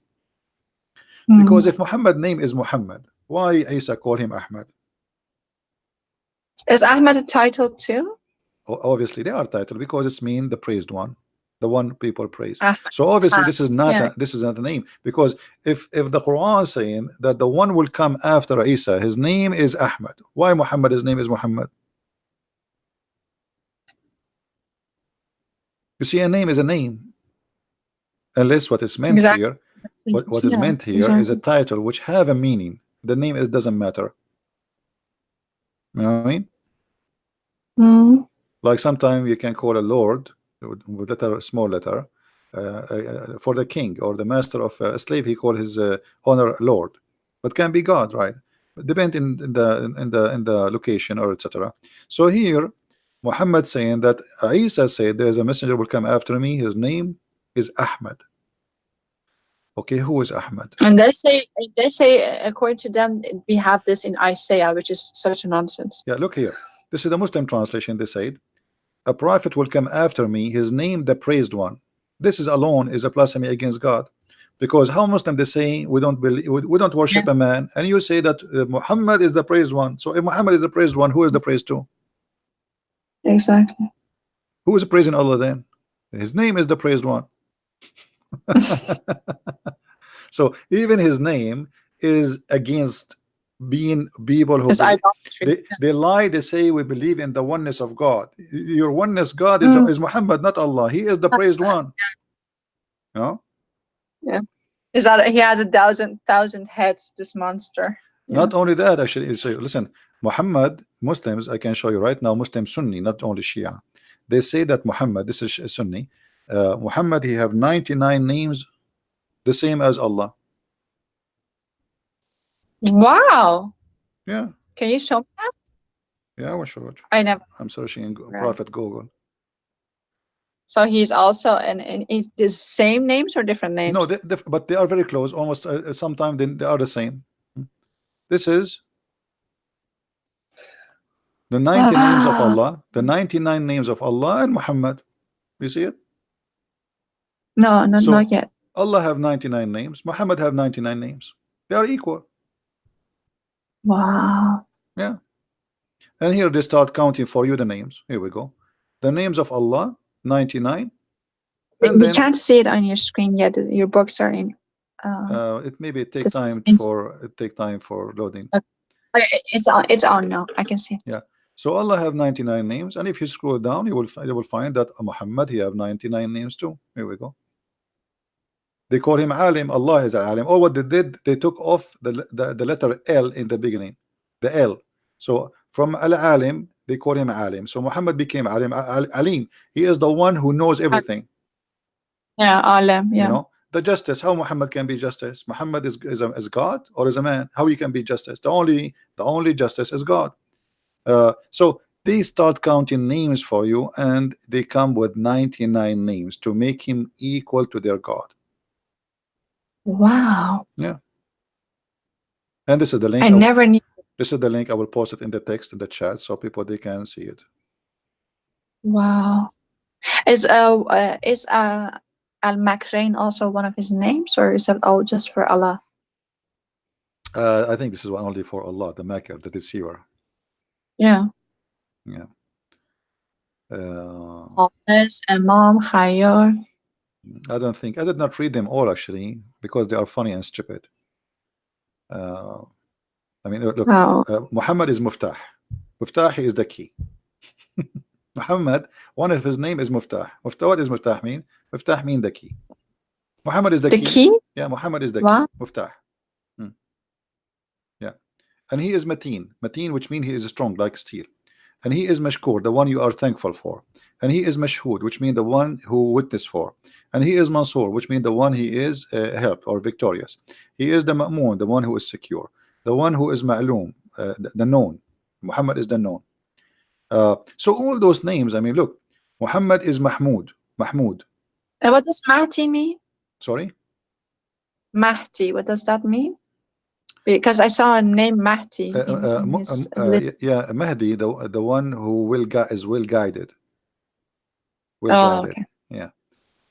because Mm. if Muhammad name is Muhammad, why Isa call him Ahmad? Is Ahmed a title too? Obviously they are titled because it's mean the praised one, the one people praise. Ahmed. So obviously Ah, yeah, this is not a name, because if the Quran is saying that the one will come after Isa, his name is Ahmad, why Muhammad, his name is Muhammad? You see, a name is a name, unless what is meant exactly. here, what is Yeah, meant here is a exactly. title which have a meaning. The name, it doesn't matter. You know what I mean? Mm. Like sometimes you can call a lord with letter, small letter, for the king or the master of a slave. He call his honor lord, but can be God, right? Depend in the location or etc. So here, Muhammad saying that Isa said there is a messenger will come after me. His name is Ahmad. Okay, who is Ahmad? And they say, according to them, we have this in Isaiah, which is such a nonsense. Yeah, look here. This is the Muslim translation. They said a prophet will come after me, his name the praised one. This is alone is a blasphemy against God, because how Muslim they say we don't believe, we don't Yeah, worship a man, and you say that Muhammad is the praised one. So if Muhammad is the praised one, who is the praised to? exactly. Who is praising Allah then? His name is the praised one. So even his name is against being people who It's believe. idolatry. They lie. They say we believe in the oneness of God. Your oneness God Mm. is Muhammad, not Allah. He is the praised one. You know. Yeah. Is that he has a thousand heads, this monster. Yeah. Not only that, actually, so listen, Muhammad, Muslims, I can show you right now, Muslim Sunni, not only Shia. They say that Muhammad, this is Sunni, Muhammad, he have 99 names, the same as Allah. Wow. Yeah, Can you show me that? yeah, I will show it. I never I'm searching in read. Prophet Google. So he's also and is the same names or different No, names? but they are very close, almost sometimes they are the same. This is the 90 names of Ah, Allah, the 99 names of Allah and Muhammad. You see it? no, not So yet. Allah have 99 names, Muhammad have 99 names. They are equal. Wow. Yeah. And here they start counting for you the names. Here we go. The names of Allah, 99. And We then can't see it on your screen yet. Your books are in. Um, it maybe take this time is for loading. okay, it's on. It's on now. I can see. Yeah. So Allah have 99 names, and if you scroll down, you will find that Muhammad, he have 99 names too. Here we go. They call him Alim. Allah is Alim. Or what they did, they took off the letter L in the beginning, the L. So from Al Alim, they call him Alim. So Muhammad became Alim. Alim. He is the one who knows everything. Yeah, Alam. You Yeah. know, the justice. How Muhammad can be justice? Muhammad is God or is a man? How he can be justice? The only justice is God. So they start counting names for you, and they come with 99 names to make him equal to their God. Wow. Yeah. And this is the I link. never knew. This is the link. I will post it in the text in the chat so people they can see it. Wow. Is Al Makrain also one of his names, or is it all just for Allah? I think this is one only for Allah, the Maker, the deceiver. Yeah. Yeah. Uh, Hafiz, Imam, Khayyar. I don't think I did not read them all actually because they are funny and stupid. Uh, I mean, look, Oh, Muhammad is Muftah. Muftah is the key. Muhammad, one of his name is Muftah. Muftah, what is Muftah mean? Muftah mean the key. Muhammad is the the key. key? Yeah, Muhammad is the key. What? Muftah. Hmm. Yeah. And he is Mateen. Mateen, which means he is strong like steel. And he is Mashkur, the one you are thankful for. And he is Mashhud, which means the one who witness for. And he is Mansur, which means the one he is helped or victorious. He is the Ma'mun, the one who is secure. The one who is Ma'loom, the known. Muhammad is the known. So all those names, I mean, look, Muhammad is Mahmud. Mahmud. And what does Mahdi mean? Sorry? Mahdi, what does that mean? Because I saw a name Mahdi in his list. Yeah, Mahdi, the one who is well guided. Well Oh, guided. okay. Yeah.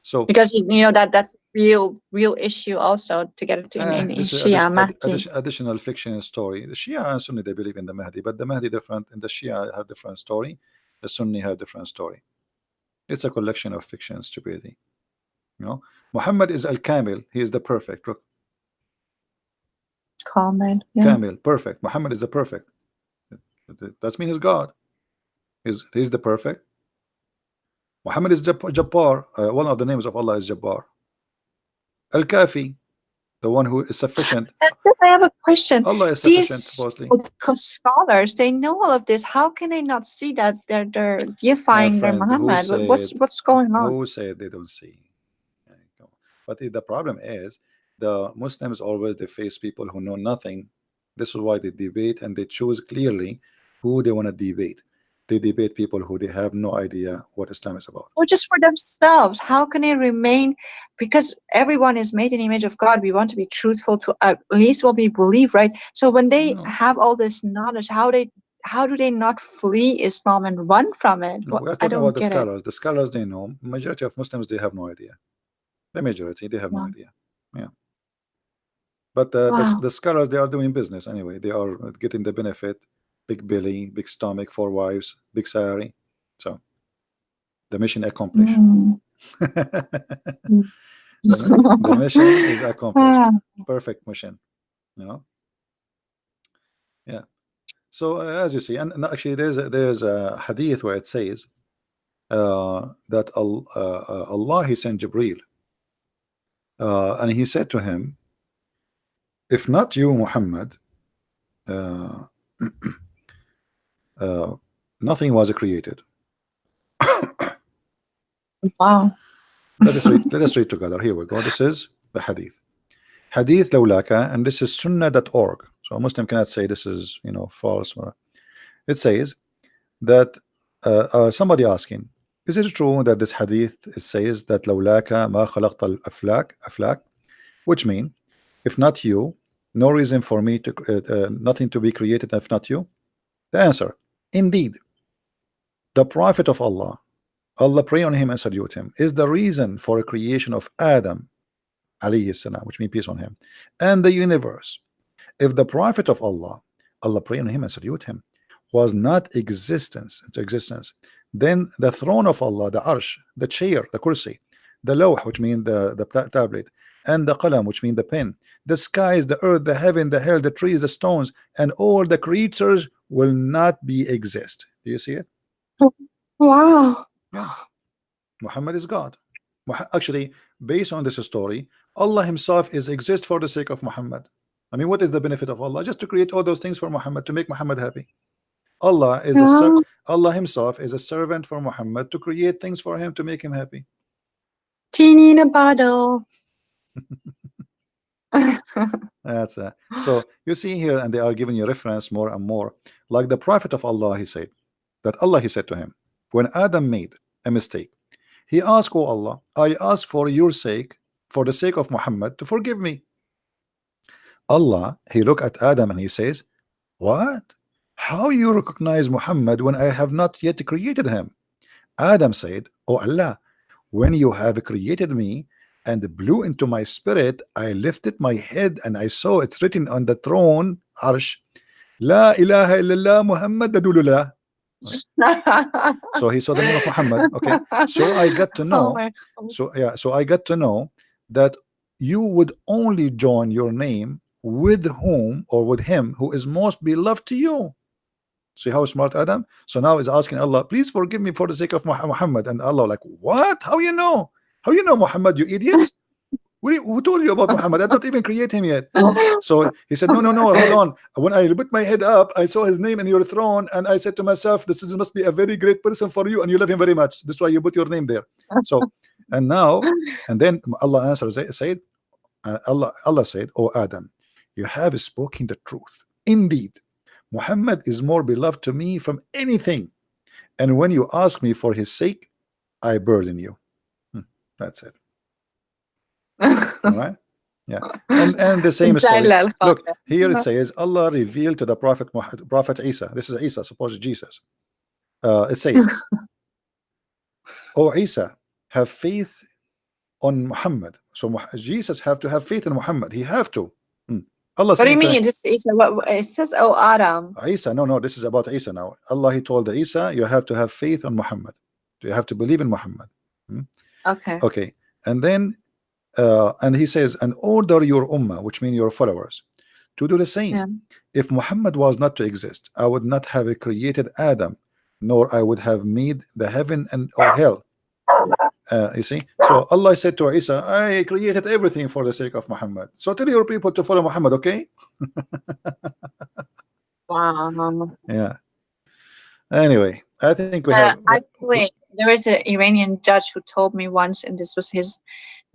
So Because you know that's real issue also to get it in this is Shia Mahdi. additional fiction story. The Shia and Sunni, they believe in the Mahdi, but the Mahdi different, and the Shia have different story. The Sunni have different story. It's a collection of fiction stupidity. You know, Muhammad is Al Kamil. He is the perfect. Look, Comment, yeah. Kamil, perfect. Muhammad is the perfect. That means he's God. He's the perfect. Muhammad is Jabbar. One of the names of Allah is Jabbar. Al Kafi, the one who is sufficient. I have a question. Allah is sufficient, These supposedly. scholars, they know all of this. How can they not see that they're deifying their Friend, Muhammad? What's going on? Who said they don't see? But the problem is the Muslims always they face people who know nothing. This is why they debate and they choose clearly who they want to debate. They debate people who they have no idea what Islam is about. Or just for themselves. How can they remain? Because everyone is made in the image of God. We want to be truthful to at least what we believe, right? So when they No, have all this knowledge, how do they not flee Islam and run from it? no, we are I talking don't about the get it. scholars. The scholars they know. Majority of Muslims they have no idea. The majority they have no Wow. idea. Yeah. But Wow. the scholars they are doing business anyway. They are getting the benefit. Big belly, big stomach, 4 wives, big salary. So the mission accomplished. Mm. The mission is accomplished. Ah, Perfect mission. You know. Yeah. So as you see, and actually there's a hadith where it says that Allah he sent Jibril, and he said to him, if not you, Muhammad, uh, nothing was created. wow. Let us read together. Here we go. This is the hadith. Hadith lawlaka, and this is sunnah.org. So a Muslim cannot say this is false. It says that somebody asking, is it true that this hadith says that lawlaka ma khalaqta al-aflak, which mean if not you, no reason for me to nothing to be created if not you? The answer, indeed, the Prophet of Allah, Allah pray on him and salute him, is the reason for a creation of Adam alayhi salam, which means peace on him, and the universe. If the Prophet of Allah, Allah pray on him and salute him, was not into existence, then the throne of Allah, the arsh, the chair, the kursi, the lawh, which means the tablet, and the qalam, which means the pen, the skies, the earth, the heaven, the hell, the trees, the stones, and all the creatures will not be exist. Do you see it? Wow. Yeah. Muhammad is God. Actually, based on this story, Allah himself is exist for the sake of Muhammad. I mean, what is the benefit of Allah? Just to create all those things for Muhammad, to make Muhammad happy. Allah is Yeah. Allah himself is a servant for Muhammad to create things for him to make him happy. Genie in a bottle. That's so you see here, and they are giving you reference more and more. Like the Prophet of Allah, he said that Allah he said to him, when Adam made a mistake, he asked, oh Allah, I ask for your sake, for the sake of Muhammad, to forgive me. Allah, he looked at Adam and he says, what? How you recognize Muhammad when I have not yet created him? Adam said, oh Allah, when you have created me and blew into my spirit, I lifted my head and I saw it's written on the throne, Arsh, La ilaha illallah Muhammad Dadulullah. So he saw the name of Muhammad. Okay, so I got to know. So I got to know that you would only join your name with whom or with him who is most beloved to you. See how smart Adam? So now he's asking Allah, please forgive me for the sake of Muhammad. And Allah like, what? How you know? How you know Muhammad, you idiot? Who told you about Muhammad? I did not even create him yet. So he said, no, no, no, hold on. When I put my head up, I saw his name in your throne, and I said to myself, must be a very great person for you, and you love him very much. That's why you put your name there. So, and now, and then Allah answers, said, Allah said, oh Adam, you have spoken the truth. Indeed, Muhammad is more beloved to me from anything. And when you ask me for his sake, I burden you. That's it. All right. Yeah, and the same story. Look here, it says Allah revealed to the Prophet Isa. This is Isa, supposed Jesus. It says, "O Isa, have faith on Muhammad." So Jesus have to have faith in Muhammad. He have to. Allah. What do you mean? Just Isa? What it says? Oh, Adam. Isa. No, no. This is about Isa now. Allah, He told Isa, you have to have faith on Muhammad. You have to believe in Muhammad. Okay. Okay, and then. And he says, and order your ummah, which means your followers, to do the same. Yeah. If Muhammad was not to exist, I would not have created Adam, nor I would have made the heaven and or hell. You see, so Allah said to Isa, I created everything for the sake of Muhammad. So tell your people to follow Muhammad, okay? Wow. Yeah. Anyway, I think we have. Actually, there was an Iranian judge who told me once, and this was his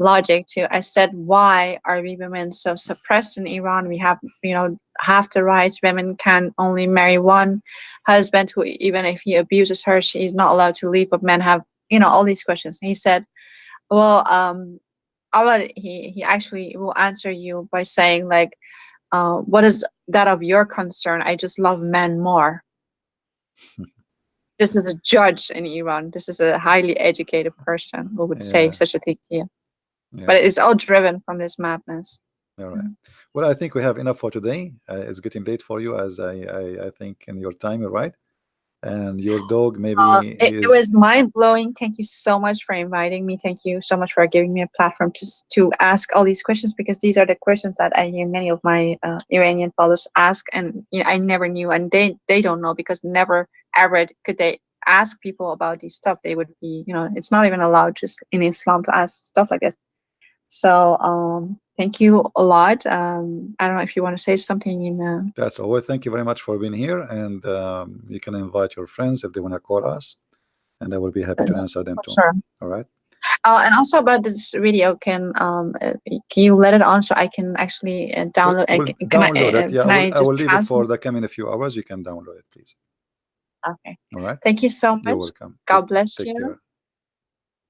logic too. I said, why are we women so suppressed in Iran? We have, half the rights. Women can only marry one husband, who even if he abuses her, she is not allowed to leave. But men have, all these questions. He said, well, he actually will answer you by saying, like, what is that of your concern? I just love men more. This is a judge in Iran. This is a highly educated person who would say such a thing to you. Yeah. But it's all driven from this madness. All right. Well, I think we have enough for today. It's getting late for you, as I think in your time, right? And your dog, maybe. It was mind blowing. Thank you so much for inviting me. Thank you so much for giving me a platform to ask all these questions, because these are the questions that I hear many of my Iranian followers ask, and I never knew, and they don't know, because never ever could they ask people about these stuff. They would be, it's not even allowed just in Islam to ask stuff like this. So thank you a lot. I don't know if you want to say something in That's all. Well, thank you very much for being here, and you can invite your friends if they want to call us, and I will be happy to answer them too. Sure. All right. And also about this video, can you let it on so I can actually download it? Download it. Yeah, I will leave it for the coming a few hours. You can download it, please. Okay. All right. Thank you so much. You're welcome. God bless you. Take care.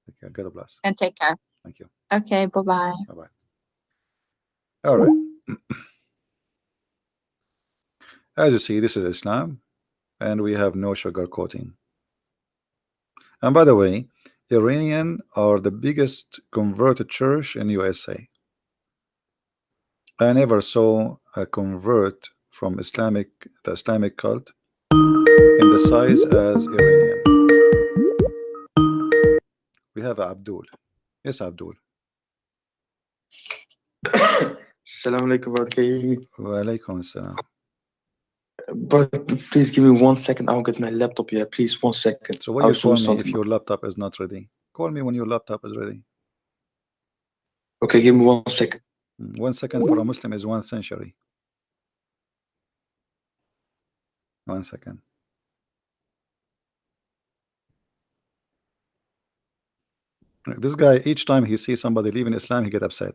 Take care. God bless. And take care. Thank you. Okay. Bye-bye. Bye-bye. All right. As you see, this is Islam, and we have no sugar coating. And by the way, Iranian are the biggest converted church in USA. I never saw a convert from the Islamic cult in the size as Iranian. We have Abdul. Yes, Abdul. Assalamu alaikum, brother. Can you hear me? Wa alaikum assalam. Brother, please give me 1 second. I'll get my laptop here. Please, 1 second. So when you call me if your laptop is not ready, call me when your laptop is ready. Okay, give me 1 second. 1 second for a Muslim is 1 century. 1 second. This guy, each time he sees somebody leaving Islam, he get upset.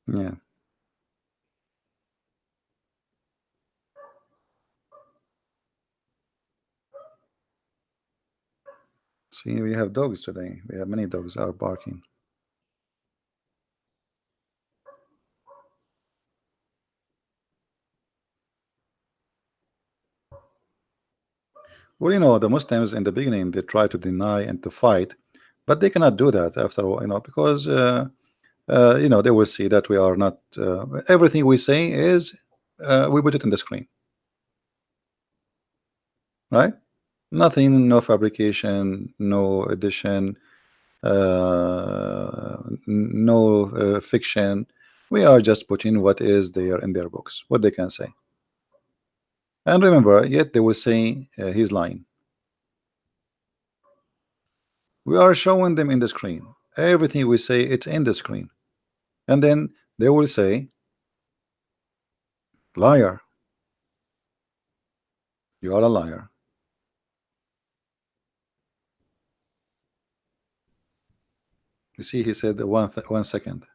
Yeah. See, we have dogs today. We have many dogs are barking. Well, the Muslims in the beginning, they try to deny and to fight, but they cannot do that after all, because they will see that we are not everything we say is we put it in the screen. right? Nothing, no fabrication, no addition, no fiction. We are just putting what is there in their books, what they can say. And remember, yet they will say he's lying. We are showing them in the screen. Everything we say, it's in the screen. And then they will say, liar. You are a liar. You see, he said 1 second.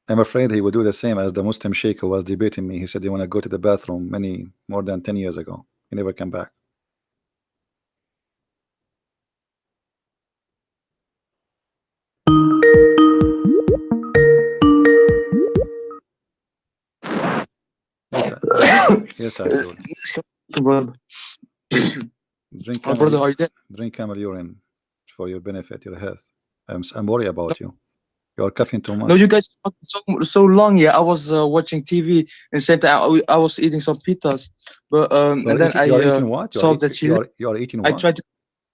I'm afraid he will do the same as the Muslim sheikh who was debating me. He said he want to go to the bathroom many more than 10 years ago. He never came back. Yes, yes, Abdul. Brother, Drink my brother, are you there? drink camel urine for your benefit, your health. I'm worried about you. You are coughing too much. No, you guys talked so long. Yeah, I was watching TV and same time I was eating some pizzas, but and then You are I eating what? saw that she left. You are eating I what? tried to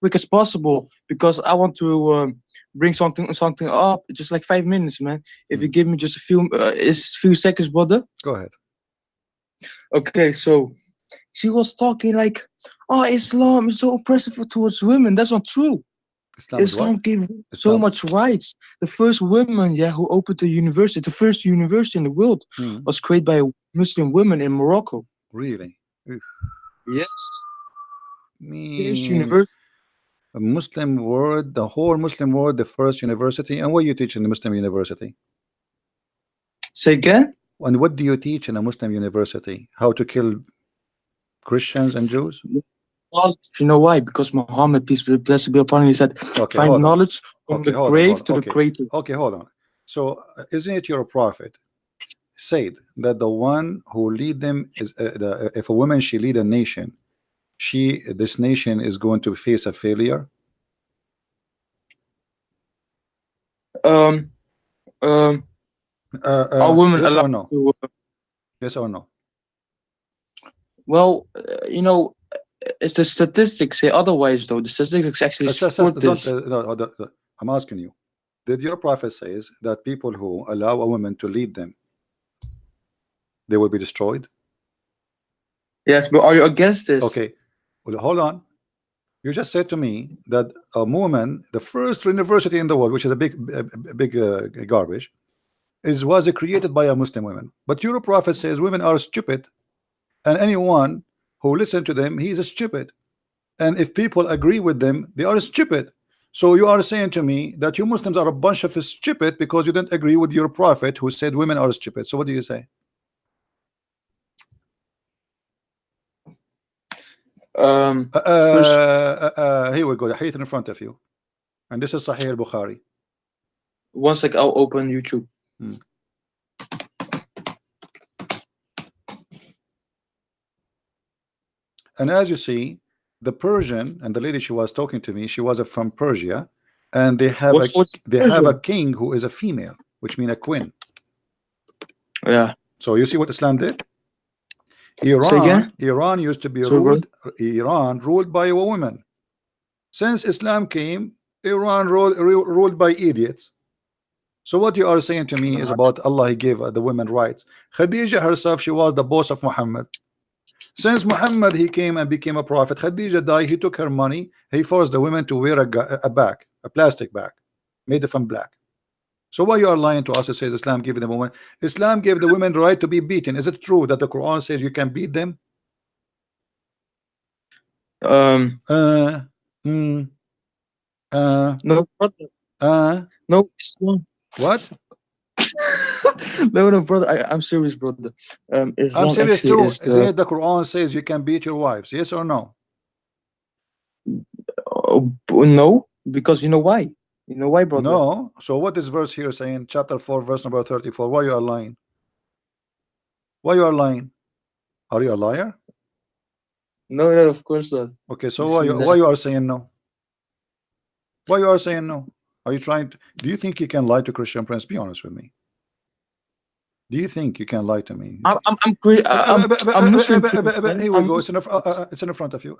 quick as possible because I want to bring something up. Just like 5 minutes, man. If you give me just a few seconds, brother. Go ahead. Okay, so she was talking like, "Oh, Islam is so oppressive towards women." That's not true. Islam is Islam what? gave so Islam. much rights. The first woman, yeah, who opened the university, the first university in the world, was created by Muslim women in Morocco. Really? Oof. Yes. First Me, university. a Muslim world, the whole Muslim world, the first university. And what you teach in the Muslim university? Say again? And what do you teach in a Muslim university? How to kill Christians and Jews? Well, you know why? Because Muhammad, peace be blessed be upon him, he said, Okay, find hold on. knowledge from Okay, the hold on, grave hold to on. the Okay, cradle. okay, hold on. So, isn't it your prophet said that the one who lead them is if a woman she lead a nation, this nation is going to face a failure? Um, are women Yes or allowed no? to? Yes or no? Well, it's the statistics say otherwise, though. The statistics actually support Don't, this. no, I'm asking you. Did your prophet says that people who allow a woman to lead them, they will be destroyed? Yes, but are you against this? Okay, well, hold on. You just said to me that a woman, the first university in the world, which is a big garbage, was created by a Muslim woman. But your prophet says women are stupid, and anyone who listen to them, he is stupid. And if people agree with them, they are stupid. So you are saying to me that you Muslims are a bunch of stupid because you didn't agree with your prophet who said women are stupid. So what do you say? First, Here we go. The hadith in front of you, and this is Sahih al-Bukhari. one sec, I'll open YouTube. And as you see, the Persian and the lady she was talking to me, she was from Persia, and they have What's a king who is a female, which means a queen. Yeah. So you see what Islam did? Say again? Iran used to be Sorry, ruled. Iran ruled by a woman. Since Islam came, Iran ruled by idiots. So what you are saying to me is about Allah. He gave the women rights. Khadija herself, she was the boss of Muhammad. Since Muhammad he came and became a prophet, Khadija died. He took her money. He forced the women to wear a bag, a plastic bag, made it from black. So why you are lying to us? It says Islam gave the women. Islam gave the women the right to be beaten. Is it true that the Quran says you can beat them? No, brother. No, Islam. What? No, brother. I'm serious, brother. I'm Islam serious actually too. is Isn't it the Quran says you can beat your wives? Yes or no? no, because you know why? You know why, brother? No. So what is verse here saying? Chapter 4, verse number 34. Why you are lying? Why you are lying? Are you a liar? No, of course not. Okay, so why you are saying no? Why you are saying no? Are you trying to, do you think you can lie to Christian Prince? Be honest with me. Do you think you can lie to me? I'm Muslim too, man. Here we I'm go. Muslim. It's in the front of you.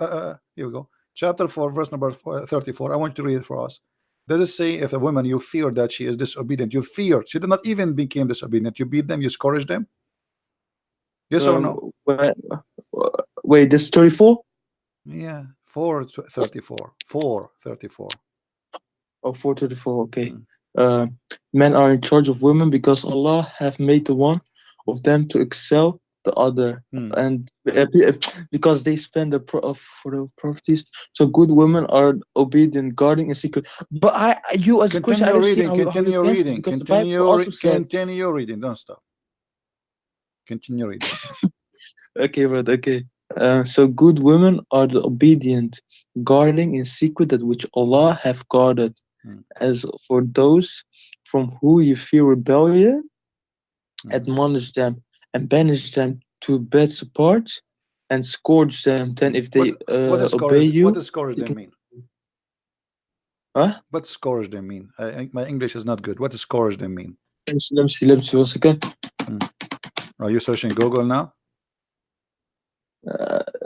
Here we go. Chapter 4, verse number 34. I want you to read it for us. Does it say if a woman you fear that she is disobedient, you fear she did not even became disobedient, you beat them, you scourge them? Yes or Uh, no? wait, wait, this 34 Yeah, 4:34. 4:34. or 434? Okay. Mm. Uh, Men are in charge of women because Allah have made the one of them to excel the other, Mm. and because they spend for the properties. So good women are obedient, guarding in secret. But you as a Christian, I Continue don't see reading. how you Continue against it reading. because the Bible also says. Continue reading. Don't stop. Continue reading. Okay, but okay. So good women are the obedient, guarding in secret that which Allah have guarded. Mm. As for those from who you fear rebellion, Mm. admonish them and banish them to beds apart, and scourge them. Then, Mm. if they obey What you, does scourge you them can. mean? Huh? What does scourge them mean? My English is not good. What does scourge them mean? Let me see 1 second. Mm. Are you searching Google now?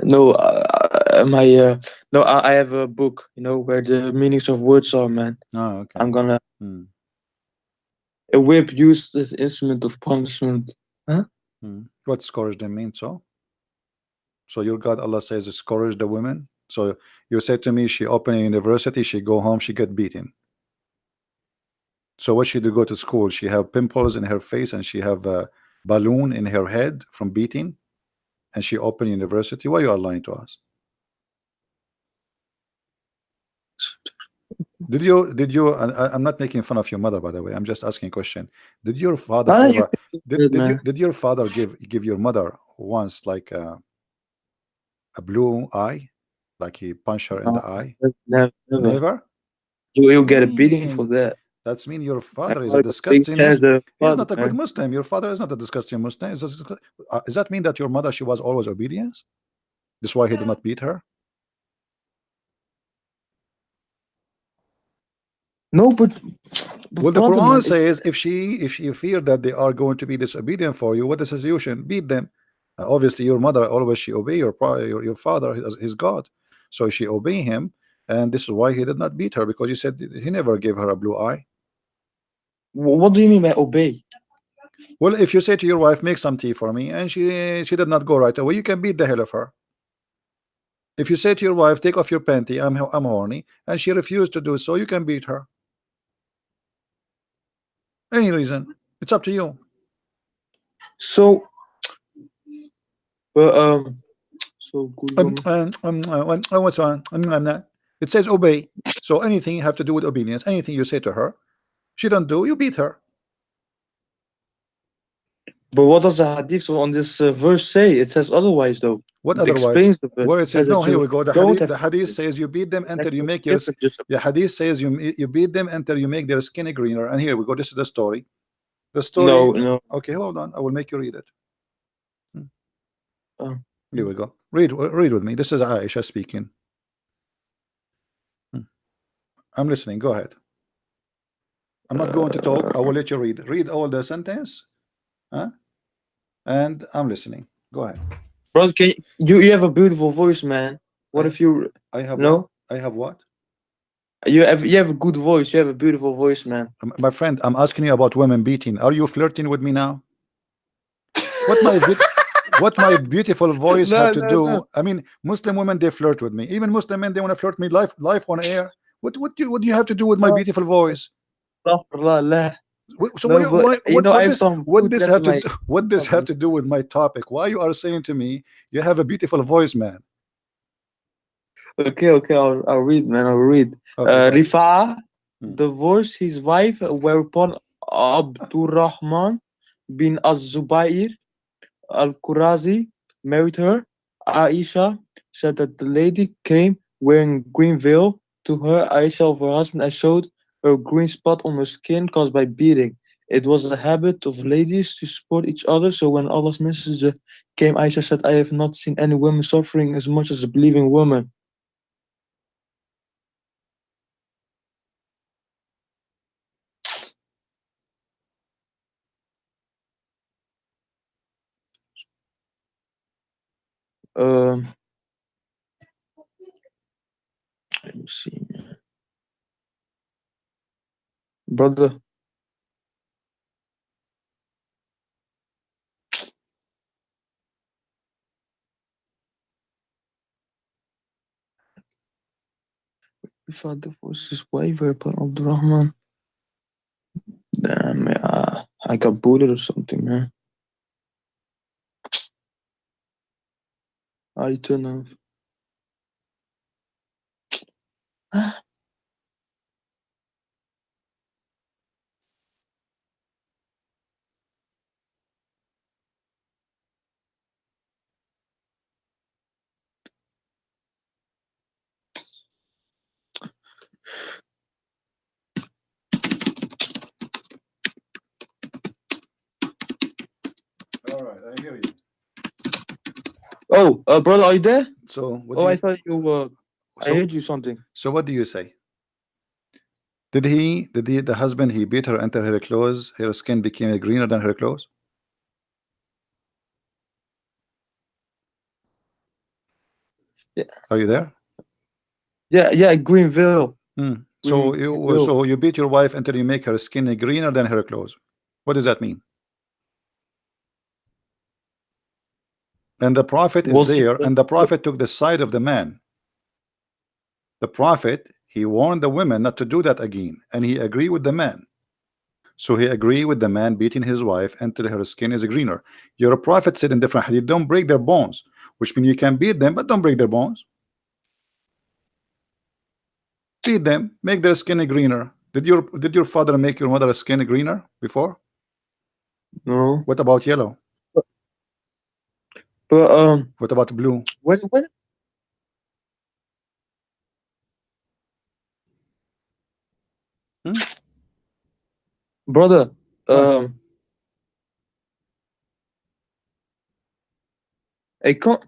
No, my no, I have a book, where the meanings of words are, man. Oh, okay. I'm gonna. Mm. A whip used as instrument of punishment. Huh? Mm. What scourge them mean? So your God Allah says scourge the women. So you said to me she open a university, she go home, she get beaten. So what she do go to school? She have pimples in her face and she have a balloon in her head from beating, and she open university. Why you are lying to us? Did you I'm not making fun of your mother, by the way. I'm just asking a question. Did your father Ah, you ever can do it, man. did your father give your mother once like a blue eye, like he punched her in No, the eye? never, never. Never. You'll get a beating for mean that. that's mean your My father is a father got big disgusting as Muslim. a He is father, not a good man. Muslim. Your father is not a disgusting Muslim. Does that mean that your mother she was always obedience? That's why he did not beat her. No, but Well, the brother, Quran man, if says if you fear that they are going to be disobedient for you, what is the solution? Beat them. Obviously, your mother always she obey your father, his God, so she obey him, and this is why he did not beat her because you said he never gave her a blue eye. what do you mean by obey? Well, if you say to your wife, make some tea for me, and she did not go right away, you can beat the hell of her. If you say to your wife, take off your panty, I'm horny, and she refused to do so, you can beat her. Any reason, it's up to you. So, well, so good woman. What's on? It says obey. So anything you have to do with obedience, anything you say to her, she don't do, you beat her. But what does the hadith on this verse say? It says otherwise, though. What It otherwise? explains the verse. Where it It says says no, that here you we go. The don't hadith, have the to hadith says you beat them until you make your. different just The hadith says you beat them until you make their skin greener. And here we go. This is the story. The story. no, no. Okay, hold on. I will make you read it. Hmm, Uh, Here we go. Read with me. This is Aisha speaking. Hmm, I'm listening. Go ahead. I'm not going to talk. I will let you read. Read all the sentence. Huh? And I'm listening. Go ahead. brother, you have a beautiful voice, man. What I if you I have what? no? I have what? You have a good voice. You have a beautiful voice, man. My friend, I'm asking you about women beating. Are you flirting with me now? What my what my beautiful voice have No, to no, no. do? I mean, Muslim women they flirt with me. Even Muslim men they want to flirt me live on air. What do you have to do with my No, beautiful voice? astaghfirullah, la. So No, but I what have this some what food this left have in to my do what this have oven. to do with my topic? Why you are saying to me you have a beautiful voice, man? Okay, okay, I'll read, man. I'll read. Okay, go ahead. Rifa'a Hmm. divorced his wife, whereupon Abdurrahman bin Az-Zubair al-Qurazi married her. Aisha said that the lady came wearing green veil to her, Aisha, of her husband, and showed a green spot on her skin caused by beating. It was a habit of ladies to support each other, so when Allah's messenger came, Aisha said, I have not seen any woman suffering as much as a believing woman. Um, let me see, brother. If I divorce his wife, whereupon Abdurrahman. Damn, man, I got bullied or something, man. I turn off. All right, I hear you. Oh, brother, are you there? So what Oh, do I you thought you were. I so heard you something. so what do you say? Did he the husband he beat her until her clothes, her skin became greener than her clothes? Yeah, Are you there? yeah. Greenville, So Greenville. you beat your wife until you make her skin greener than her clothes. What does that mean? And the prophet is Was he? there, and the prophet took the side of the man. The prophet, he warned the women not to do that again, and he agreed with the man. So he agreed with the man beating his wife until her skin is greener. Your prophet said in different hadith, don't break their bones, which means you can beat them, but don't break their bones. Beat them, make their skin greener. Did your father make your mother's skin greener before? No, What about yellow? but, but What about blue? when Hmm? brother, What? I can't.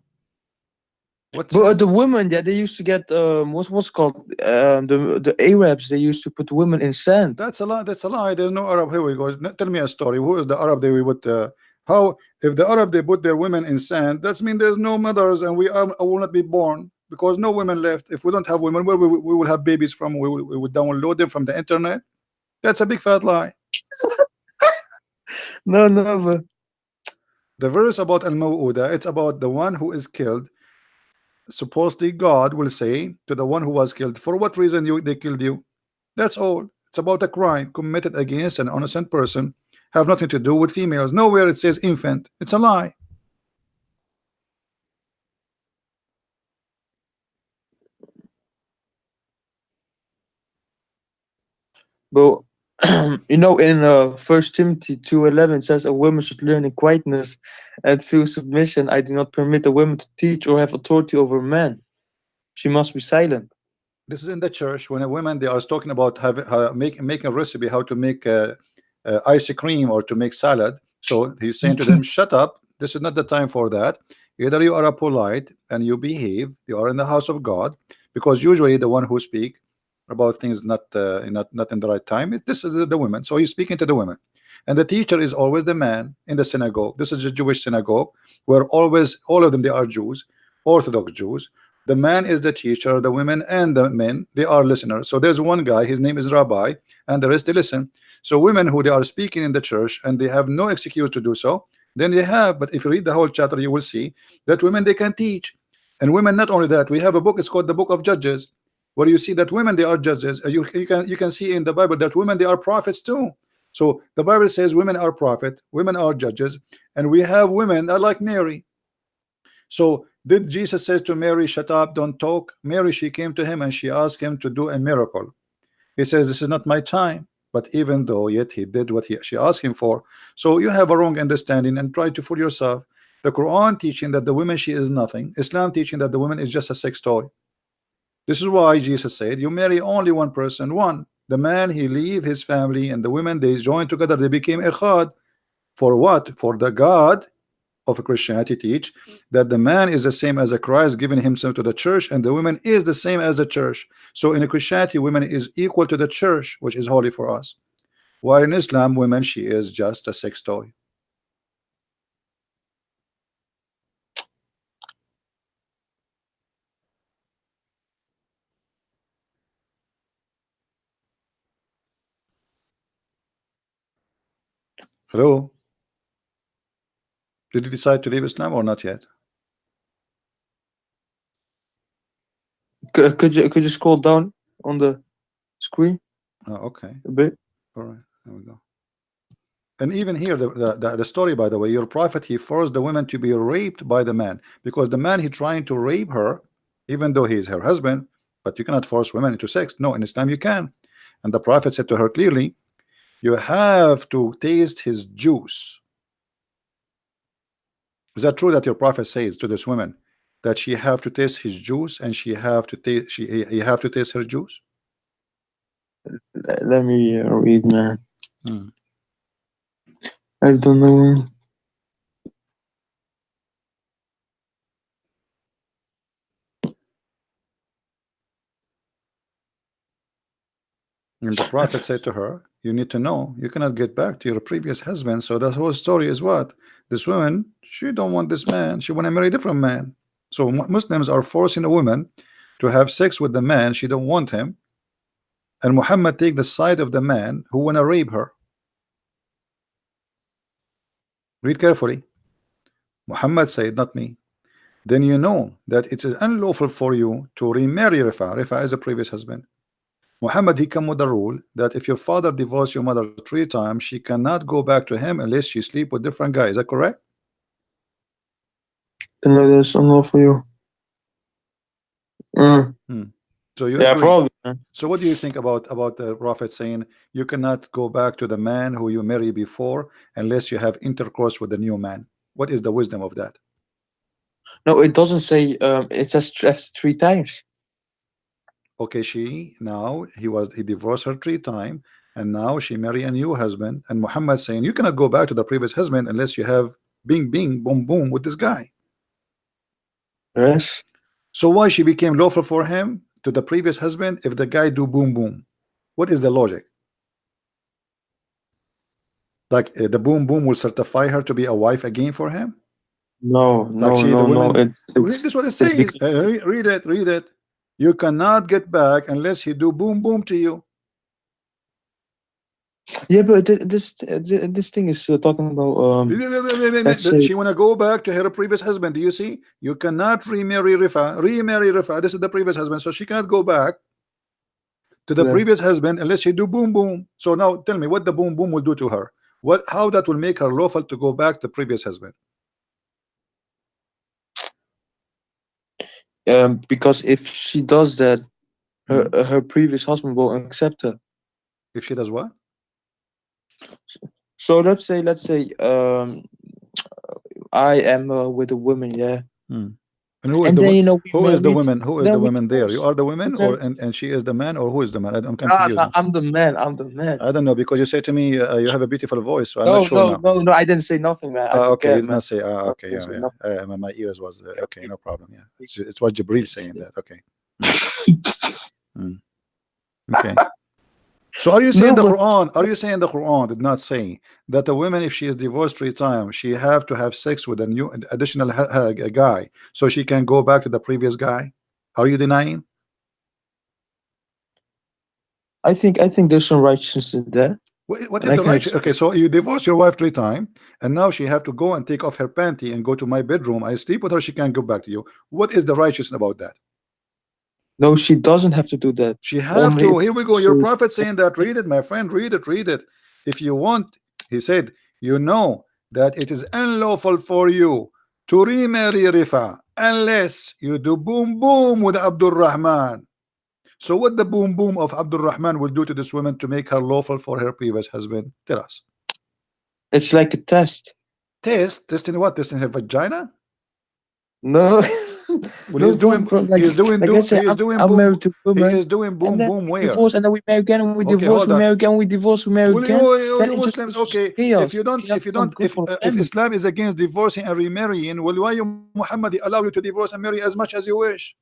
What? But the women, yeah, they used to get what's called the Arabs. They used to put women in sand. That's a lie. That's a lie. There's no Arab. Here we go. Tell me a story. Who is the Arab they we put? How if the Arab they put their women in sand? That's mean there's no mothers and we will not be born because no women left. If we don't have women, where we will have babies from? We will download them from the internet. That's a big fat lie. No, no, but The verse about al mawuda, it's about the one who is killed. Supposedly God will say to the one who was killed, for what reason they killed you? That's all. It's about a crime committed against an innocent person, have nothing to do with females. Nowhere it says infant. It's a lie. but in First Timothy 2:11 says a woman should learn in quietness and feel submission. I do not permit a woman to teach or have authority over a man. She must be silent. This is in the church when a woman they are talking about making a recipe how to make ice cream or to make salad. So he's saying to them, shut up, this is not the time for that. Either you are a polite and you behave, you are in the house of God, because usually the one who speak about things not in the right time, this is the women. So he's speaking to the women, and the teacher is always the man in the synagogue. This is a Jewish synagogue where always all of them they are Jews, Orthodox Jews. The man is the teacher, the women and the men they are listeners. So there's one guy, his name is Rabbi, and the rest they listen. So women who they are speaking in the church and they have no excuse to do so, then they have. But if you read the whole chapter, you will see that women they can teach. And women, not only that, we have a book, it's called the book of Judges, where you see that women they are judges. You can see in the Bible that women they are prophets too. So the Bible says women are prophet, women are judges, and we have women like Mary. So did Jesus says to Mary, shut up, don't talk? Mary, she came to him and she asked him to do a miracle. He says, this is not my time. But even though yet he did what she asked him for. So you have a wrong understanding and try to fool yourself. The Quran teaching that the woman she is nothing. Islam teaching that the woman is just a sex toy. This is why Jesus said you marry only one person, one. The man he leave his family and the women they join together, they became echad. For what? For the God of Christianity teach that the man is the same as a Christ giving himself to the church, and the woman is the same as the church. So in Christianity, women is equal to the church, which is holy for us. While in Islam, women she is just a sex toy. Hello? Did you decide to leave Islam or not yet? Could you scroll down on the screen Oh, okay. a bit? All right. There we go. And even here, the story, by the way, your prophet, he forced the woman to be raped by the man, because the man, he trying to rape her, even though he is her husband. But you cannot force women into sex. No, in Islam you can. And the prophet said to her clearly, you have to taste his juice. Is that true that your prophet says to this woman that she have to taste his juice, and she have to taste, he have to taste her juice? Let me read, man. Hmm. I don't know. And the prophet said to her, you need to know you cannot get back to your previous husband. So the whole story is what? This woman, she don't want this man. She want to marry a different man. So Muslims are forcing a woman to have sex with the man she don't want him. And Muhammad take the side of the man who want to rape her. Read carefully. Muhammad said, not me. Then you know that it is unlawful for you to remarry Rifa. Rifa is a previous husband. Muhammad, he come with the rule that if your father divorced your mother 3 times, she cannot go back to him unless she sleep with different guys. Is that correct? No, that's enough for you. Hmm. So you Yeah, agree. probably, man. So what do you think about the prophet saying you cannot go back to the man who you married before unless you have intercourse with the new man? What is the wisdom of that? No, it doesn't say. It says stress 3 times. Okay, he divorced her 3 times, and now she marry a new husband, and Muhammad saying you cannot go back to the previous husband unless you have bing bing boom boom with this guy. Yes. So why she became lawful for him to the previous husband if the guy do boom boom? What is the logic? Like the boom boom will certify her to be a wife again for him? No, Like no, she the no, no. women, It's this is what it it's says. because Read it, read it. You cannot get back unless he do boom boom to you. yeah, but this thing is talking about let's say She wanna go back to her previous husband. Do you see? You cannot remarry Rifa. Remarry Rifa. This is the previous husband, so she cannot go back to the yeah. previous husband unless she do boom boom. So now tell me what the boom boom will do to her. What how that will make her lawful to go back to previous husband? Because if she does that, Hmm? her previous husband will accept her. If she does what? So let's say I am with a woman, yeah, Hmm. And who is and the then we who is the married, woman? Who is the then we woman there? You divorce. are the We woman, or married. and she is the man, or who is the man? I'm Ah, confused no, now. I'm the man. I'm the man. I don't know because you say to me you have a beautiful voice, so I'm not No, sure no, now. no, no. I didn't say nothing, man. I Okay, you forget, did man. not say. I Okay, didn't yeah, say yeah. nothing. My ears was okay, Okay. no problem. Yeah, it was Jibril saying that. Okay. Hmm. Hmm. Okay. So are you saying No, the but Quran? Are you saying the Quran did not say that a woman, if she is divorced 3 times, she have to have sex with a new additional guy so she can go back to the previous guy? Are you denying? I think there's some righteousness in that, What and is I the can right? Okay, explain. so you divorce your wife 3 times, and now she have to go and take off her panty and go to my bedroom. I sleep with her. She can't go back to you. What is the righteousness about that? No, she doesn't have to do that. She have Only to. if Here we go. Your she. prophet saying that. Read it, my friend. Read it. Read it. If you want, he said, you know that it is unlawful for you to remarry Rifa unless you do boom boom with Abdul Rahman. So what the boom boom of Abdul Rahman will do to this woman to make her lawful for her previous husband? Tell us. It's like a test. Testing what? Testing her vagina? No, Well, no, bro. Like I said, he is doing I'm boom married to a he woman, is doing and boom then boom we where? divorce, and then we marry again, and we Okay, divorce, hold we on. marry again, we divorce, we marry Well, again. Then it Muslims, it's just okay. chaos. It's chaos. If you It's not don't, good for the if family. Islam is against divorcing and remarrying, well, why you Muhammad allow you to divorce and marry as much as you wish?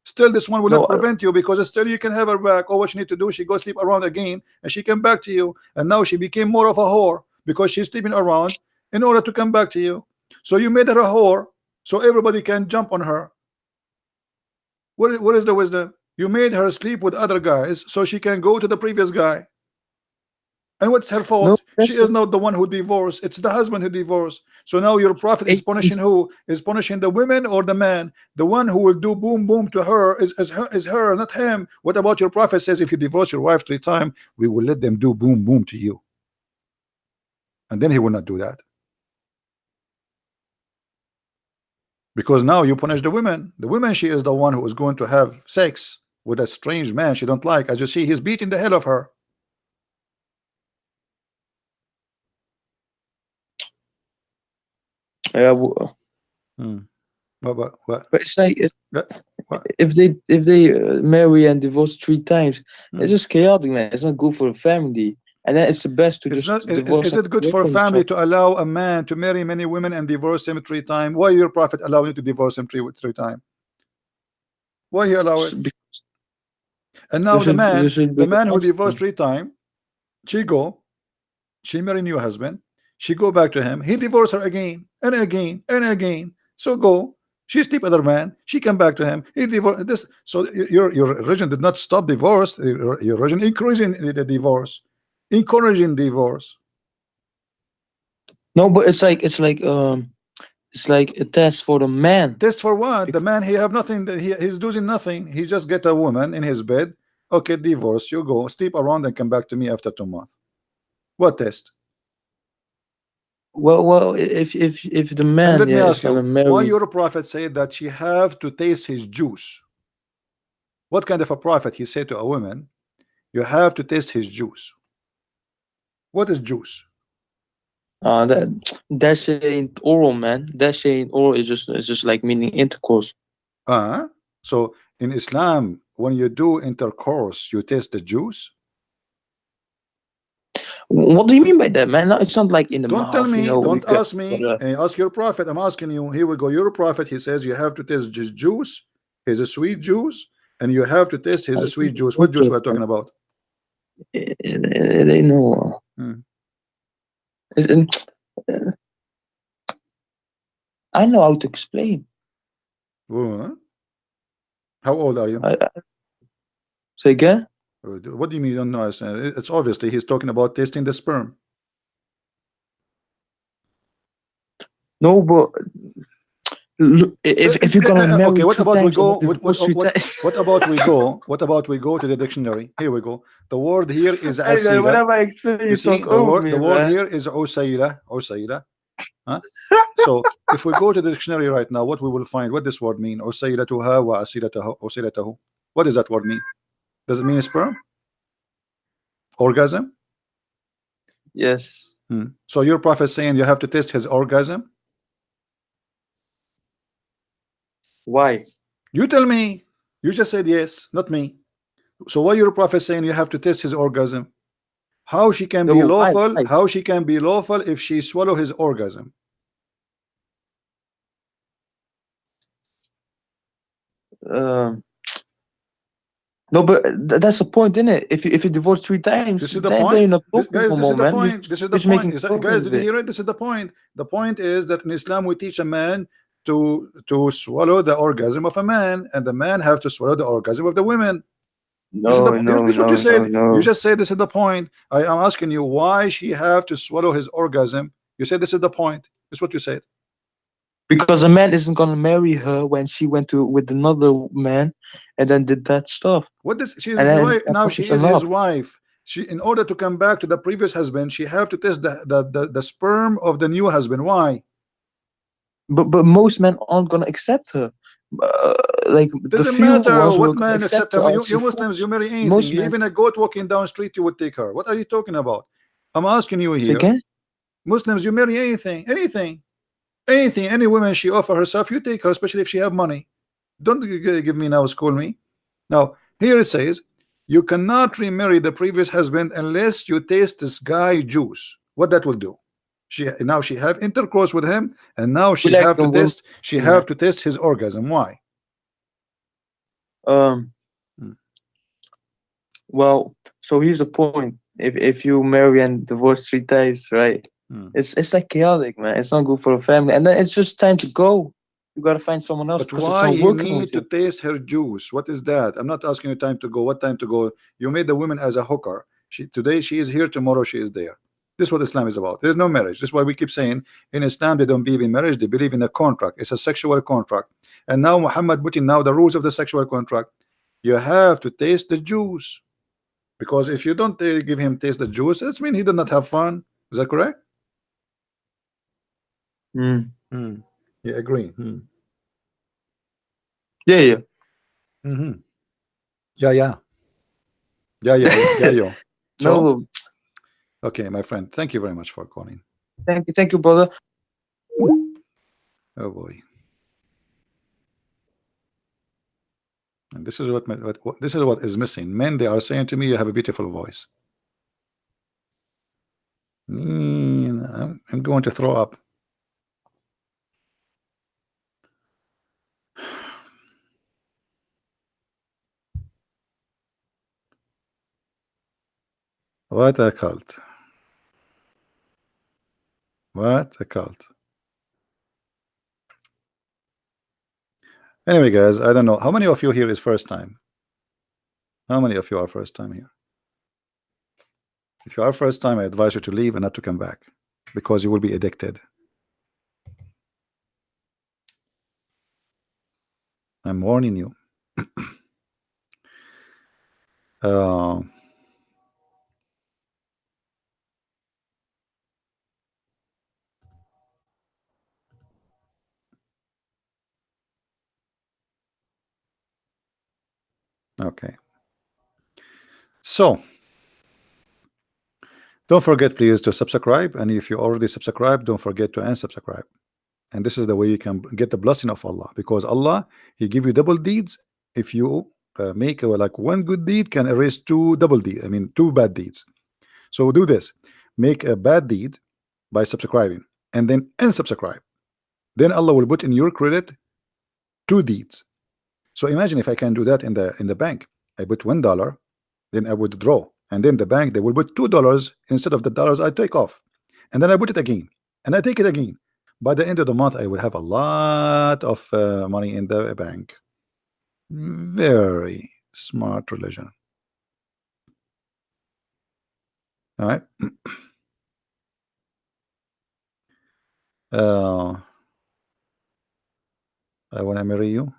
Still, this one will not No, prevent you because still you can have her back. All what you need to do, she go sleep around again, and she come back to you. And now she became more of a whore because she's sleeping around in order to come back to you. So you made her a whore, so everybody can jump on her. What is the wisdom? You made her sleep with other guys so she can go to the previous guy. And what's her No, fault? She that's is not the one who divorced. It's the husband who divorced. So now your prophet is punishing it's who? Is punishing the women or the man? The one who will do boom boom to her is her, not him. What about your prophet says if you divorce your wife 3 times, we will let them do boom boom to you. And then he will not do that. Because now you punish the women. The woman, she is the one who is going to have sex with a strange man she don't like. As you see, he's beating the hell of her. yeah. Hmm. What? But it's like What? if they marry and divorce 3 times, it's Hmm. just chaotic, man. It's not good for the family. And then it's the best to It's just not. divorce Is them it good away for a from each family other. to allow a man to marry many women and divorce him 3 times? Why your prophet allow you to divorce him three times? Why he allow it? And now You should the be man who divorced constant. 3 times, she go, she marry new husband, she go back to him, he divorce her again and again and again. So go, she sleep other man, she come back to him, he divorce this. So your religion did not stop divorce. Your religion increasing the divorce, encouraging divorce. No, but it's like a test for the man. Test for what? The Because, man, he have nothing, he's doing nothing. He just get a woman in his bed. Okay, divorce, you go sleep around and come back to me after 2 months. What test? well, if the And man, let me yeah, is ask gonna you, why marry. your prophet said that she have to taste his juice? What kind of a prophet he said to a woman, you have to taste his juice? What is juice? That shit ain't oral, man. That shit ain't oral. It's just like meaning intercourse. So in Islam, when you do intercourse, you taste the juice? What do you mean by that, man? No, it's not like in the Don't tell mouth, you me, know. You don't got, ask me. Ask your prophet. I'm asking you. Here we go. Your prophet, he says you have to taste his juice, his sweet juice, and you have to taste his sweet juice. What juice we're talking about? They know. Hmm. It's- uh, I know how to explain. Huh? How old are you? Say again? What do you mean you don't know? It's obviously he's talking about tasting the sperm. No, but look, if you're gonna Okay, marry what three about we times and go? then divorce three times, What about we go? What about we go to the dictionary? Here we go. The word here is hey man, asila. whenever I explain, You you see, talk over the me, word man. here is usayla, usayla. Huh? So if we go to the dictionary right now, what we will find? What this word mean? Usaylatuha wa asilatahu. Usaylatahu. What does that word mean? Does it mean sperm? Orgasm? Yes. So your prophet saying you have to test his orgasm? Why? You tell me. You just said yes, not me. So why your prophet saying you have to test his orgasm? How she can be No, why? lawful? Why? How she can be lawful if she swallow his orgasm? Um, no, but that's the point, isn't it? If you divorce three times, This is the then you're point. not talking Guys, no this more, is the man. point. This is You're the just point. making fun Guys, of did you it. hear it? This is the point. The point is that in Islam we teach a man to swallow the orgasm of a man, and the man have to swallow the orgasm of the women. This is No, no, this is what you no, no, said. You no. just said this is the point. I am asking you why she have to swallow his orgasm. You said this is the point. This is what you said. Because a man isn't gonna marry her when she went to with another man and then did that stuff. What does she is And his then wife now? She it's is his enough. wife. She, in order to come back to the previous husband, she have to test the sperm of the new husband. Why? But most men aren't gonna accept her. Uh, like It the doesn't few matter ones who what are gonna man accept except her them. are You actually Muslims, you fools. marry anything. Most men. Even a goat walking down street, you would take her. What are you talking about? I'm asking you Say here. again? Muslims, you marry anything, anything, anything. Any woman she offer herself, you take her, especially if she have money. Don't give me now, school me. Now here it says you cannot remarry the previous husband unless you taste this guy juice. What that will do? She have intercourse with him, and now We she like have to women, test. She man. have to test his orgasm. Why? Um. Hmm. Well, so here's the point. If you marry and divorce three times, right? Hmm. It's like chaotic, man. It's not good for the family, and then it's just time to go. You gotta find someone else But because it's why not he working with need to you. taste her juice? What is that? I'm not asking you time to go. What time to go? You made the woman as a hooker. Today she is here, tomorrow she is there. This is what Islam is about. There's no marriage. This is why we keep saying in Islam they don't believe in marriage, they believe in a contract. It's a sexual contract. And now Muhammad put in now the rules of the sexual contract. You have to taste the juice, because if you don't give him taste the juice, that's mean he did not have fun. Is that correct? Mm. You agree? Yeah, yeah. Yeah, yeah, yeah, yeah, yeah, yo. So No, okay, my friend, thank you very much for calling. thank you, brother. Oh boy. And this is what this is what is missing. Men, they are saying to me, you have a beautiful voice. I'm going to throw up. What a cult. What a cult. Anyway, guys, I don't know. How many of you here is first time? How many of you are first time here? If you are first time, I advise you to leave and not to come back, because you will be addicted. I'm warning you. Uh, okay. So don't forget, please, to subscribe. And if you already subscribed, don't forget to unsubscribe. And this is the way you can get the blessing of Allah, because Allah, He give you double deeds. If you make like one good deed can erase two double deeds. I mean, two bad deeds. So do this: make a bad deed by subscribing, and then unsubscribe. Then Allah will put in your credit two deeds. So imagine if I can do that in the bank. I put $1, then I would draw, and then the bank they will put $2 instead of the dollars I take off, and then I put it again, and I take it again. By the end of the month, I will have a lot of money in the bank. Very smart religion. All right. I want to marry you.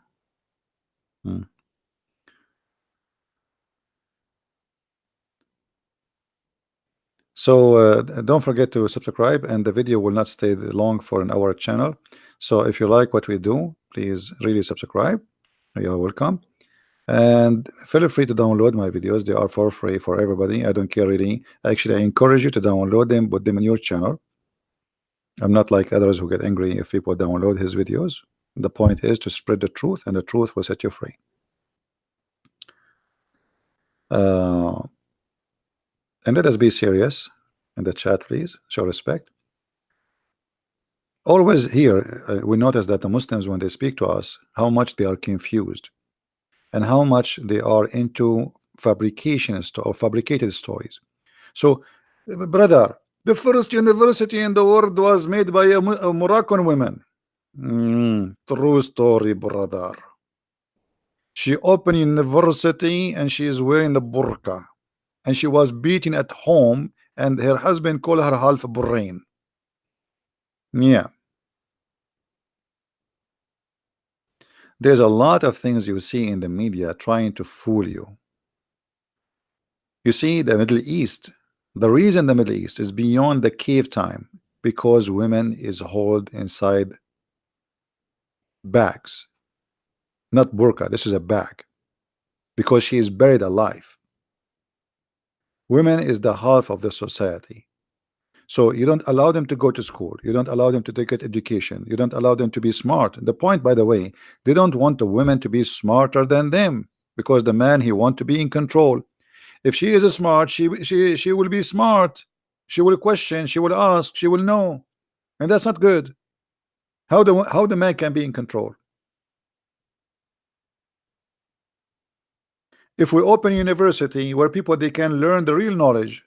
So don't forget to subscribe, and the video will not stay long for an hour channel. So if you like what we do, please really subscribe. You are welcome. And feel free to download my videos. They are for free for everybody. I don't care really. Actually, I encourage you to download them, put them in your channel. I'm not like others who get angry if people download his videos. The point is to spread the truth, and the truth will set you free. And let us be serious in the chat, please. Show respect. Always here, we notice that the Muslims, when they speak to us, how much they are confused, and how much they are into fabrications or fabricated stories. So, brother, the first university in the world was made by a Moroccan woman. True story, brother. She opened university and she is wearing the burqa, and she was beaten at home, and her husband called her half brain. Yeah. There's a lot of things you see in the media trying to fool you. You see, the Middle East, the reason the Middle East is beyond the cave time, because women is held inside bags, not burqa. This is a bag, because she is buried alive. Women is the half of the society. So you don't allow them to go to school. You don't allow them to take education. You don't allow them to be smart. The point, by the way, they don't want the women to be smarter than them, because the man, he want to be in control. If she is smart, she will be smart. She will question. She will ask. She will know, and that's not good. How the man can be in control? If we open a university where people they can learn the real knowledge,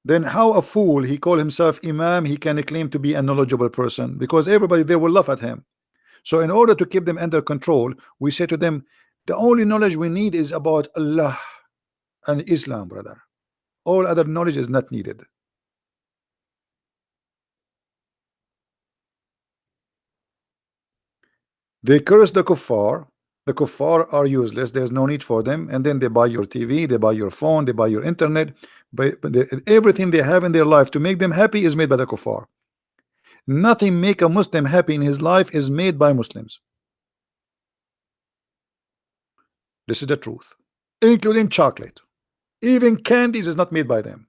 then how a fool he call himself imam, he can claim to be a knowledgeable person, because everybody there will laugh at him. So in order to keep them under control, we say to them, the only knowledge we need is about Allah and Islam, brother. All other knowledge is not needed. They curse the kuffar. The kuffar are useless. There's no need for them. And then they buy your TV, they buy your phone, they buy your internet. But everything they have in their life to make them happy is made by the kuffar. Nothing make a Muslim happy in his life is made by Muslims. This is the truth, including chocolate. Even candies is not made by them.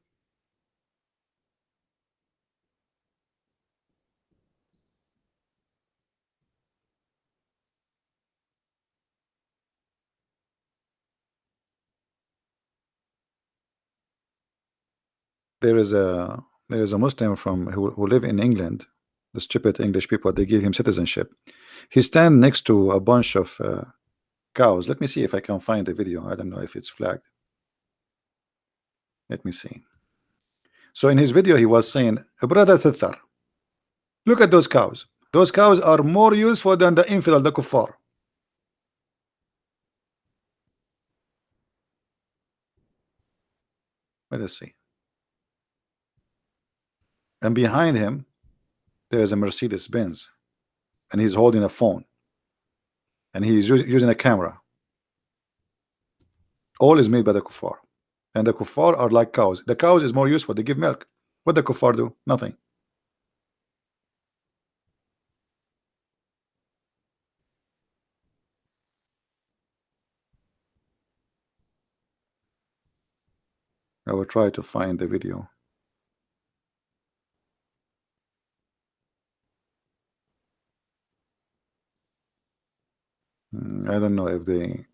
There is a Muslim from who live in England. The stupid English people, they give him citizenship. He stand next to a bunch of cows. Let me see if I can find the video. I don't know if it's flagged. Let me see. So in his video he was saying, brother Thithar, look at those cows. Those cows are more useful than the infidel, the kuffar. Let us see. And behind him there is a Mercedes Benz, and he's holding a phone, and he's using a camera. All is made by the kuffar, and the kuffar are like cows. The cows is more useful. They give milk. What the kuffar do? Nothing. I will try to find the video. I don't know if they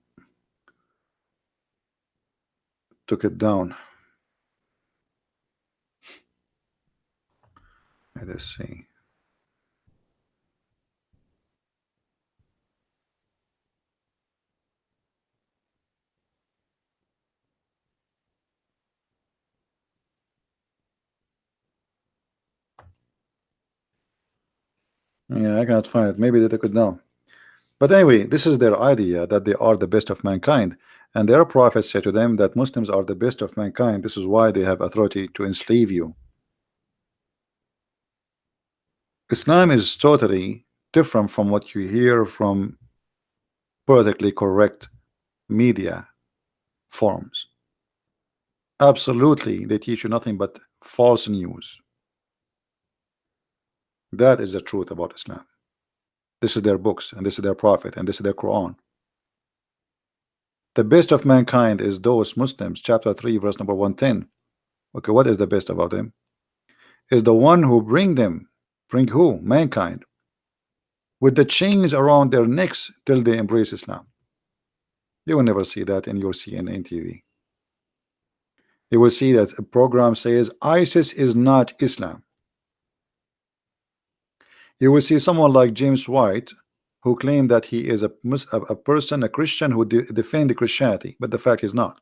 took it down. Let us see. Yeah, I cannot find it. Maybe they took it down. But anyway, this is their idea that they are the best of mankind. And their prophets say to them that Muslims are the best of mankind. This is why they have authority to enslave you. Islam is totally different from what you hear from politically correct media forms. Absolutely, they teach you nothing but false news. That is the truth about Islam. This is their books, and this is their prophet, and this is their Quran. The best of mankind is those Muslims, chapter 3, verse number 110. Okay, what is the best about them? Is the one who bring who? Mankind, with the chains around their necks till they embrace Islam. You will never see that in your CNN TV. You will see that a program says ISIS is not Islam. You will see someone like James White who claimed that he is a person, a Christian who defend Christianity, but the fact is not.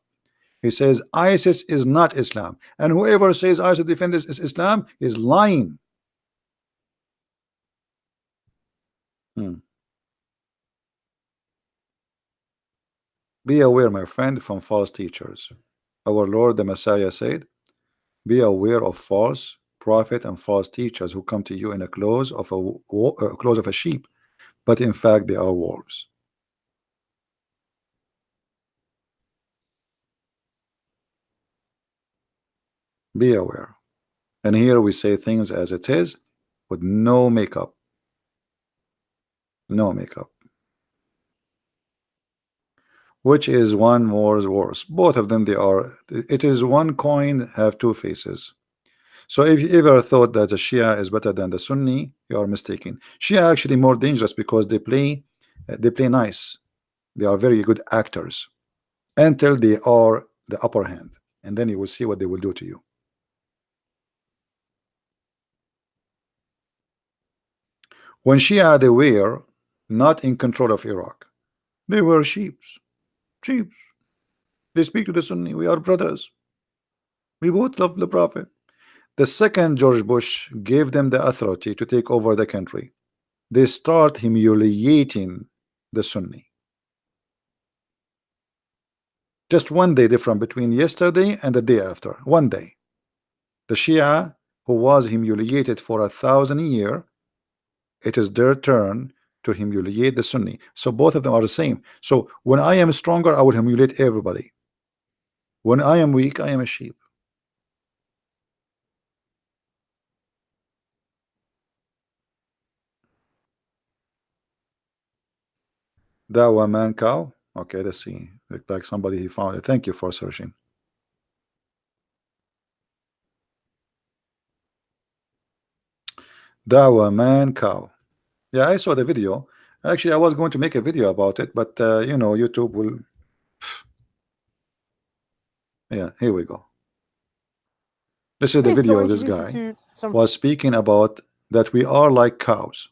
He says ISIS is not Islam, and whoever says ISIS defends Islam is lying. Be aware, my friend, from false teachers. Our Lord the Messiah said, be aware of false prophet and false teachers who come to you in a clothes of a sheep, but in fact they are wolves. Be aware. And here we say things as it is, with no makeup. No makeup. Which is one more worse? Both of them, they are. It is one coin have two faces. So if you ever thought that the Shia is better than the Sunni, you are mistaken. Shia actually more dangerous because they play nice. They are very good actors until they are the upper hand, and then you will see what they will do to you. When Shia, they were not in control of Iraq. They were sheeps. They speak to the Sunni. We are brothers. We both love the Prophet. The second George Bush gave them the authority to take over the country. They start humiliating the Sunni. Just 1 day different between yesterday and the day after. 1 day. The Shia, who was humiliated for 1,000 years, it is their turn to humiliate the Sunni. So both of them are the same. So when I am stronger, I will humiliate everybody. When I am weak, I am a sheep. Dawa man cow. Okay, let's see. Look like somebody he found it. Thank you for searching. Dawa man cow. Yeah, I saw the video. Actually, I was going to make a video about it, but you know, YouTube will. Yeah, here we go. This is the Please video go of this introduce you guy to some. was speaking about that we are like cows.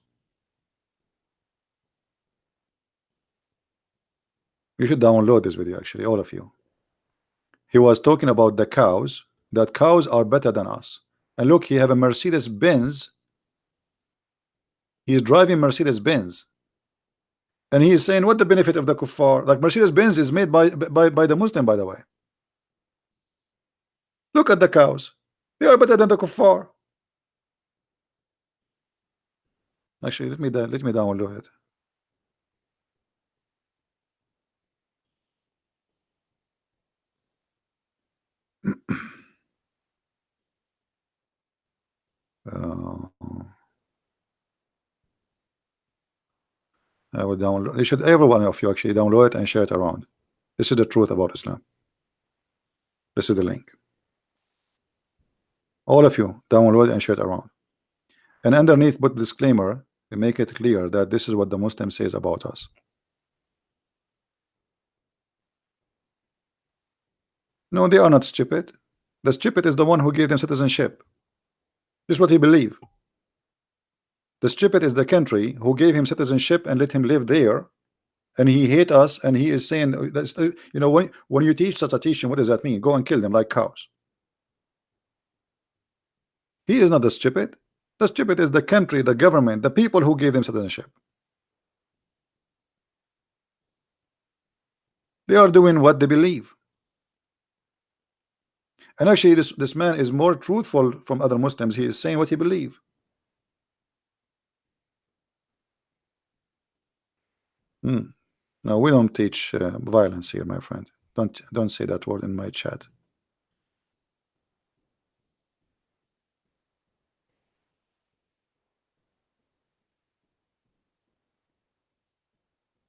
You should download this video, actually, all of you. He was talking about the cows, that cows are better than us. And look, he have a Mercedes Benz. He's driving Mercedes Benz. And he is saying, what the benefit of the kuffar? Like Mercedes Benz is made by the Muslim, by the way. Look at the cows. They are better than the kuffar. Actually, let me download it. I will download. You should, every one of you, actually download it and share it around. This is the truth about Islam. This is the link. All of you download and share it around. And underneath, put disclaimer to make it clear that this is what the Muslim says about us. No, they are not stupid. The stupid is the one who gave them citizenship. This is what he believes. The stupid is the country who gave him citizenship and let him live there, and he hate us, and he is saying that's, you know, when you teach such a teaching, what does that mean? Go and kill them like cows. He is not the stupid. The stupid is the country, the government, the people who gave them citizenship. They are doing what they believe. And actually, this man is more truthful from other Muslims. He is saying what he believes. No, we don't teach violence here, my friend. Don't say that word in my chat.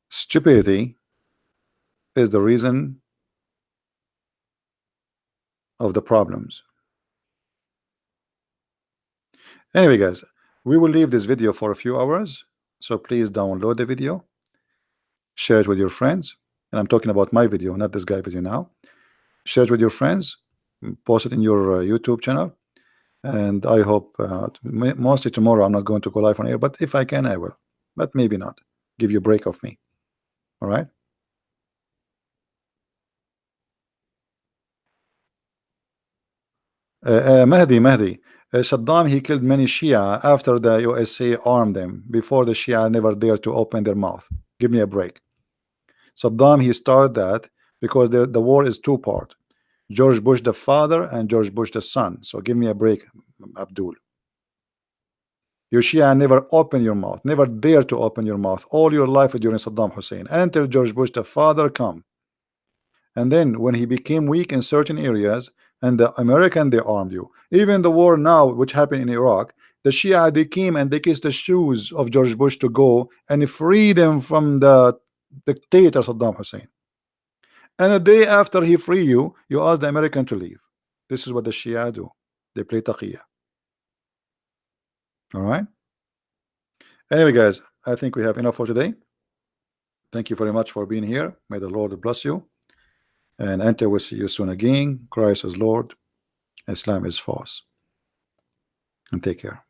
Stupidity is the reason of the problems. Anyway, guys, we will leave this video for a few hours, so please download the video, share it with your friends. And I'm talking about my video, not this guy video now. Share it with your friends, post it in your YouTube channel, and I hope mostly tomorrow I'm not going to go live on air, but if I can, I will, but maybe not. Give you a break of me. All right. Mahdi, Saddam, he killed many Shia after the USA armed them. Before, the Shia never dared to open their mouth. Give me a break. Saddam, he started that because the war is two-part. George Bush the father and George Bush the son. So give me a break, Abdul. You Shia never open your mouth, never dare to open your mouth all your life during Saddam Hussein until George Bush the father come. And then when he became weak in certain areas, and the American, they armed you. Even the war now, which happened in Iraq, the Shia, they came and they kissed the shoes of George Bush to go and free them from the dictator Saddam Hussein. And a day after he free you, you ask the American to leave. This is what the Shia do. They play taqiyya. All right. Anyway, guys, I think we have enough for today. Thank you very much for being here. May the Lord bless you. And until we see you soon again, Christ is Lord, Islam is false. And take care.